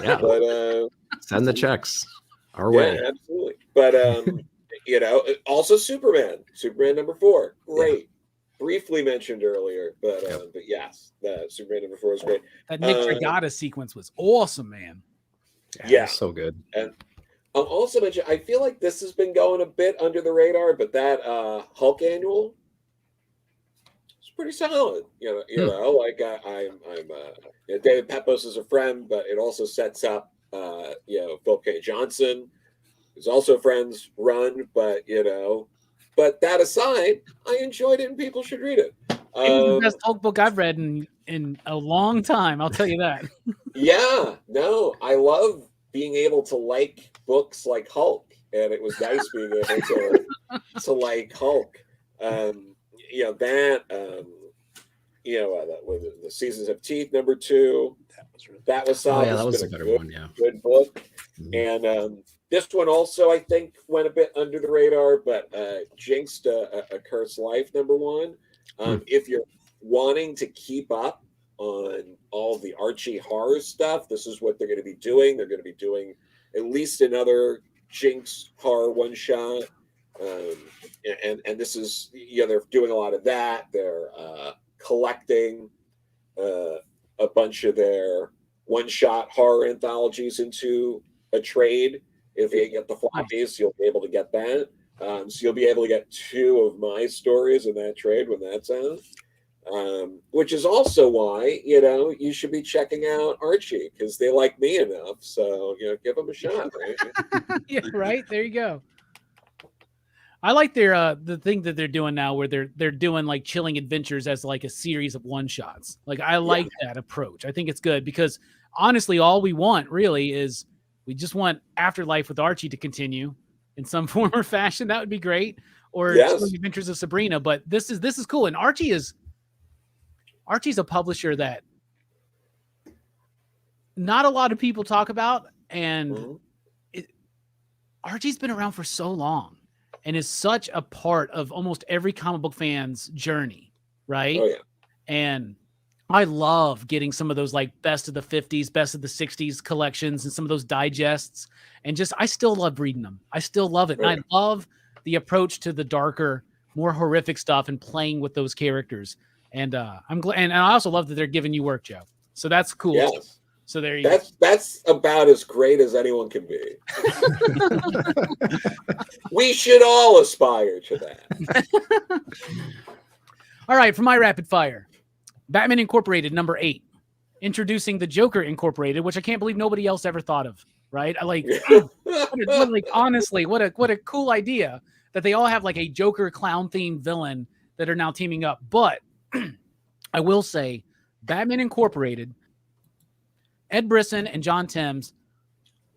Yeah. But Send the checks our yeah, way. absolutely. But also Superman number 4, great. Briefly mentioned earlier, but yes, Superman number 4 is great. That Nick Dragata sequence was awesome, man. Yeah, so good. And I'll also mention, I feel like this has been going a bit under the radar, but that Hulk annual is pretty solid. Like David Pepos is a friend, but it also sets up Philip K. Johnson, who's also friends run, but that aside, I enjoyed it and people should read it. It was the best Hulk book I've read in a long time, I'll tell you that. Yeah, no, I love being able to like books like Hulk, and it was nice being able to like Hulk. The Seasons of Teeth number 2, that was solid. That was a better one. Yeah, good book. And this one also, I think, went a bit under the radar, but Jinxed a Cursed Life number 1. If you're wanting to keep up on all the Archie horror stuff, this is what they're going to be doing. They're going to be doing at least another Jinx horror one shot. And this is, they're doing a lot of that. They're collecting a bunch of their one-shot horror anthologies into a trade. If you get the floppies, you'll be able to get that. So you'll be able to get 2 of my stories in that trade when that's out. Which is also why, you should be checking out Archie, because they like me enough. So, give them a shot, right? Yeah, right. There you go. I like their the thing that they're doing now, where they're doing like Chilling Adventures as like a series of one shots. Like, I like that approach. I think it's good because honestly, all we want really is we just want Afterlife with Archie to continue in some form or fashion. That would be great. Or Chilling Adventures of Sabrina. But this is cool. And Archie's a publisher that not a lot of people talk about, and Archie's been around for so long and is such a part of almost every comic book fan's journey, right? Oh, yeah. And I love getting some of those like best of the 50s, best of the 60s collections and some of those digests. And I still love reading them. I still love it. And I love the approach to the darker, more horrific stuff and playing with those characters. And I'm glad. And I also love that they're giving you work, Joe. So that's cool. Yes. So there you go. That's about as great as anyone can be. We should all aspire to that. All right, for my rapid fire, Batman Incorporated number 8, introducing the Joker Incorporated, which I can't believe nobody else ever thought of. Right? I like, honestly, what a cool idea that they all have like a Joker clown themed villain that are now teaming up. But I will say, Batman Incorporated, Ed Brisson and John Timms,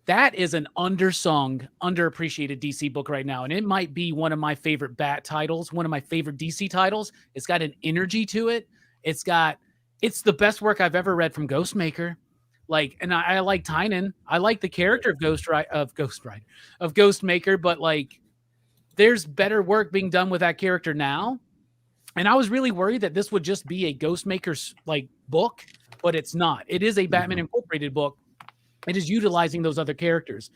that is an undersung, underappreciated DC book right now. And it might be one of my favorite Bat titles, one of my favorite DC titles. It's got an energy to it. It's the best work I've ever read from Ghostmaker. Like, and I like Tynan. I like the character of Ghostmaker, but like, there's better work being done with that character now. And I was really worried that this would just be a Ghostmaker's like book, but it's not. It is a Batman Incorporated book. It is utilizing those other characters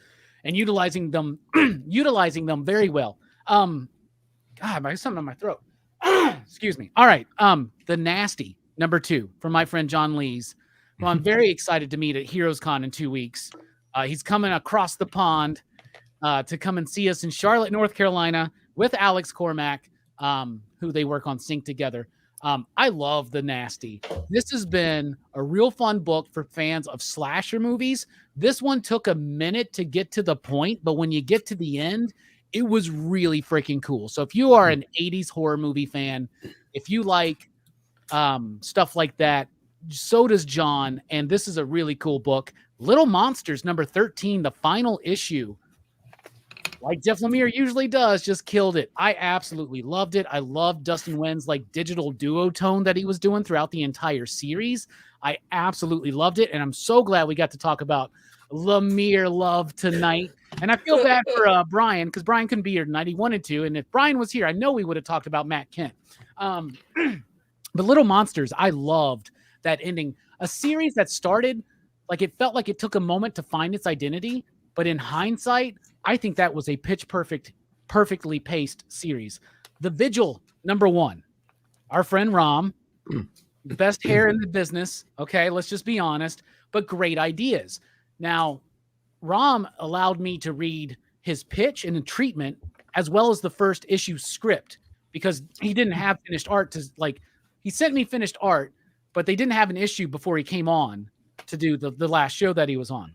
and utilizing them very well. God, I got something on my throat. Excuse me. All right. The Nasty number 2 from my friend John Lees, who I'm very excited to meet at Heroes Con in 2 weeks. He's coming across the pond to come and see us in Charlotte, North Carolina with Alex Cormack, who they work on Sync together. I love The Nasty. This has been a real fun book for fans of slasher movies. This one took a minute to get to the point, but when you get to the end, it was really freaking cool. So if you are an 80s horror movie fan, if you like stuff like that, so does John. And this is a really cool book. Little Monsters number 13, the final issue, like Jeff Lemire usually does, just killed it. I absolutely loved it. I loved Dustin Nguyen's like digital duotone that he was doing throughout the entire series. I absolutely loved it. And I'm so glad we got to talk about Lemire love tonight. And I feel bad for Brian, because Brian couldn't be here tonight. He wanted to. And if Brian was here, I know we would have talked about Matt Kent. But Little Monsters, I loved that ending. A series that started like it felt like it took a moment to find its identity, but in hindsight, I think that was a perfectly paced series. The Vigil, #1. Our friend Rom, best hair in the business. Okay, let's just be honest, but great ideas. Now, Rom allowed me to read his pitch and the treatment as well as the first issue script because he didn't have finished art to like. He sent me finished art, but they didn't have an issue before he came on to do the last show that he was on.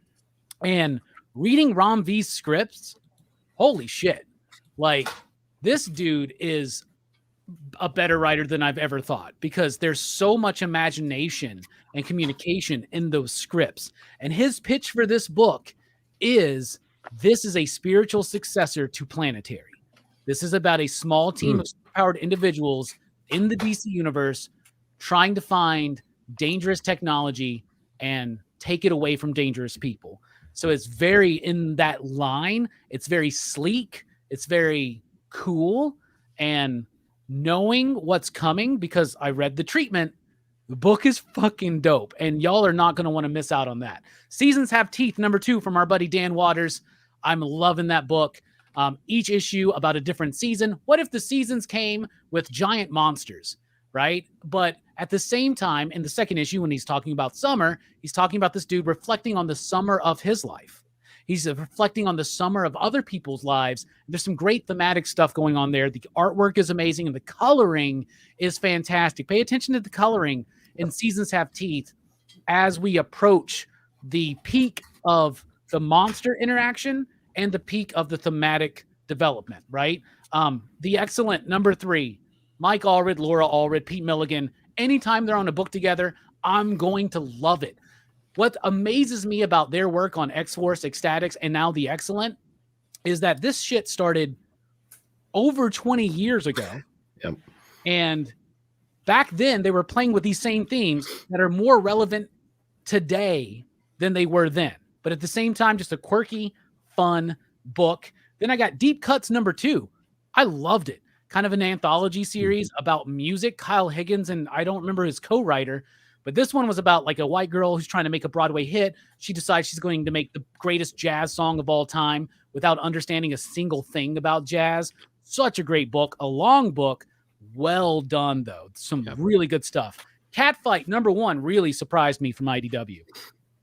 And reading Rom V's scripts, holy shit. Like, this dude is a better writer than I've ever thought because there's so much imagination and communication in those scripts. And his pitch for this book is this is a spiritual successor to Planetary. This is about a small team of powered individuals in the DC universe trying to find dangerous technology and take it away from dangerous people. So it's very in that line. It's very sleek. It's very cool. And knowing what's coming, because I read the treatment, the book is fucking dope. And y'all are not going to want to miss out on that. Seasons Have Teeth, #2 from our buddy Dan Waters. I'm loving that book. Each issue about a different season. What if the seasons came with giant monsters, right? But at the same time, in the second issue, when he's talking about summer, he's talking about this dude reflecting on the summer of his life. He's reflecting on the summer of other people's lives. There's some great thematic stuff going on there. The artwork is amazing, and the coloring is fantastic. Pay attention to the coloring in Seasons Have Teeth as we approach the peak of the monster interaction and the peak of the thematic development, right? The excellent #3, Mike Allred, Laura Allred, Pete Milligan. Anytime they're on a book together, I'm going to love it. What amazes me about their work on X-Force, Ecstatics, and now The Excellent is that this shit started over 20 years ago. Yep. And back then, they were playing with these same themes that are more relevant today than they were then. But at the same time, just a quirky, fun book. Then I got Deep Cuts #2. I loved it. Kind of an anthology series about music. Kyle Higgins, and I don't remember his co-writer, but this one was about like a white girl who's trying to make a Broadway hit. She decides she's going to make the greatest jazz song of all time without understanding a single thing about jazz. Such a great book, a long book. Well done, though. Some really good stuff. Catfight #1 really surprised me from IDW.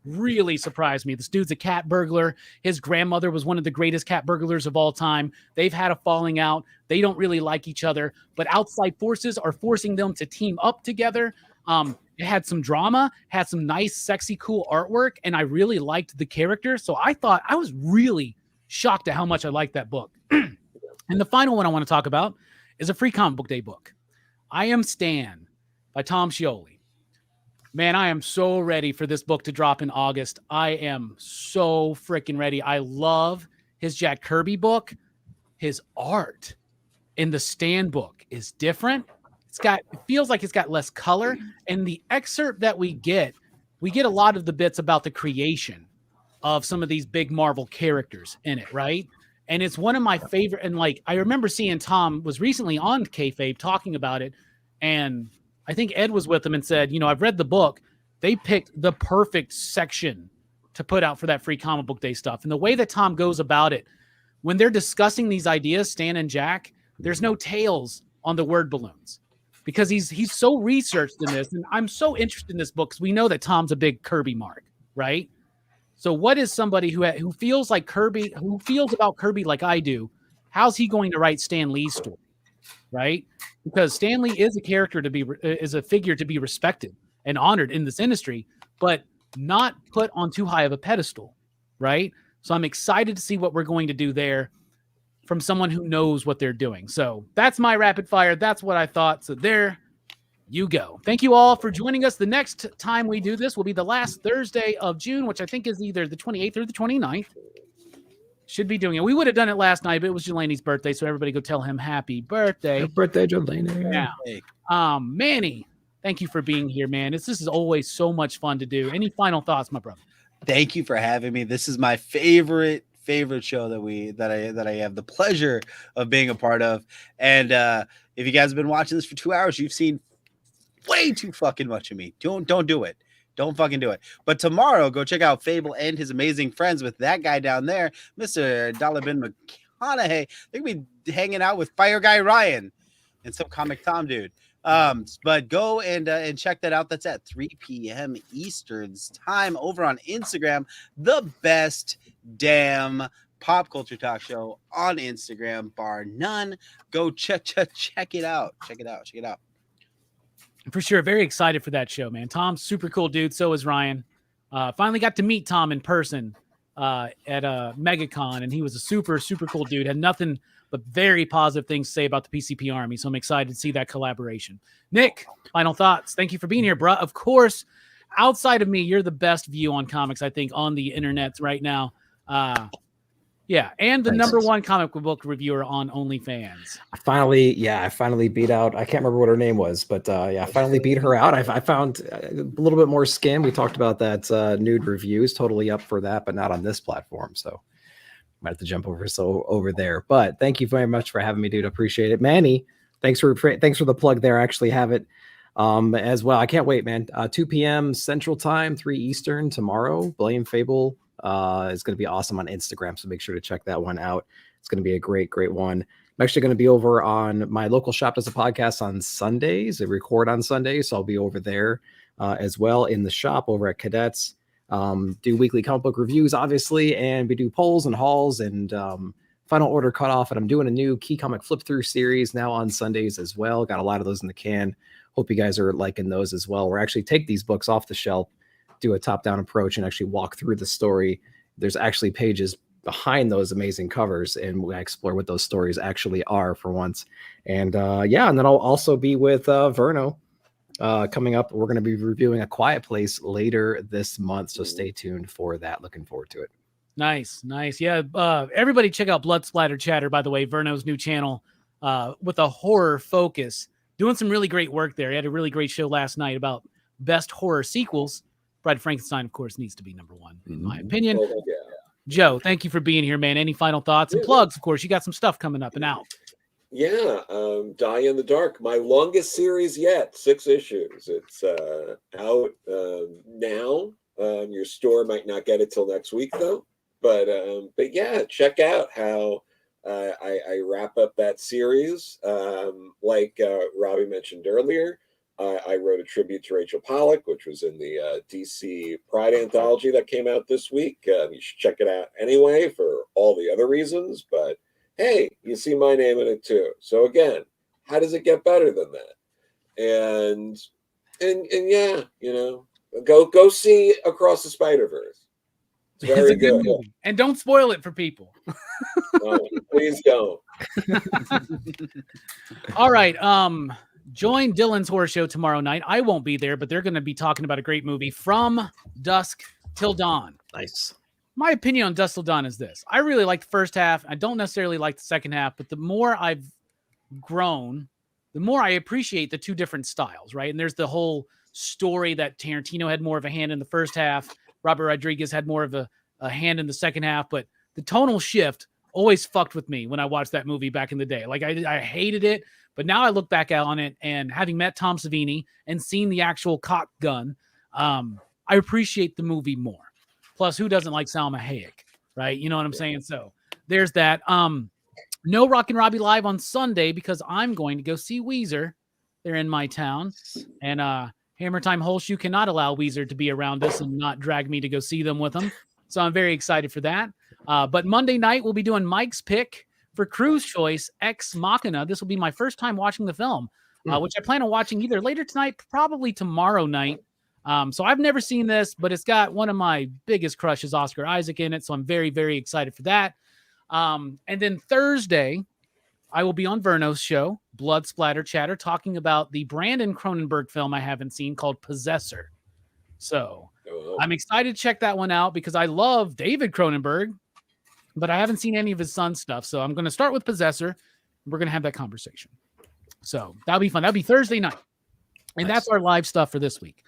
Really surprised me. This dude's a cat burglar. His grandmother was one of the greatest cat burglars of all time. They've had a falling out. They don't really like each other, but outside forces are forcing them to team up together. It had some drama, had some nice, sexy, cool artwork, and I really liked the character. So I thought I was really shocked at how much I liked that book. And the final one I want to talk about is a free comic book day book. I Am Stan by Tom Scioli. Man, I am so ready for this book to drop in August. I am so freaking ready. I love his Jack Kirby book. His art in the Stan book is different. It feels like it's got less color. And the excerpt that we get a lot of the bits about the creation of some of these big Marvel characters in it, right? And it's one of my favorite. And like, I remember seeing Tom was recently on Kayfabe talking about it. And I think Ed was with him and said, I've read the book. They picked the perfect section to put out for that free comic book day stuff. And the way that Tom goes about it, when they're discussing these ideas, Stan and Jack, there's no tails on the word balloons because he's so researched in this. And I'm so interested in this book because we know that Tom's a big Kirby mark, right? So what is somebody who feels like Kirby, who feels about Kirby like I do, how's he going to write Stan Lee's story? Right? Because Stan Lee is a character is a figure to be respected and honored in this industry, but not put on too high of a pedestal, right? So I'm excited to see what we're going to do there from someone who knows what they're doing. So that's my rapid fire. That's what I thought. So there you go. Thank you all for joining us. The next time we do this will be the last Thursday of June, which I think is either the 28th or the 29th. Should be doing it. We would have done it last night, but it was Jelani's birthday, so everybody go tell him happy birthday. Happy birthday, Jelani. Yeah. Manny, thank you for being here, man. This is always so much fun to do. Any final thoughts, my brother? Thank you for having me. This is my favorite show that I have the pleasure of being a part of. And if you guys have been watching this for 2 hours, you've seen way too fucking much of me. Don't do it. Don't fucking do it. But tomorrow, go check out Fable and his amazing friends with that guy down there, Mr. Dalibin McConaughey. They're gonna be hanging out with Fire Guy Ryan and some Comic Tom dude. But go and check that out. That's at 3 p.m. Eastern's time over on Instagram. The best damn pop culture talk show on Instagram, bar none. Go check it out. Check it out. For sure. Very excited for that show, man. Tom's super cool dude. So is Ryan. Finally got to meet Tom in person at MegaCon, and he was a super, super cool dude. Had nothing but very positive things to say about the PCP Army. So I'm excited to see that collaboration. Nick, final thoughts. Thank you for being here, bro. Of course, outside of me, you're the best view on comics, I think, on the internet right now. Yeah, and the number one comic book reviewer on OnlyFans. I finally beat out. I can't remember what her name was, but I finally beat her out. I found a little bit more skin. We talked about that nude reviews. Totally up for that, but not on this platform. So might have to jump over there. But thank you very much for having me, dude. Appreciate it, Manny. Thanks for the plug there. I actually have it as well. I can't wait, man. 2 p.m. Central Time, 3 Eastern tomorrow. Blame Fable. Is going to be awesome on Instagram, so make sure to check that one out. It's going to be a great one. I'm actually going to be over on my local shop does a podcast on Sundays. They record on Sundays, so I'll be over there as well in the shop over at Cadets. Do weekly comic book reviews, obviously, and we do polls and hauls and final order cutoff. And I'm doing a new key comic flip through series now on Sundays as well. Got a lot of those in the can. Hope you guys are liking those as well. We're actually take these books off the shelf, do a top-down approach, and actually walk through the story. There's actually pages behind those amazing covers, and we explore what those stories actually are for once. And and then I'll also be with Verno coming up. We're going to be reviewing A Quiet Place later this month, so stay tuned for that. Looking forward to it. Nice. Yeah, everybody check out Blood Splatter Chatter, by the way, Verno's new channel with a horror focus. Doing some really great work there. He had a really great show last night about best horror sequels. Bride of Frankenstein, of course, needs to be number one, in my opinion. Oh, yeah. Joe, thank you for being here, man. Any final thoughts and plugs? Of course, you got some stuff coming up and out. Yeah, Die in the Dark, my longest series yet, 6 issues. It's out now. Your store might not get it till next week, though. But yeah, check out how I wrap up that series. Like Robbie mentioned earlier, I wrote a tribute to Rachel Pollack, which was in the DC Pride anthology that came out this week. You should check it out anyway for all the other reasons. But hey, you see my name in it too. So again, how does it get better than that? And yeah, go see Across the Spider-Verse. It's very good. Movie. And don't spoil it for people. No, please don't. All right. Join Dylan's horror show tomorrow night. I won't be there, but they're going to be talking about a great movie, From Dusk Till Dawn. Nice. My opinion on Dusk Till Dawn is this. I really like the first half. I don't necessarily like the second half, but the more I've grown, the more I appreciate the two different styles, right? And there's the whole story that Tarantino had more of a hand in the first half. Robert Rodriguez had more of a hand in the second half, but the tonal shift always fucked with me when I watched that movie back in the day. Like I hated it. But now I look back on it, and having met Tom Savini and seen the actual cock gun, I appreciate the movie more. Plus, who doesn't like Salma Hayek, right? You know what I'm saying? So there's that. No Rockin Robbie live on Sunday because I'm going to go see Weezer. They're in my town. And Hammer Time Holshoe cannot allow Weezer to be around us and not drag me to go see them with them. So I'm very excited for that. But Monday night, we'll be doing Mike's pick for Crew's Choice, Ex Machina. This will be my first time watching the film, which I plan on watching either later tonight, probably tomorrow night. So I've never seen this, but it's got one of my biggest crushes, Oscar Isaac, in it. So I'm very, very excited for that. And then Thursday, I will be on Verno's show, Blood Splatter Chatter, talking about the Brandon Cronenberg film I haven't seen called Possessor. So I'm excited to check that one out because I love David Cronenberg, but I haven't seen any of his son's stuff. So I'm going to start with Possessor. We're going to have that conversation. So that'll be fun. That'll be Thursday night. And that's our live stuff for this week.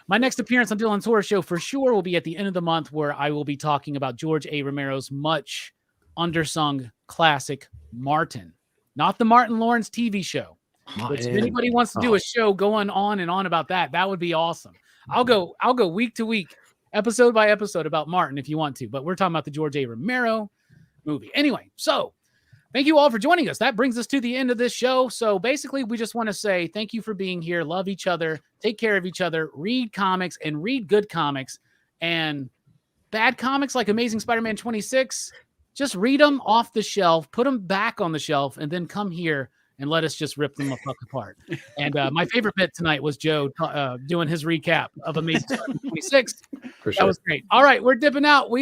My next appearance on Dylan's Horror Show for sure will be at the end of the month, where I will be talking about George A. Romero's much undersung classic, Martin. Not the Martin Lawrence TV show, Which if anybody wants to do a show going on and on about that, that would be awesome. I'll go week to week, episode by episode about Martin if you want to, but we're talking about the George A. Romero movie. Anyway, so thank you all for joining us. That brings us to the end of this show. So basically, we just want to say thank you for being here. Love each other. Take care of each other. Read comics and read good comics. And bad comics like Amazing Spider-Man 26, just read them off the shelf, put them back on the shelf, and then come here and let us just rip them the fuck apart. And my favorite bit tonight was Joe doing his recap of Amazing Spider-Man 26. For sure. That was great. All right, we're dipping out. We